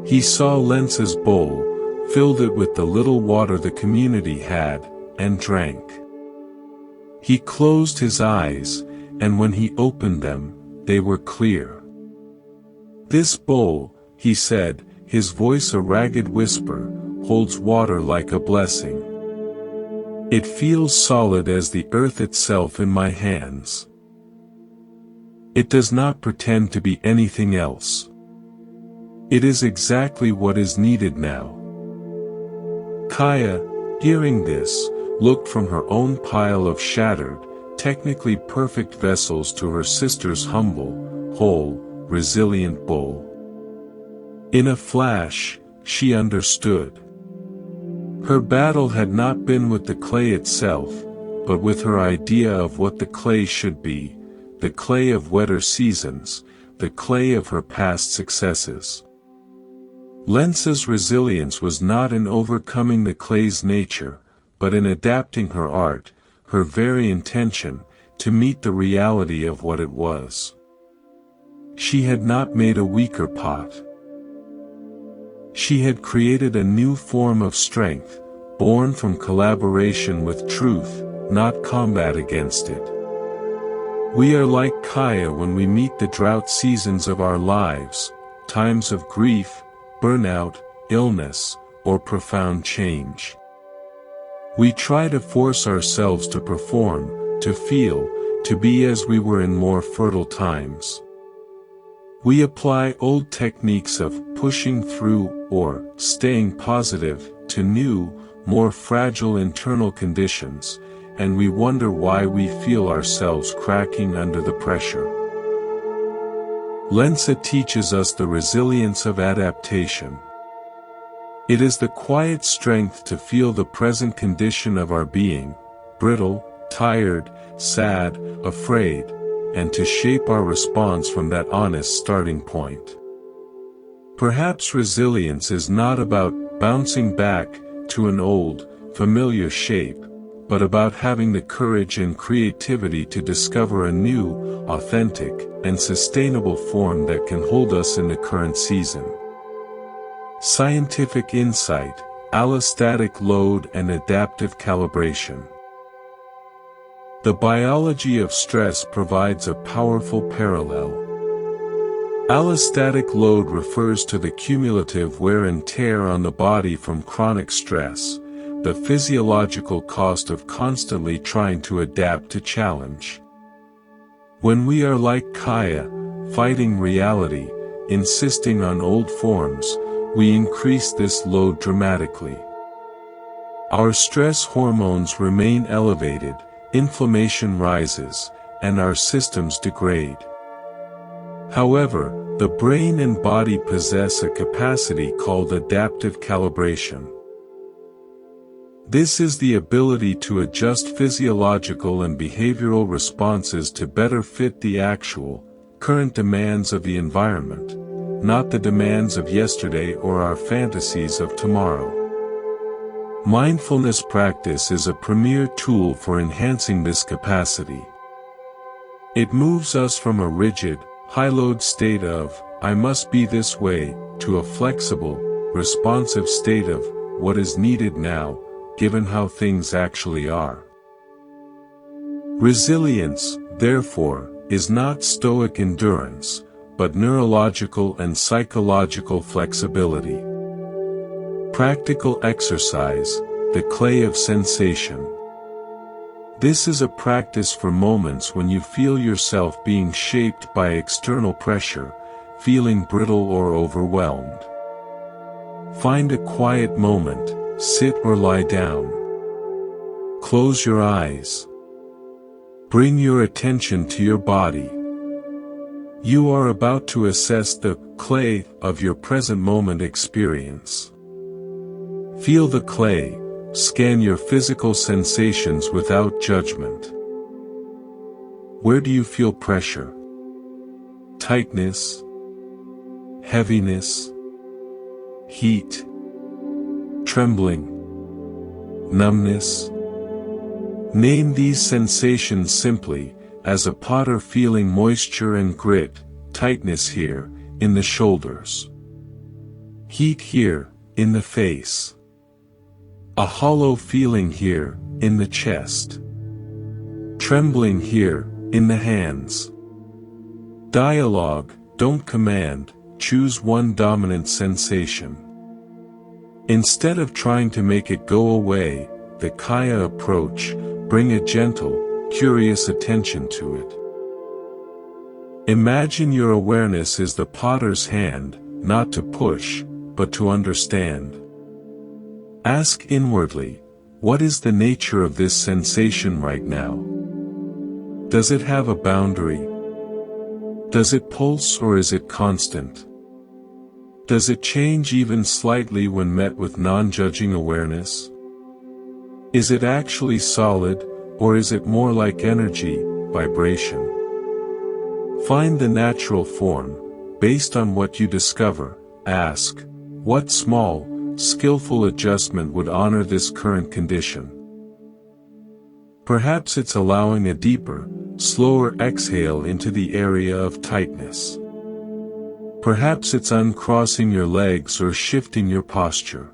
He saw Lence's bowl, filled it with the little water the community had, and drank. He closed his eyes, and when he opened them, they were clear. "This bowl," he said, his voice a ragged whisper, "holds water like a blessing. It feels solid as the earth itself in my hands. It does not pretend to be anything else. It is exactly what is needed now." Kaya, hearing this, looked from her own pile of shattered, technically perfect vessels to her sister's humble, whole, resilient bowl. In a flash, she understood. Her battle had not been with the clay itself, but with her idea of what the clay should be, the clay of wetter seasons, the clay of her past successes. Lence's resilience was not in overcoming the clay's nature, but in adapting her art, her very intention, to meet the reality of what it was. She had not made a weaker pot. She had created a new form of strength, born from collaboration with truth, not combat against it. We are like Kaya when we meet the drought seasons of our lives, times of grief, burnout, illness, or profound change. We try to force ourselves to perform, to feel, to be as we were in more fertile times. We apply old techniques of pushing through or staying positive to new, more fragile internal conditions, and we wonder why we feel ourselves cracking under the pressure. Lence teaches us the resilience of adaptation. It is the quiet strength to feel the present condition of our being, brittle, tired, sad, afraid, and to shape our response from that honest starting point. Perhaps resilience is not about bouncing back to an old, familiar shape, but about having the courage and creativity to discover a new, authentic, and sustainable form that can hold us in the current season. Scientific insight, allostatic load and adaptive calibration. The biology of stress provides a powerful parallel. Allostatic load refers to the cumulative wear and tear on the body from chronic stress, the physiological cost of constantly trying to adapt to challenge. When we are like Kaya, fighting reality, insisting on old forms, we increase this load dramatically. Our stress hormones remain elevated, inflammation rises, and our systems degrade. However, the brain and body possess a capacity called adaptive calibration. This is the ability to adjust physiological and behavioral responses to better fit the actual, current demands of the environment, not the demands of yesterday or our fantasies of tomorrow. Mindfulness practice is a premier tool for enhancing this capacity. It moves us from a rigid, high-load state of, "I must be this way," to a flexible, responsive state of, "What is needed now, given how things actually are." Resilience, therefore, is not stoic endurance, but neurological and psychological flexibility. Practical exercise, the clay of sensation. This is a practice for moments when you feel yourself being shaped by external pressure, feeling brittle or overwhelmed. Find a quiet moment, sit or lie down. Close your eyes. Bring your attention to your body. You are about to assess the clay of your present moment experience. Feel the clay, scan your physical sensations without judgment. Where do you feel pressure? Tightness? Heaviness? Heat? Trembling? Numbness? Name these sensations simply, as a potter feeling moisture and grit, tightness here, in the shoulders. Heat here, in the face. A hollow feeling here, in the chest. Trembling here, in the hands. Dialogue, don't command, choose one dominant sensation. Instead of trying to make it go away, the Kaya approach, bring a gentle, curious attention to it. Imagine your awareness is the potter's hand, not to push, but to understand. Ask inwardly, what is the nature of this sensation right now? Does it have a boundary? Does it pulse or is it constant? Does it change even slightly when met with non-judging awareness? Is it actually solid, or is it more like energy, vibration? Find the natural form, based on what you discover. Ask, what small, skillful adjustment would honor this current condition? Perhaps it's allowing a deeper, slower exhale into the area of tightness. Perhaps it's uncrossing your legs or shifting your posture.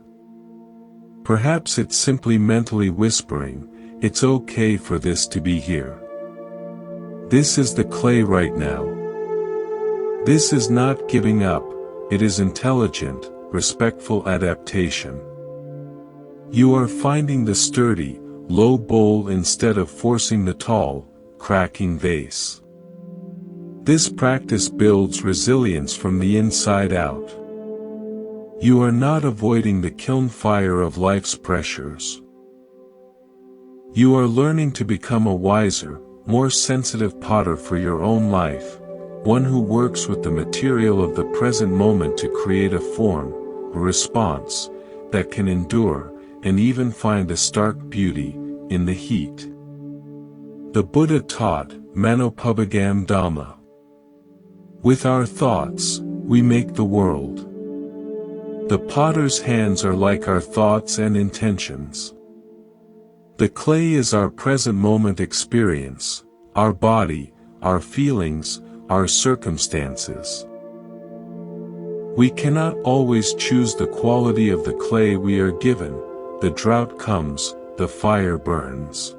Perhaps it's simply mentally whispering, it's okay for this to be here. This is the clay right now. This is not giving up, it is intelligent, respectful adaptation. You are finding the sturdy, low bowl instead of forcing the tall, cracking vase. This practice builds resilience from the inside out. You are not avoiding the kiln fire of life's pressures. You are learning to become a wiser, more sensitive potter for your own life, one who works with the material of the present moment to create a form, a response, that can endure, and even find a stark beauty, in the heat. The Buddha taught, Manopubhagam Dhamma. With our thoughts, we make the world. The potter's hands are like our thoughts and intentions. The clay is our present moment experience, our body, our feelings, our circumstances. We cannot always choose the quality of the clay we are given. The drought comes, the fire burns.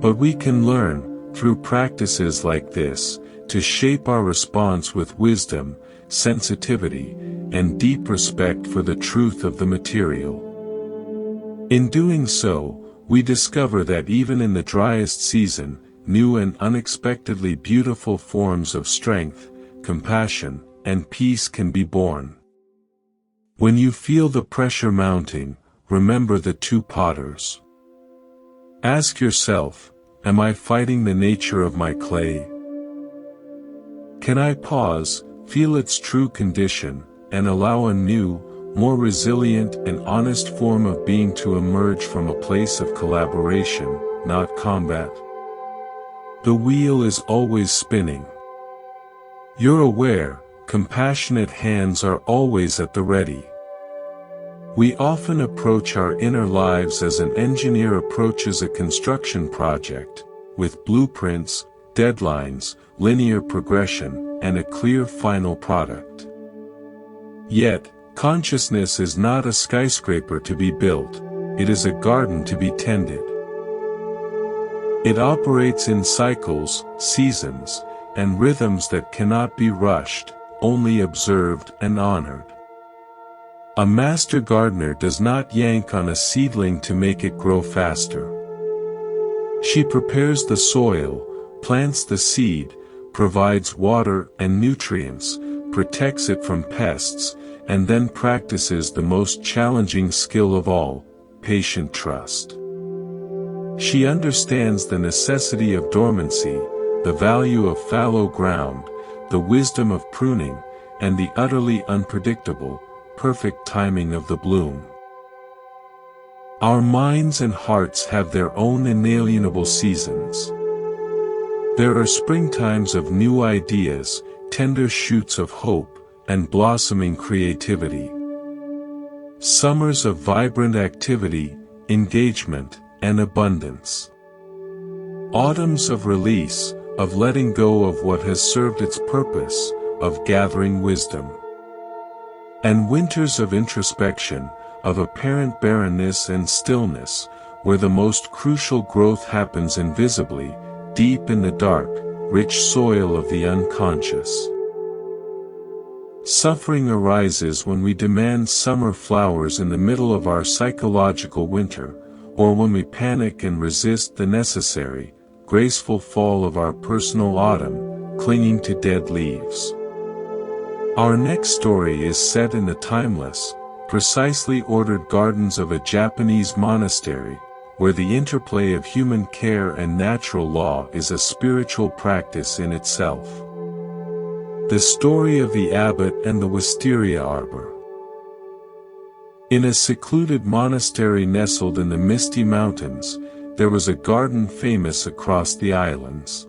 But we can learn, through practices like this, to shape our response with wisdom, sensitivity, and deep respect for the truth of the material. In doing so, we discover that even in the driest season, new and unexpectedly beautiful forms of strength, compassion, and peace can be born. When you feel the pressure mounting, remember the two potters. Ask yourself, am I fighting the nature of my clay? Can I pause, feel its true condition, and allow a new, more resilient and honest form of being to emerge from a place of collaboration, not combat? The wheel is always spinning. You're aware, compassionate hands are always at the ready. We often approach our inner lives as an engineer approaches a construction project, with blueprints, deadlines, linear progression, and a clear final product. Yet, consciousness is not a skyscraper to be built, it is a garden to be tended. It operates in cycles, seasons, and rhythms that cannot be rushed, only observed and honored. A master gardener does not yank on a seedling to make it grow faster. She prepares the soil, plants the seed, provides water and nutrients, protects it from pests, and then practices the most challenging skill of all, patient trust. She understands the necessity of dormancy, the value of fallow ground, the wisdom of pruning, and the utterly unpredictable, perfect timing of the bloom. Our minds and hearts have their own inalienable seasons. There are springtimes of new ideas, tender shoots of hope, and blossoming creativity. Summers of vibrant activity, engagement, and abundance. Autumns of release, of letting go of what has served its purpose, of gathering wisdom. And winters of introspection, of apparent barrenness and stillness, where the most crucial growth happens invisibly, deep in the dark, rich soil of the unconscious. Suffering arises when we demand summer flowers in the middle of our psychological winter, or when we panic and resist the necessary, graceful fall of our personal autumn, clinging to dead leaves. Our next story is set in the timeless, precisely ordered gardens of a Japanese monastery, where the interplay of human care and natural law is a spiritual practice in itself. The story of the abbot and the wisteria arbor. In a secluded monastery nestled in the misty mountains, there was a garden famous across the islands.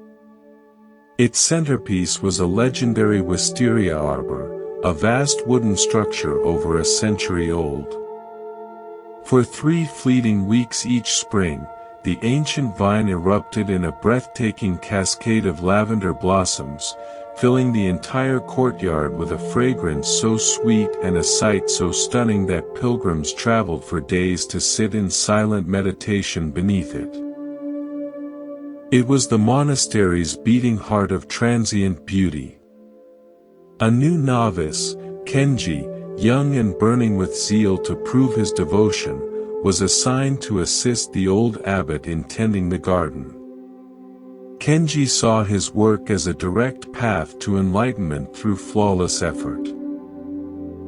Its centerpiece was a legendary wisteria arbor, a vast wooden structure over a century old. For 3 fleeting weeks each spring, the ancient vine erupted in a breathtaking cascade of lavender blossoms, filling the entire courtyard with a fragrance so sweet and a sight so stunning that pilgrims traveled for days to sit in silent meditation beneath it. It was the monastery's beating heart of transient beauty. A new novice, Kenji, young and burning with zeal to prove his devotion, was assigned to assist the old abbot in tending the garden. Kenji saw his work as a direct path to enlightenment through flawless effort.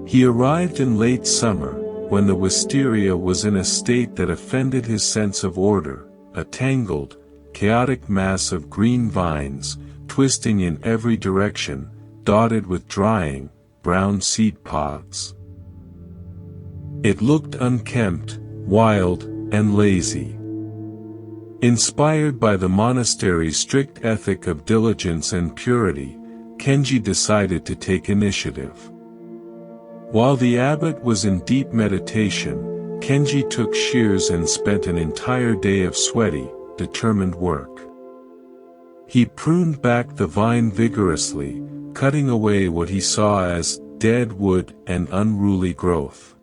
He arrived in late summer, when the wisteria was in a state that offended his sense of order, a tangled, chaotic mass of green vines, twisting in every direction, dotted with drying, brown seed pods. It looked unkempt, wild, and lazy. Inspired by the monastery's strict ethic of diligence and purity, Kenji decided to take initiative. While the abbot was in deep meditation, Kenji took shears and spent an entire day of sweaty, determined work. He pruned back the vine vigorously, cutting away what he saw as dead wood and unruly growth.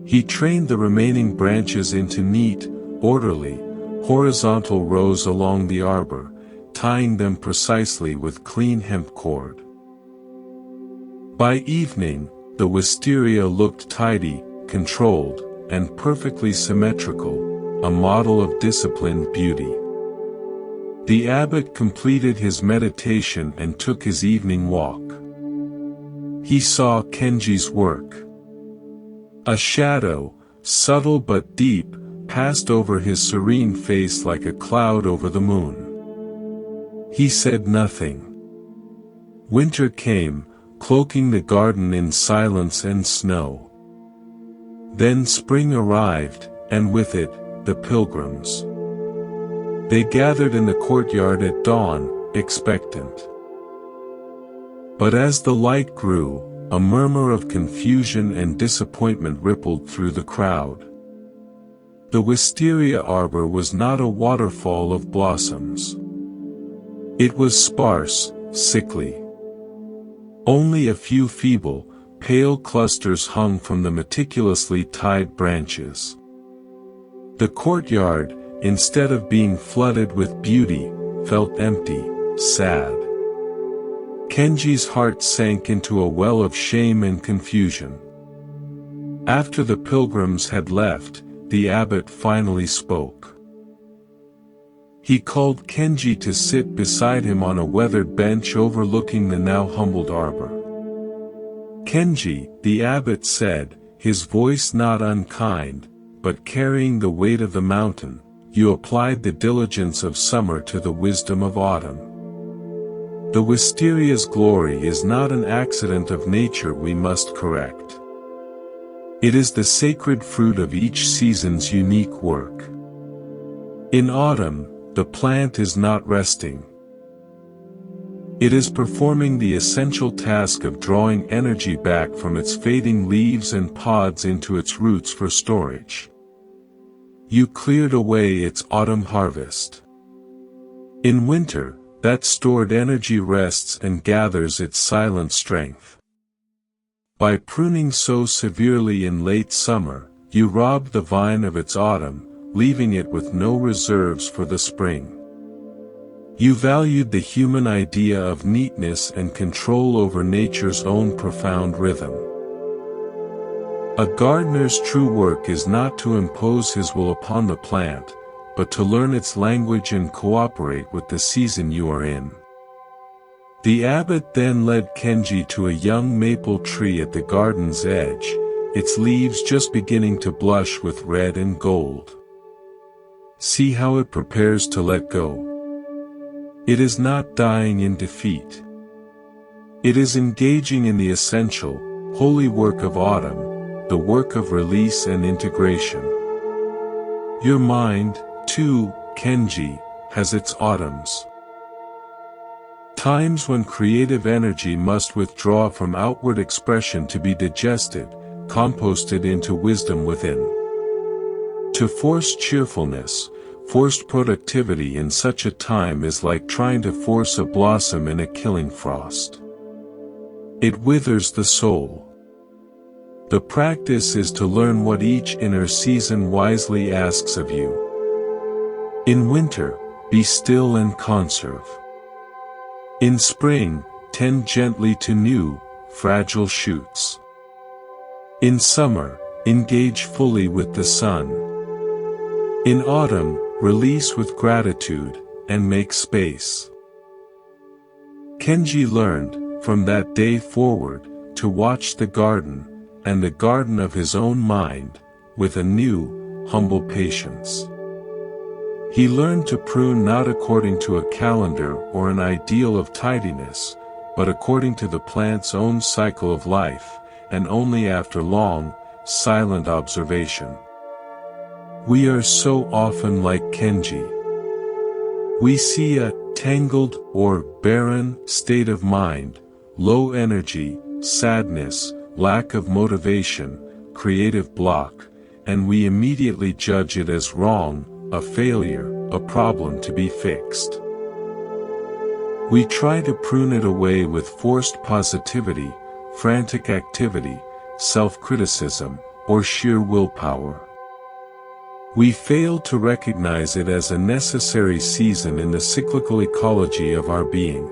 He trained the remaining branches into neat, orderly, horizontal rows along the arbor, tying them precisely with clean hemp cord. By evening, the wisteria looked tidy, controlled, and perfectly symmetrical, a model of disciplined beauty. The abbot completed his meditation and took his evening walk. He saw Kenji's work. A shadow, subtle but deep, passed over his serene face like a cloud over the moon. He said nothing. Winter came, cloaking the garden in silence and snow. Then spring arrived, and with it, the pilgrims. They gathered in the courtyard at dawn, expectant. But as the light grew, a murmur of confusion and disappointment rippled through the crowd. The wisteria arbor was not a waterfall of blossoms. It was sparse, sickly. Only a few feeble, pale clusters hung from the meticulously tied branches. The courtyard, instead of being flooded with beauty, felt empty, sad. Kenji's heart sank into a well of shame and confusion. After the pilgrims had left, the abbot finally spoke. He called Kenji to sit beside him on a weathered bench overlooking the now humbled arbor. Kenji, the abbot said, his voice not unkind, but carrying the weight of the mountain, you applied the diligence of summer to the wisdom of autumn. The wisteria's glory is not an accident of nature we must correct. It is the sacred fruit of each season's unique work. In autumn, the plant is not resting. It is performing the essential task of drawing energy back from its fading leaves and pods into its roots for storage. You cleared away its autumn harvest. In winter, that stored energy rests and gathers its silent strength. By pruning so severely in late summer, you rob the vine of its autumn, leaving it with no reserves for the spring. You valued the human idea of neatness and control over nature's own profound rhythm. A gardener's true work is not to impose his will upon the plant, but to learn its language and cooperate with the season you are in. The abbot then led Kenji to a young maple tree at the garden's edge, its leaves just beginning to blush with red and gold. See how it prepares to let go. It is not dying in defeat. It is engaging in the essential, holy work of autumn, the work of release and integration. Your mind, too, Kenji, has its autumns. Times when creative energy must withdraw from outward expression to be digested, composted into wisdom within. To force cheerfulness, forced productivity in such a time is like trying to force a blossom in a killing frost. It withers the soul. The practice is to learn what each inner season wisely asks of you. In winter, be still and conserve. In spring, tend gently to new, fragile shoots. In summer, engage fully with the sun. In autumn, release with gratitude, and make space. Kenji learned, from that day forward, to watch the garden, and the garden of his own mind, with a new, humble patience. He learned to prune not according to a calendar or an ideal of tidiness, but according to the plant's own cycle of life, and only after long, silent observation. We are so often like Kenji. We see a tangled or barren state of mind, low energy, sadness, lack of motivation, creative block, and we immediately judge it as wrong, a failure, a problem to be fixed. We try to prune it away with forced positivity, frantic activity, self-criticism, or sheer willpower. We fail to recognize it as a necessary season in the cyclical ecology of our being.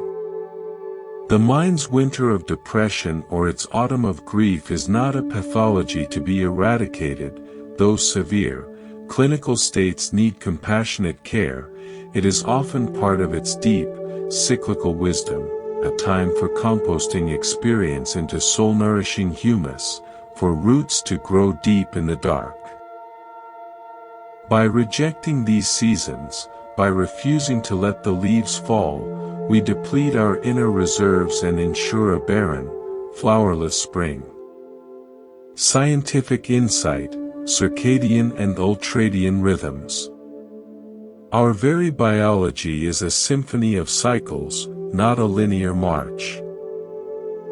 The mind's winter of depression or its autumn of grief is not a pathology to be eradicated, though severe. Clinical states need compassionate care. It is often part of its deep, cyclical wisdom, a time for composting experience into soul-nourishing humus, for roots to grow deep in the dark. By rejecting these seasons, by refusing to let the leaves fall, we deplete our inner reserves and ensure a barren, flowerless spring. Scientific insight, circadian and ultradian rhythms. Our very biology is a symphony of cycles, not a linear march.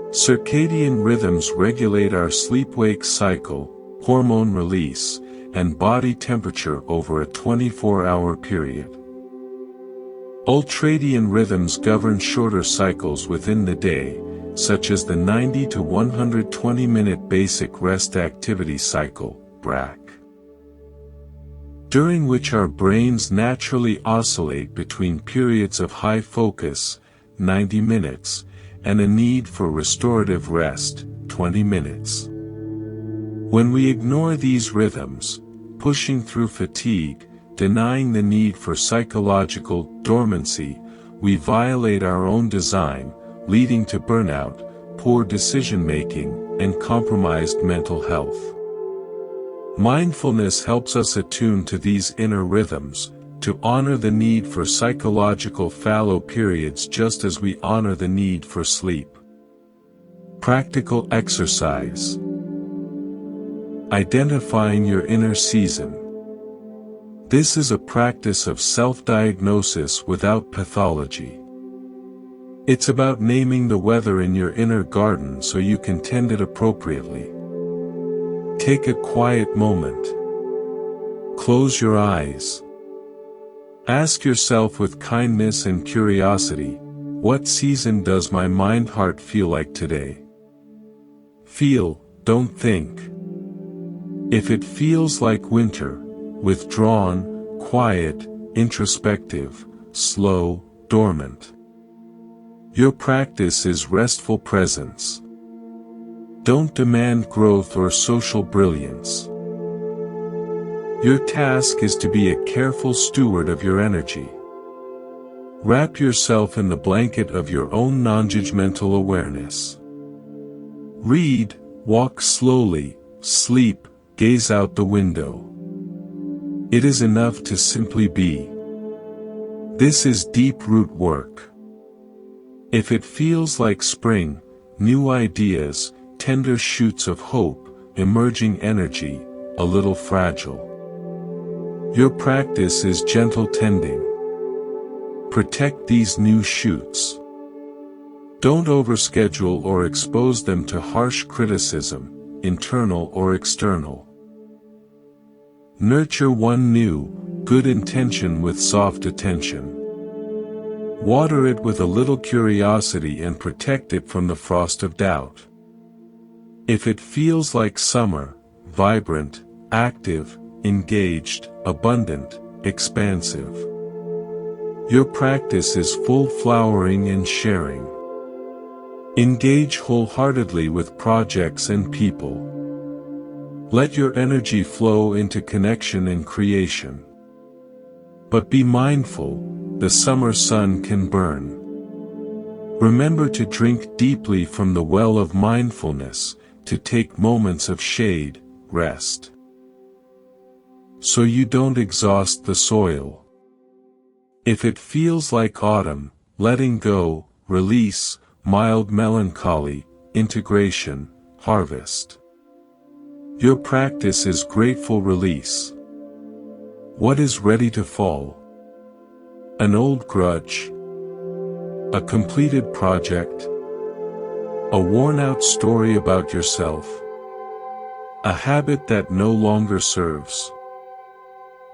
Circadian rhythms regulate our sleep-wake cycle, hormone release, and body temperature over a 24-hour period. Ultradian rhythms govern shorter cycles within the day, such as the 90 to 120-minute basic rest activity cycle, BRAC, during which our brains naturally oscillate between periods of high focus, 90 minutes, and a need for restorative rest, 20 minutes. When we ignore these rhythms, pushing through fatigue, denying the need for psychological dormancy, we violate our own design, leading to burnout, poor decision-making, and compromised mental health. Mindfulness helps us attune to these inner rhythms, to honor the need for psychological fallow periods just as we honor the need for sleep. Practical exercise. Identifying your inner season. This is a practice of self-diagnosis without pathology. It's about naming the weather in your inner garden so you can tend it appropriately. Take a quiet moment. Close your eyes. Ask yourself with kindness and curiosity, what season does my mind-heart feel like today? Feel, don't think. If it feels like winter, withdrawn, quiet, introspective, slow, dormant. Your practice is restful presence. Don't demand growth or social brilliance. Your task is to be a careful steward of your energy. Wrap yourself in the blanket of your own non-judgmental awareness. Read, walk slowly, sleep, gaze out the window. It is enough to simply be. This is deep root work. If it feels like spring, new ideas, tender shoots of hope, emerging energy, a little fragile. Your practice is gentle tending. Protect these new shoots. Don't overschedule or expose them to harsh criticism, internal or external. Nurture one new, good intention with soft attention. Water it with a little curiosity and protect it from the frost of doubt. If it feels like summer, vibrant, active, engaged, abundant, expansive. Your practice is full flowering and sharing. Engage wholeheartedly with projects and people. Let your energy flow into connection and creation. But be mindful, the summer sun can burn. Remember to drink deeply from the well of mindfulness, to take moments of shade, rest. So you don't exhaust the soil. If it feels like autumn, letting go, release, mild melancholy, integration, harvest. Your practice is grateful release. What is ready to fall? An old grudge? A completed project? A worn-out story about yourself? A habit that no longer serves?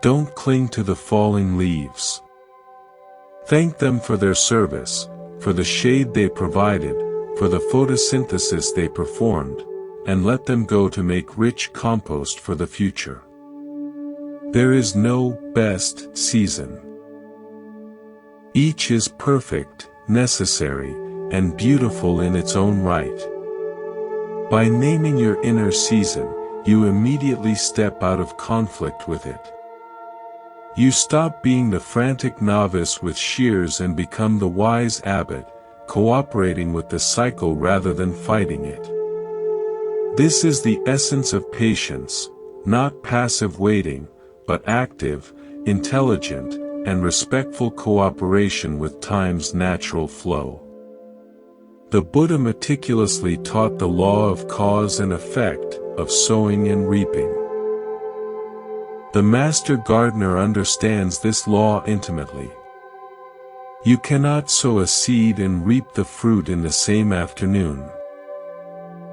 Don't cling to the falling leaves. Thank them for their service, for the shade they provided, for the photosynthesis they performed, and let them go to make rich compost for the future. There is no best season. Each is perfect, necessary, and beautiful in its own right. By naming your inner season, you immediately step out of conflict with it. You stop being the frantic novice with shears and become the wise abbot, cooperating with the cycle rather than fighting it. This is the essence of patience, not passive waiting, but active, intelligent, and respectful cooperation with time's natural flow. The Buddha meticulously taught the law of cause and effect, of sowing and reaping. The master gardener understands this law intimately. You cannot sow a seed and reap the fruit in the same afternoon.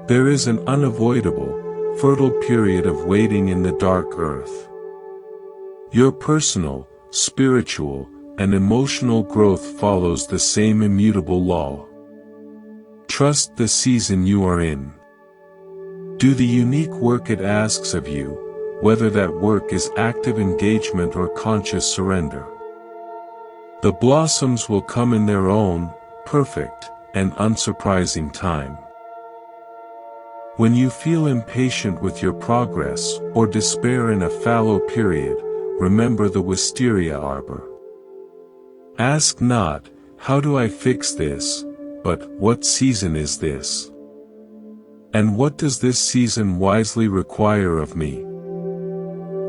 There is an unavoidable, fertile period of waiting in the dark earth. Your personal, spiritual, and emotional growth follows the same immutable law. Trust the season you are in. Do the unique work it asks of you, whether that work is active engagement or conscious surrender. The blossoms will come in their own, perfect, and unsurprising time. When you feel impatient with your progress, or despair in a fallow period, remember the wisteria arbor. Ask not, how do I fix this, but what season is this? And what does this season wisely require of me?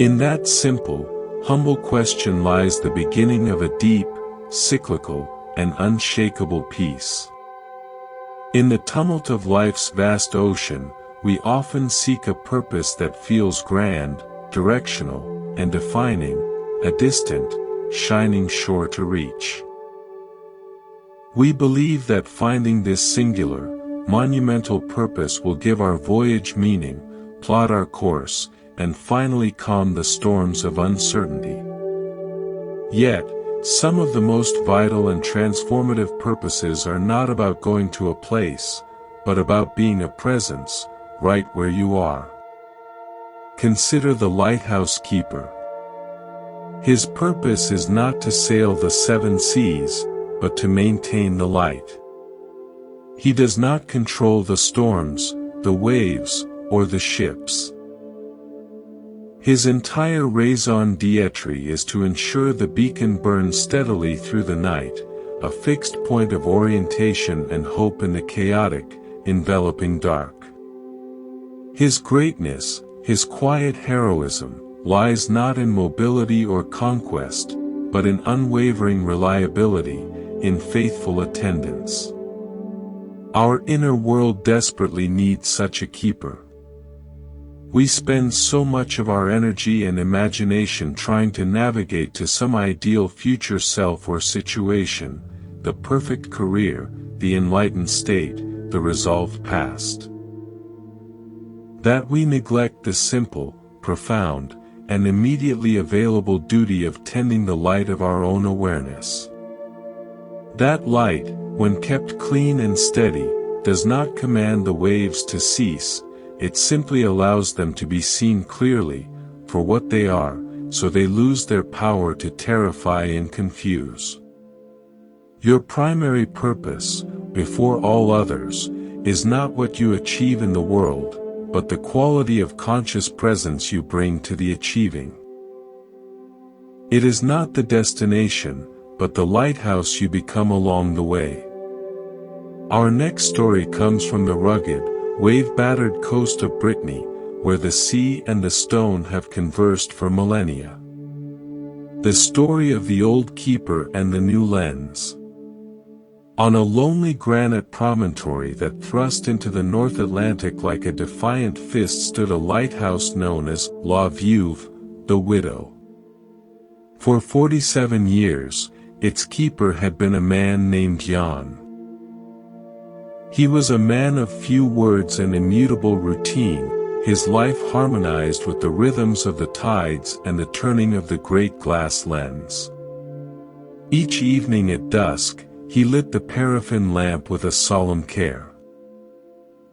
In that simple, humble question lies the beginning of a deep, cyclical, and unshakable peace. In the tumult of life's vast ocean, we often seek a purpose that feels grand, directional, and defining, a distant, shining shore to reach. We believe that finding this singular, monumental purpose will give our voyage meaning, plot our course, and finally calm the storms of uncertainty. Yet, Some of the most vital and transformative purposes are not about going to a place, but about being a presence, right where you are. Consider the lighthouse keeper. His purpose is not to sail the 7 seas, but to maintain the light. He does not control the storms, the waves, or the ships. His entire raison d'etre is to ensure the beacon burns steadily through the night, a fixed point of orientation and hope in the chaotic, enveloping dark. His greatness, his quiet heroism, lies not in mobility or conquest, but in unwavering reliability, in faithful attendance. Our inner world desperately needs such a keeper. We spend so much of our energy and imagination trying to navigate to some ideal future self or situation, the perfect career, the enlightened state, the resolved past, that we neglect the simple, profound, and immediately available duty of tending the light of our own awareness. That light, when kept clean and steady, does not command the waves to cease, it simply allows them to be seen clearly, for what they are, so they lose their power to terrify and confuse. Your primary purpose, before all others, is not what you achieve in the world, but the quality of conscious presence you bring to the achieving. It is not the destination, but the lighthouse you become along the way. Our next story comes from the rugged, wave-battered coast of Brittany, where the sea and the stone have conversed for millennia. The story of the old keeper and the new lens. On a lonely granite promontory that thrust into the North Atlantic like a defiant fist stood a lighthouse known as La Veuve, the Widow. For 47 years, its keeper had been a man named Jan. He was a man of few words and immutable routine, his life harmonized with the rhythms of the tides and the turning of the great glass lens. Each evening at dusk, he lit the paraffin lamp with a solemn care.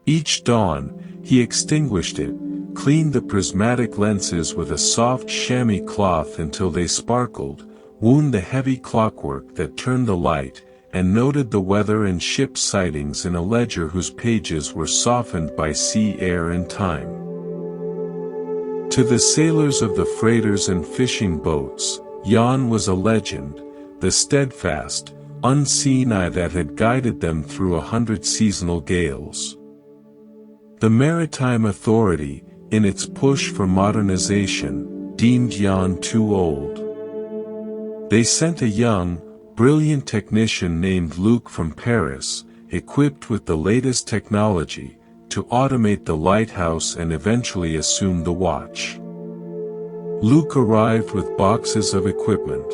Each dawn, he extinguished it, cleaned the prismatic lenses with a soft chamois cloth until they sparkled, wound the heavy clockwork that turned the light, and noted the weather and ship sightings in a ledger whose pages were softened by sea air and time. To the sailors of the freighters and fishing boats, Jan was a legend, the steadfast, unseen eye that had guided them through 100 seasonal gales. The maritime authority, in its push for modernization, deemed Jan too old. They sent a young, brilliant technician named Luc from Paris, equipped with the latest technology, to automate the lighthouse and eventually assume the watch. Luc arrived with boxes of equipment.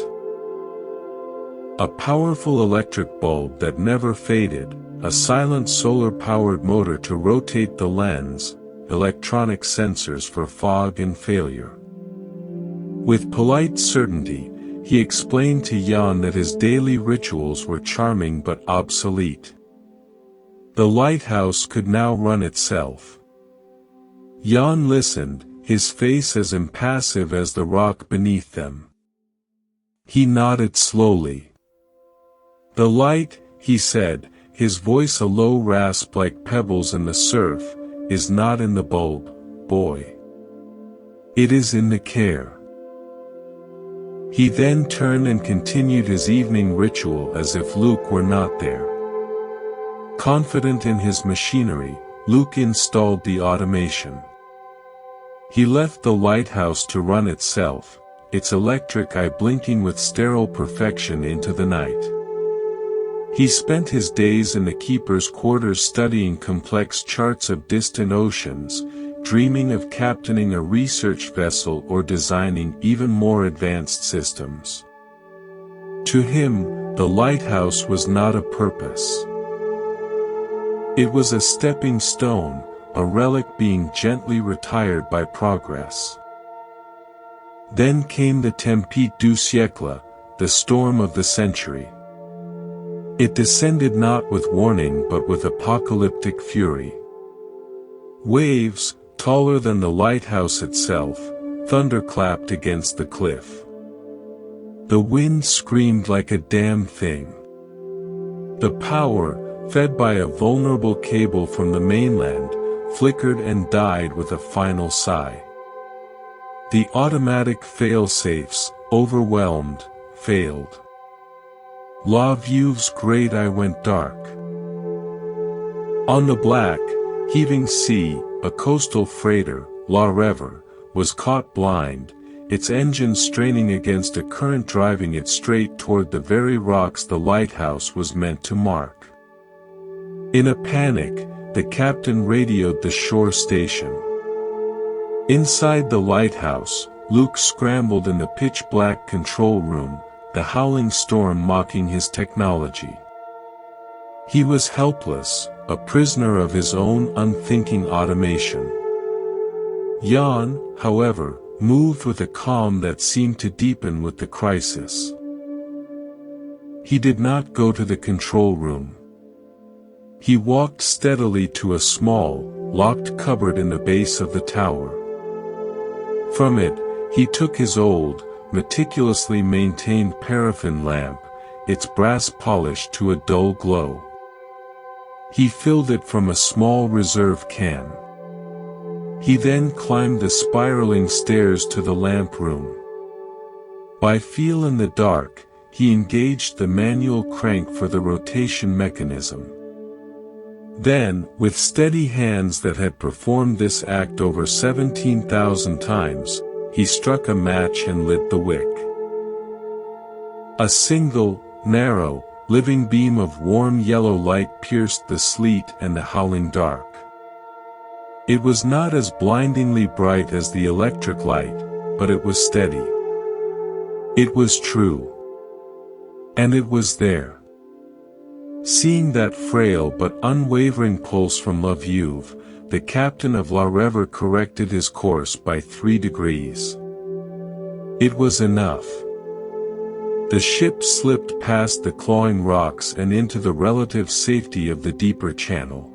A powerful electric bulb that never faded, a silent solar-powered motor to rotate the lens, electronic sensors for fog and failure. With polite certainty, he explained to Jan that his daily rituals were charming but obsolete. The lighthouse could now run itself. Jan listened, his face as impassive as the rock beneath them. He nodded slowly. "The light," he said, his voice a low rasp like pebbles in the surf, "is not in the bulb, boy. It is in the care." He then turned and continued his evening ritual as if Luc were not there. Confident in his machinery, Luc installed the automation. He left the lighthouse to run itself, its electric eye blinking with sterile perfection into the night. He spent his days in the keeper's quarters studying complex charts of distant oceans, dreaming of captaining a research vessel or designing even more advanced systems. To him, the lighthouse was not a purpose. It was a stepping stone, a relic being gently retired by progress. Then came the tempête du siècle, the storm of the century. It descended not with warning but with apocalyptic fury. Waves, taller than the lighthouse itself, thunderclapped against the cliff. The wind screamed like a damn thing. The power, fed by a vulnerable cable from the mainland, flickered and died with a final sigh. The automatic fail-safes, overwhelmed, failed. La Vieuve's great eye went dark. On the black, heaving sea, a coastal freighter, La Rever, was caught blind, its engine straining against a current driving it straight toward the very rocks the lighthouse was meant to mark. In a panic, the captain radioed the shore station. Inside the lighthouse, Luke scrambled in the pitch-black control room, the howling storm mocking his technology. He was helpless, a prisoner of his own unthinking automation. Jan, however, moved with a calm that seemed to deepen with the crisis. He did not go to the control room. He walked steadily to a small, locked cupboard in the base of the tower. From it, he took his old, meticulously maintained paraffin lamp, its brass polish to a dull glow. He filled it from a small reserve can. He then climbed the spiraling stairs to the lamp room. By feel in the dark, he engaged the manual crank for the rotation mechanism. Then, with steady hands that had performed this act over 17,000 times, he struck a match and lit the wick. A single, narrow, living beam of warm yellow light pierced the sleet and the howling dark. It was not as blindingly bright as the electric light, but it was steady. It was true. And it was there. Seeing that frail but unwavering pulse from La Vieuve, the captain of La Rever corrected his course by 3 degrees. It was enough. The ship slipped past the clawing rocks and into the relative safety of the deeper channel.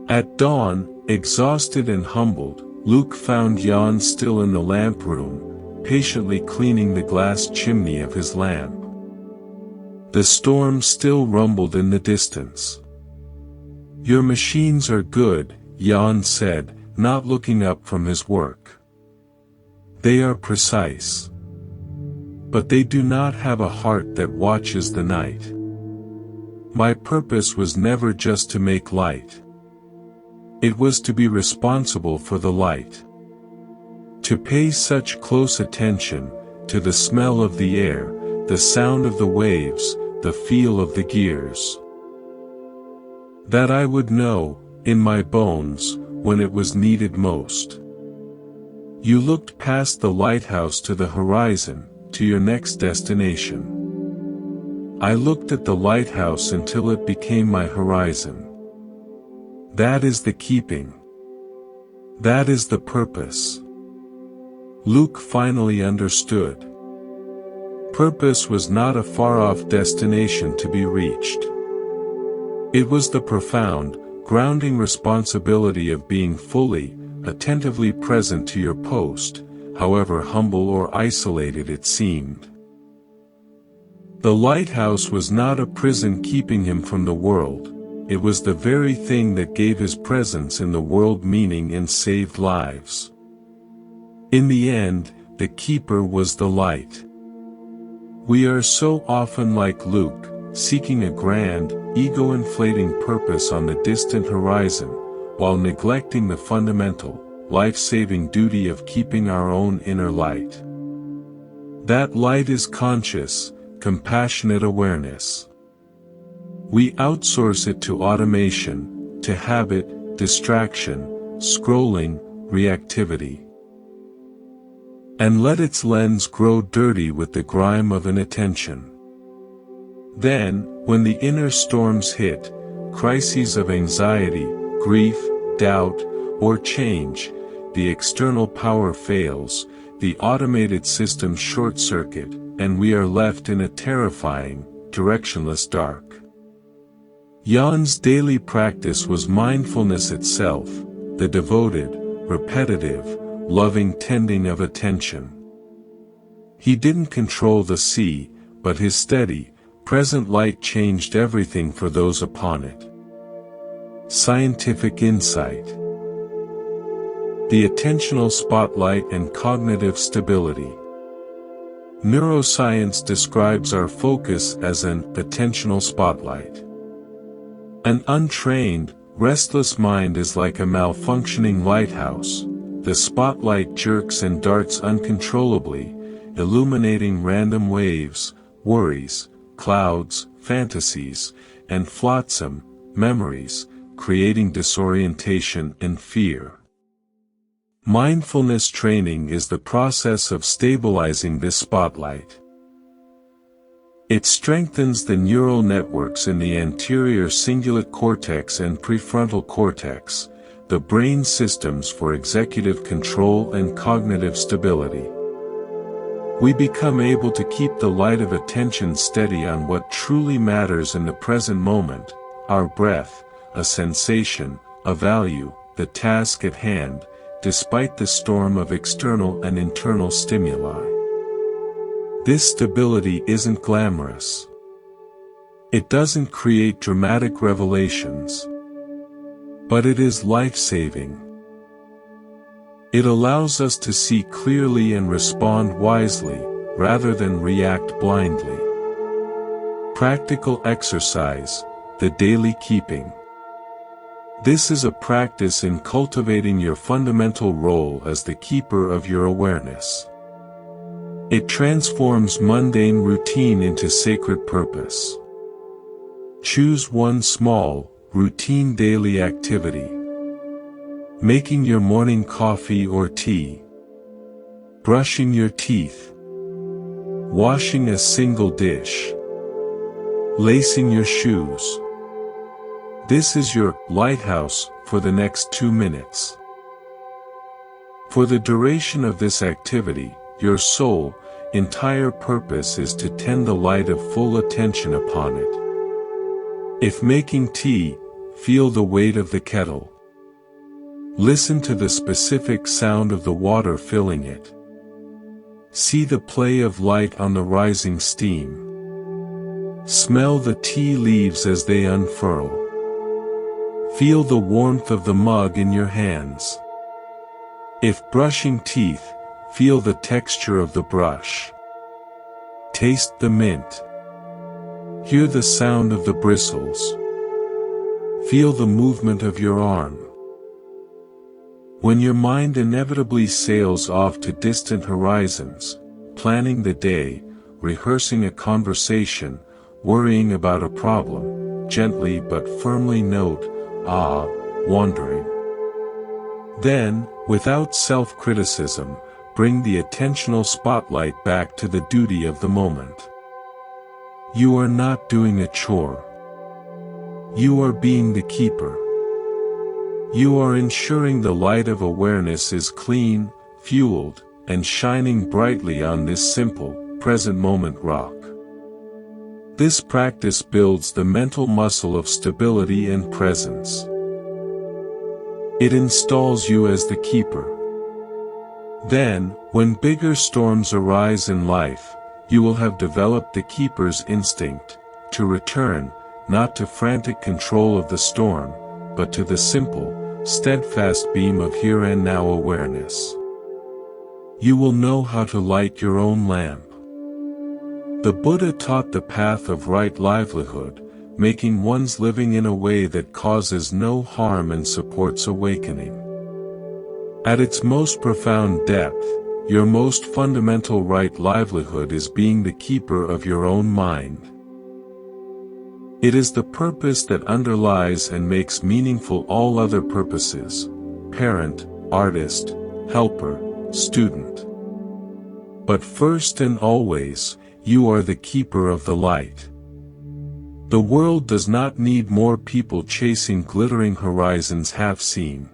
At dawn, exhausted and humbled, Luke found Jan still in the lamp room, patiently cleaning the glass chimney of his lamp. The storm still rumbled in the distance. "Your machines are good," Jan said, not looking up from his work. "They are precise. But they do not have a heart that watches the night. My purpose was never just to make light. It was to be responsible for the light. To pay such close attention, to the smell of the air, the sound of the waves, the feel of the gears. That I would know, in my bones, when it was needed most." You looked past the lighthouse to the horizon, to your next destination. I looked at the lighthouse until it became my horizon. That is the keeping. That is the purpose. Luke finally understood. Purpose was not a far-off destination to be reached. It was the profound, grounding responsibility of being fully, attentively present to your post, however humble or isolated it seemed. The lighthouse was not a prison keeping him from the world. It was the very thing that gave his presence in the world meaning and saved lives. In the end, the keeper was the light. We are so often like Luke, seeking a grand, ego-inflating purpose on the distant horizon, while neglecting the fundamental, life-saving duty of keeping our own inner light. That light is conscious, compassionate awareness. We outsource it to automation, to habit, distraction, scrolling, reactivity. And let its lens grow dirty with the grime of inattention. Then, when the inner storms hit, crises of anxiety, grief, doubt, or change, the external power fails, the automated systems short-circuit, and we are left in a terrifying, directionless dark. Jan's daily practice was mindfulness itself, the devoted, repetitive, loving tending of attention. He didn't control the sea, but his steady, present light changed everything for those upon it. Scientific insight. The attentional spotlight and cognitive stability. Neuroscience describes our focus as an attentional spotlight. An untrained, restless mind is like a malfunctioning lighthouse. The spotlight jerks and darts uncontrollably, illuminating random waves, worries, clouds, fantasies, and flotsam, memories, creating disorientation and fear. Mindfulness training is the process of stabilizing this spotlight. It strengthens the neural networks in the anterior cingulate cortex and prefrontal cortex, the brain systems for executive control and cognitive stability. We become able to keep the light of attention steady on what truly matters in the present moment, our breath, a sensation, a value, the task at hand, despite the storm of external and internal stimuli. This stability isn't glamorous. It doesn't create dramatic revelations. But it is life-saving. It allows us to see clearly and respond wisely, rather than react blindly. Practical exercise, the daily keeping. This is a practice in cultivating your fundamental role as the keeper of your awareness. It transforms mundane routine into sacred purpose. Choose one small, routine daily activity. Making your morning coffee or tea. Brushing your teeth. Washing a single dish. Lacing your shoes. This is your lighthouse for the next 2 minutes. For the duration of this activity, your sole, entire purpose is to tend the light of full attention upon it. If making tea, feel the weight of the kettle. Listen to the specific sound of the water filling it. See the play of light on the rising steam. Smell the tea leaves as they unfurl. Feel the warmth of the mug in your hands. If brushing teeth, feel the texture of the brush. Taste the mint. Hear the sound of the bristles. Feel the movement of your arm. When your mind inevitably sails off to distant horizons, planning the day, rehearsing a conversation, worrying about a problem, gently but firmly note, wandering. Then, without self-criticism, bring the attentional spotlight back to the duty of the moment. You are not doing a chore. You are being the keeper. You are ensuring the light of awareness is clean, fueled, and shining brightly on this simple, present moment rock. This practice builds the mental muscle of stability and presence. It installs you as the keeper. Then, when bigger storms arise in life, you will have developed the keeper's instinct, to return, not to frantic control of the storm, but to the simple, steadfast beam of here and now awareness. You will know how to light your own lamp. The Buddha taught the path of right livelihood, making one's living in a way that causes no harm and supports awakening. At its most profound depth, your most fundamental right livelihood is being the keeper of your own mind. It is the purpose that underlies and makes meaningful all other purposes: parent, artist, helper, student. But first and always, you are the keeper of the light. The world does not need more people chasing glittering horizons half seen.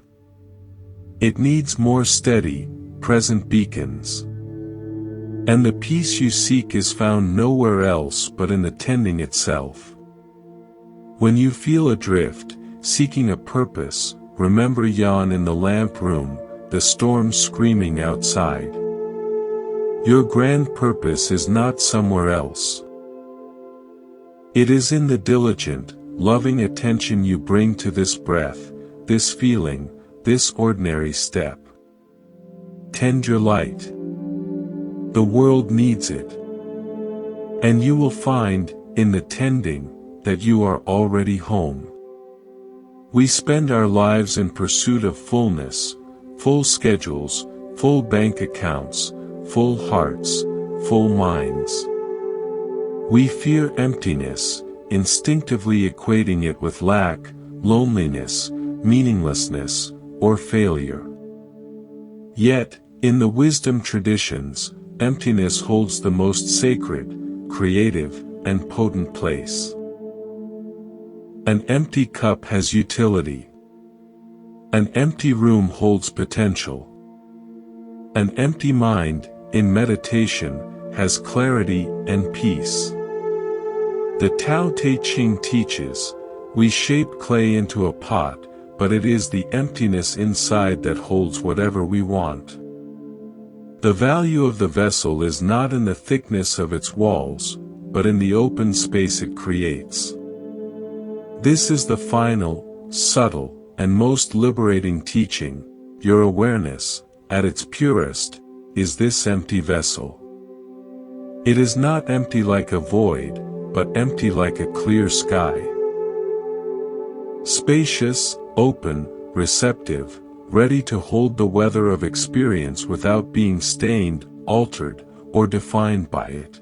It needs more steady, present beacons. And the peace you seek is found nowhere else but in the tending itself. When you feel adrift, seeking a purpose, remember yon in the lamp room, the storm screaming outside. Your grand purpose is not somewhere else. It is in the diligent, loving attention you bring to this breath, this feeling, this ordinary step. Tend your light. The world needs it. And you will find, in the tending, that you are already home. We spend our lives in pursuit of fullness, full schedules, full bank accounts, full hearts, full minds. We fear emptiness, instinctively equating it with lack, loneliness, meaninglessness, or failure. Yet, in the wisdom traditions, emptiness holds the most sacred, creative, and potent place. An empty cup has utility. An empty room holds potential. An empty mind, in meditation, has clarity and peace. The Tao Te Ching teaches, we shape clay into a pot, but it is the emptiness inside that holds whatever we want. The value of the vessel is not in the thickness of its walls, but in the open space it creates. This is the final, subtle, and most liberating teaching. Your awareness, at its purest, is this empty vessel. It is not empty like a void, but empty like a clear sky. Spacious, open, receptive, ready to hold the weather of experience without being stained, altered, or defined by it.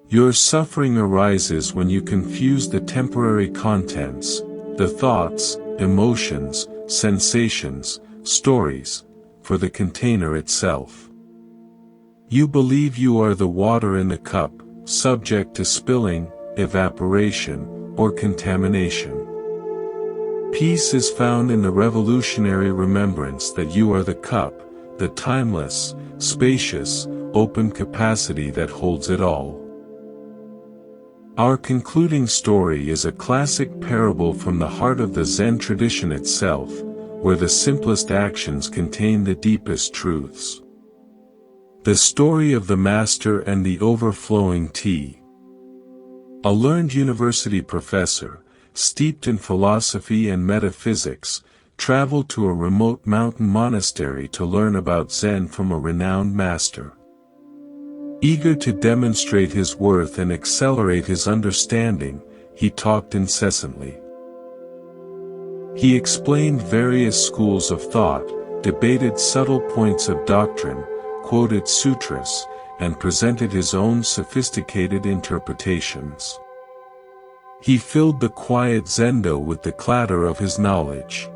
Your suffering arises when you confuse the temporary contents, the thoughts, emotions, sensations, stories, for the container itself. You believe you are the water in the cup, subject to spilling, evaporation, or contamination. Peace is found in the revolutionary remembrance that you are the cup, the timeless, spacious, open capacity that holds it all. Our concluding story is a classic parable from the heart of the Zen tradition itself, where the simplest actions contain the deepest truths. The story of the master and the overflowing tea. A learned university professor, steeped in philosophy and metaphysics, traveled to a remote mountain monastery to learn about Zen from a renowned master. Eager to demonstrate his worth and accelerate his understanding, he talked incessantly. He explained various schools of thought, debated subtle points of doctrine, quoted sutras, and presented his own sophisticated interpretations. He filled the quiet zendo with the clatter of his knowledge.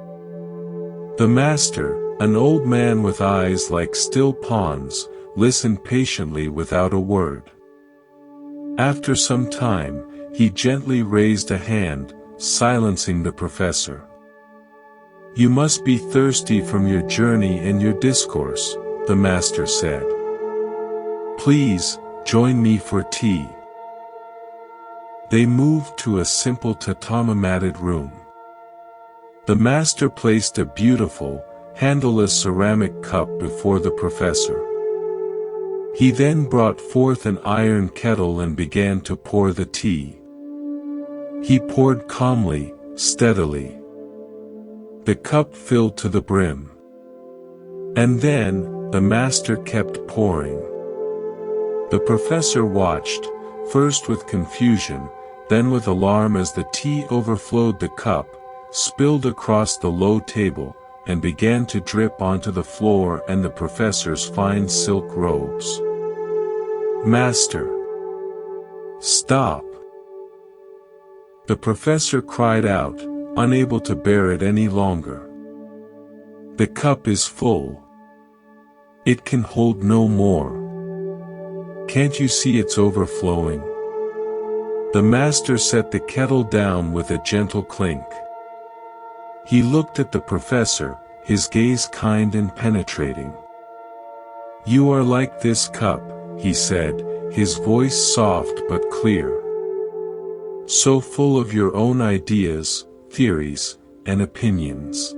The master, an old man with eyes like still ponds, listened patiently without a word. After some time, he gently raised a hand, silencing the professor. "You must be thirsty from your journey and your discourse," the master said. "Please, join me for tea." They moved to a simple tatami-matted room. The master placed a beautiful, handleless ceramic cup before the professor. He then brought forth an iron kettle and began to pour the tea. He poured calmly, steadily. The cup filled to the brim. And then, the master kept pouring. The professor watched, first with confusion, then with alarm as the tea overflowed the cup, spilled across the low table, and began to drip onto the floor and the professor's fine silk robes. "Master! Stop!" The professor cried out, unable to bear it any longer. "The cup is full. It can hold no more. Can't you see it's overflowing?" The master set the kettle down with a gentle clink. He looked at the professor, his gaze kind and penetrating. "You are like this cup," he said, his voice soft but clear. So full of your own ideas, theories, and opinions.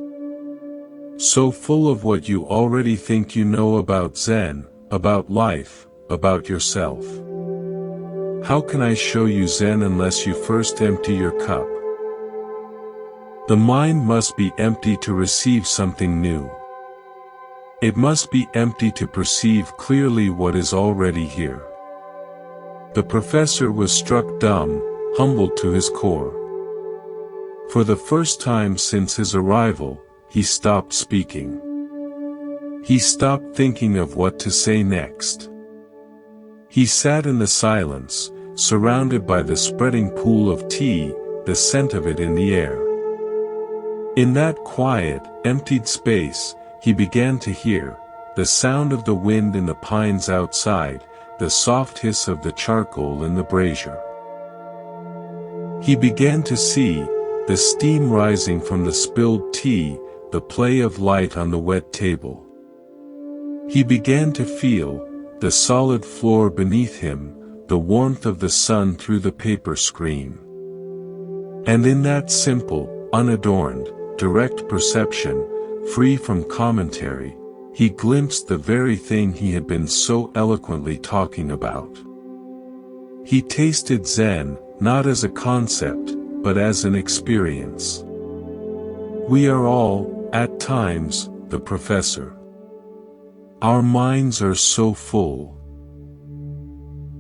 So full of what you already think you know about Zen, about life, about yourself. How can I show you Zen unless you first empty your cup? The mind must be empty to receive something new. It must be empty to perceive clearly what is already here. The professor was struck dumb, humbled to his core. For the first time since his arrival, he stopped speaking. He stopped thinking of what to say next. He sat in the silence, surrounded by the spreading pool of tea, the scent of it in the air. In that quiet, emptied space, he began to hear the sound of the wind in the pines outside, the soft hiss of the charcoal in the brazier. He began to see the steam rising from the spilled tea, the play of light on the wet table. He began to feel the solid floor beneath him, the warmth of the sun through the paper screen. And in that simple, unadorned, direct perception, free from commentary, he glimpsed the very thing he had been so eloquently talking about. He tasted Zen, not as a concept, but as an experience. We are all, at times, the professor. Our minds are so full.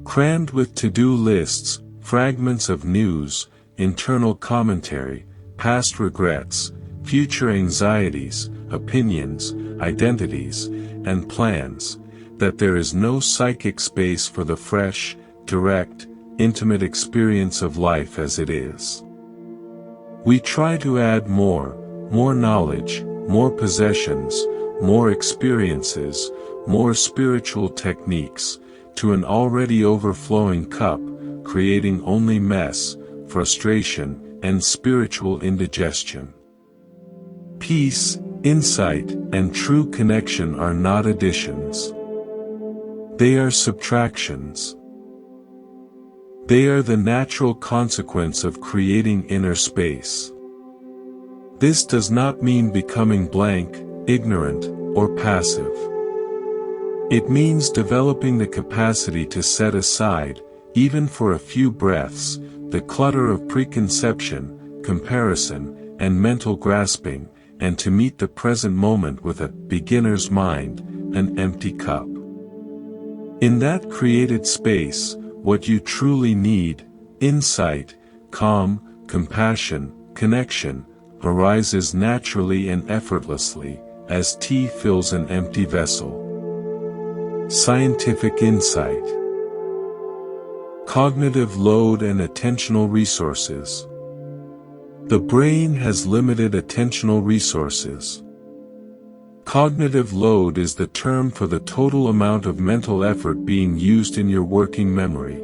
Crammed with to-do lists, fragments of news, internal commentary, past regrets, future anxieties, opinions, identities, and plans, that there is no psychic space for the fresh, direct, intimate experience of life as it is. We try to add more knowledge, more possessions, more experiences, more spiritual techniques, to an already overflowing cup, creating only mess, frustration, and spiritual indigestion. Peace, insight, and true connection are not additions. They are subtractions. They are the natural consequence of creating inner space. This does not mean becoming blank, ignorant, or passive. It means developing the capacity to set aside, even for a few breaths, the clutter of preconception, comparison, and mental grasping, and to meet the present moment with a beginner's mind, an empty cup. In that created space, what you truly need, insight, calm, compassion, connection, arises naturally and effortlessly, as tea fills an empty vessel. Scientific insight. Cognitive load and attentional resources. The brain has limited attentional resources. Cognitive load is the term for the total amount of mental effort being used in your working memory.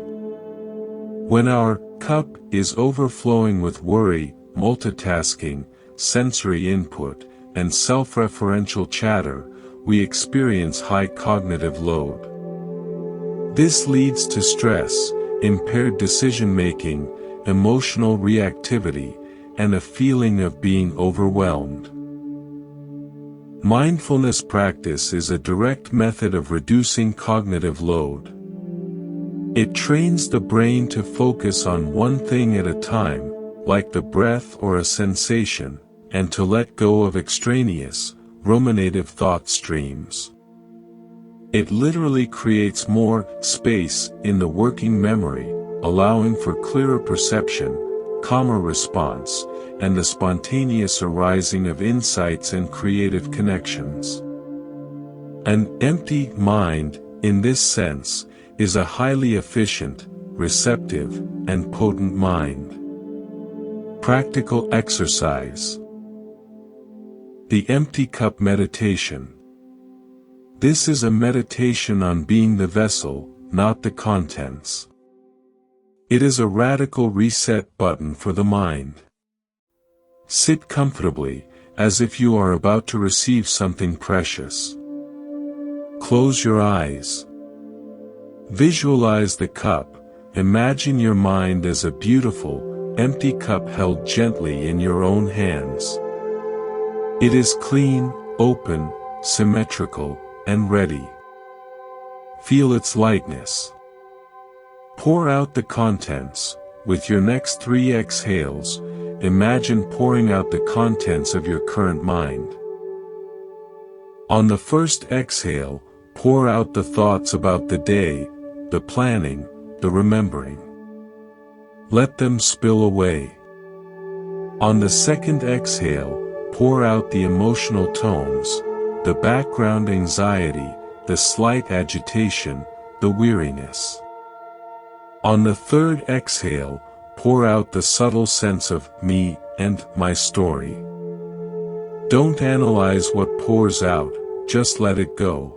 When our cup is overflowing with worry, multitasking, sensory input, and self-referential chatter, we experience high cognitive load. This leads to stress, impaired decision-making, emotional reactivity, and a feeling of being overwhelmed. Mindfulness practice is a direct method of reducing cognitive load. It trains the brain to focus on one thing at a time, like the breath or a sensation, and to let go of extraneous, ruminative thought streams. It literally creates more space in the working memory, allowing for clearer perception, calmer response, and the spontaneous arising of insights and creative connections. An empty mind, in this sense, is a highly efficient, receptive, and potent mind. Practical exercise. The Empty Cup Meditation. This is a meditation on being the vessel, not the contents. It is a radical reset button for the mind. Sit comfortably, as if you are about to receive something precious. Close your eyes. Visualize the cup. Imagine your mind as a beautiful, empty cup held gently in your own hands. It is clean, open, symmetrical, and ready. Feel its lightness. Pour out the contents. With your next 3 exhales, imagine pouring out the contents of your current mind. On the first exhale, pour out the thoughts about the day, the planning, the remembering. Let them spill away. On the second exhale, pour out the emotional tones, the background anxiety, the slight agitation, the weariness. On the third exhale, pour out the subtle sense of me and my story. Don't analyze what pours out, just let it go.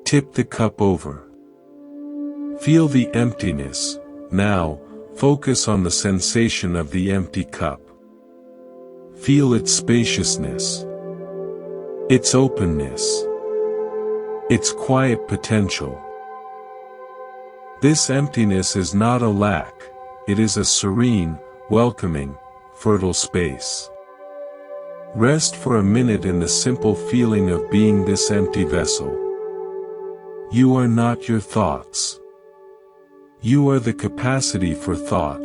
Tip the cup over. Feel the emptiness. Now, focus on the sensation of the empty cup. Feel its spaciousness, its openness, its quiet potential. This emptiness is not a lack, it is a serene, welcoming, fertile space. Rest for a minute in the simple feeling of being this empty vessel. You are not your thoughts. You are the capacity for thought.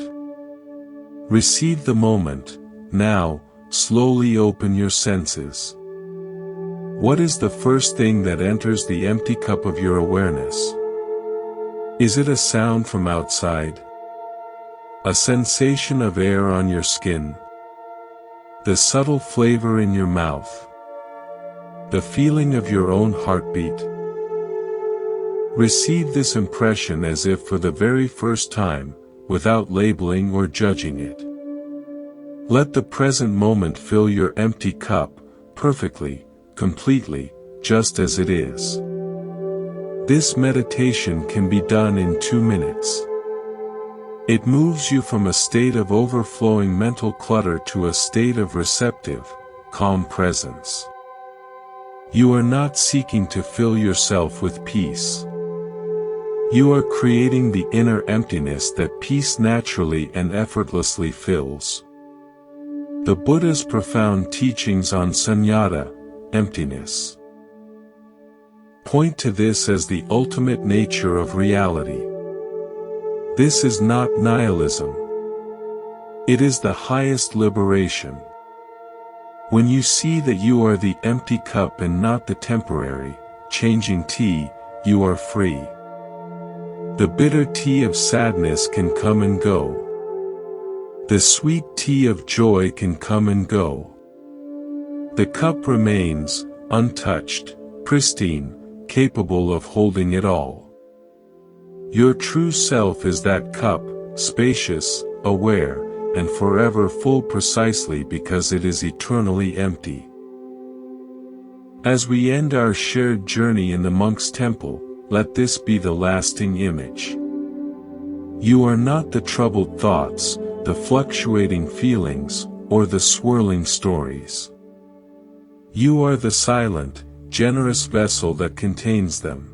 Receive the moment. Now, slowly open your senses. What is the first thing that enters the empty cup of your awareness? Is it a sound from outside? A sensation of air on your skin? The subtle flavor in your mouth? The feeling of your own heartbeat? Receive this impression as if for the very first time, without labeling or judging it. Let the present moment fill your empty cup, perfectly, completely, just as it is. This meditation can be done in 2 minutes. It moves you from a state of overflowing mental clutter to a state of receptive, calm presence. You are not seeking to fill yourself with peace. You are creating the inner emptiness that peace naturally and effortlessly fills. The Buddha's profound teachings on sunyata, emptiness, point to this as the ultimate nature of reality. This is not nihilism. It is the highest liberation. When you see that you are the empty cup and not the temporary, changing tea, you are free. The bitter tea of sadness can come and go. The sweet tea of joy can come and go. The cup remains, untouched, pristine, capable of holding it all. Your true self is that cup, spacious, aware, and forever full precisely because it is eternally empty. As we end our shared journey in the monk's temple, let this be the lasting image. You are not the troubled thoughts, the fluctuating feelings, or the swirling stories. You are the silent, generous vessel that contains them.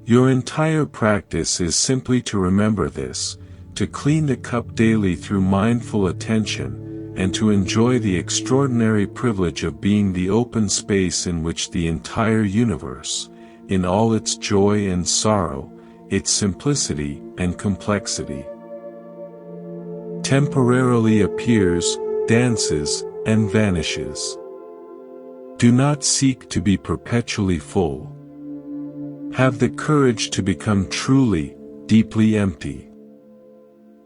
Your entire practice is simply to remember this, to clean the cup daily through mindful attention, and to enjoy the extraordinary privilege of being the open space in which the entire universe, in all its joy and sorrow, its simplicity and complexity, temporarily appears, dances, and vanishes. Do not seek to be perpetually full. Have the courage to become truly, deeply empty.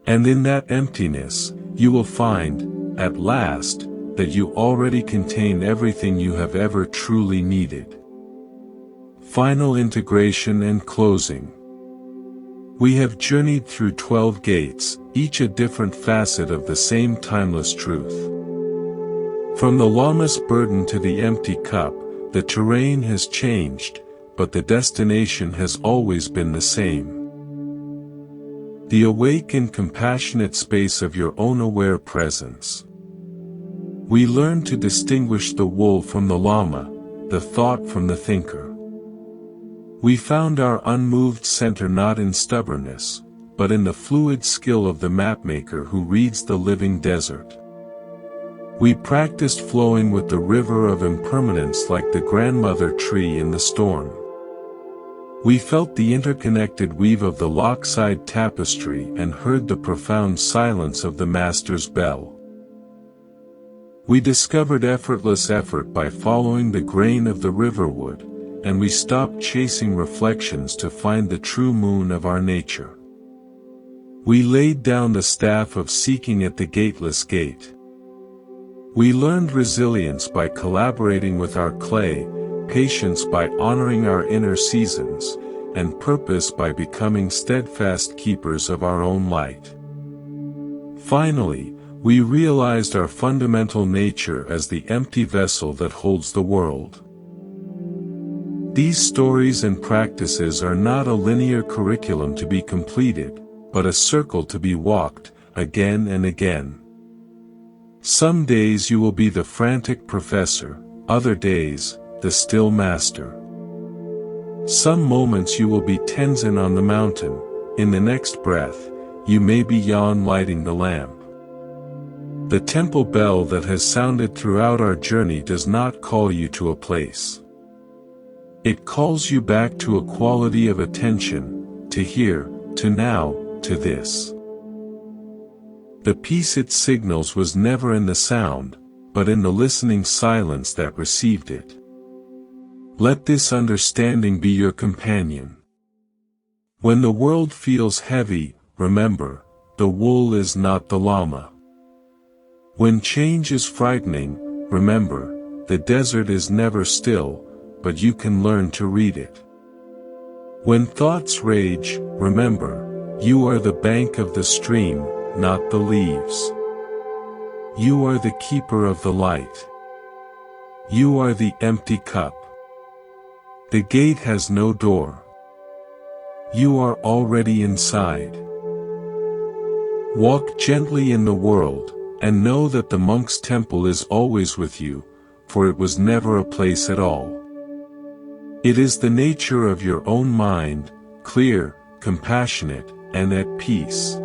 And in that emptiness, you will find, at last, that you already contain everything you have ever truly needed. Final integration and closing. We have journeyed through 12 gates, each a different facet of the same timeless truth. From the Lama's burden to the empty cup, the terrain has changed, but the destination has always been the same. The awake and compassionate space of your own aware presence. We learn to distinguish the wool from the Lama, the thought from the thinker. We found our unmoved center not in stubbornness, but in the fluid skill of the mapmaker who reads the living desert. We practiced flowing with the river of impermanence like the grandmother tree in the storm. We felt the interconnected weave of the lockside tapestry and heard the profound silence of the master's bell. We discovered effortless effort by following the grain of the riverwood, and we stopped chasing reflections to find the true moon of our nature. We laid down the staff of seeking at the gateless gate. We learned resilience by collaborating with our clay, patience by honoring our inner seasons, and purpose by becoming steadfast keepers of our own light. Finally, we realized our fundamental nature as the empty vessel that holds the world. These stories and practices are not a linear curriculum to be completed, but a circle to be walked, again and again. Some days you will be the frantic professor, other days, the still master. Some moments you will be Tenzin on the mountain, in the next breath, you may be Yan lighting the lamp. The temple bell that has sounded throughout our journey does not call you to a place. It calls you back to a quality of attention, to here, to now, to this. The peace it signals was never in the sound, but in the listening silence that received it. Let this understanding be your companion. When the world feels heavy, remember, the wool is not the llama. When change is frightening, remember, the desert is never still, but you can learn to read it. When thoughts rage, remember, you are the bank of the stream, not the leaves. You are the keeper of the light. You are the empty cup. The gate has no door. You are already inside. Walk gently in the world, and know that the monk's temple is always with you, for it was never a place at all. It is the nature of your own mind, clear, compassionate, and at peace.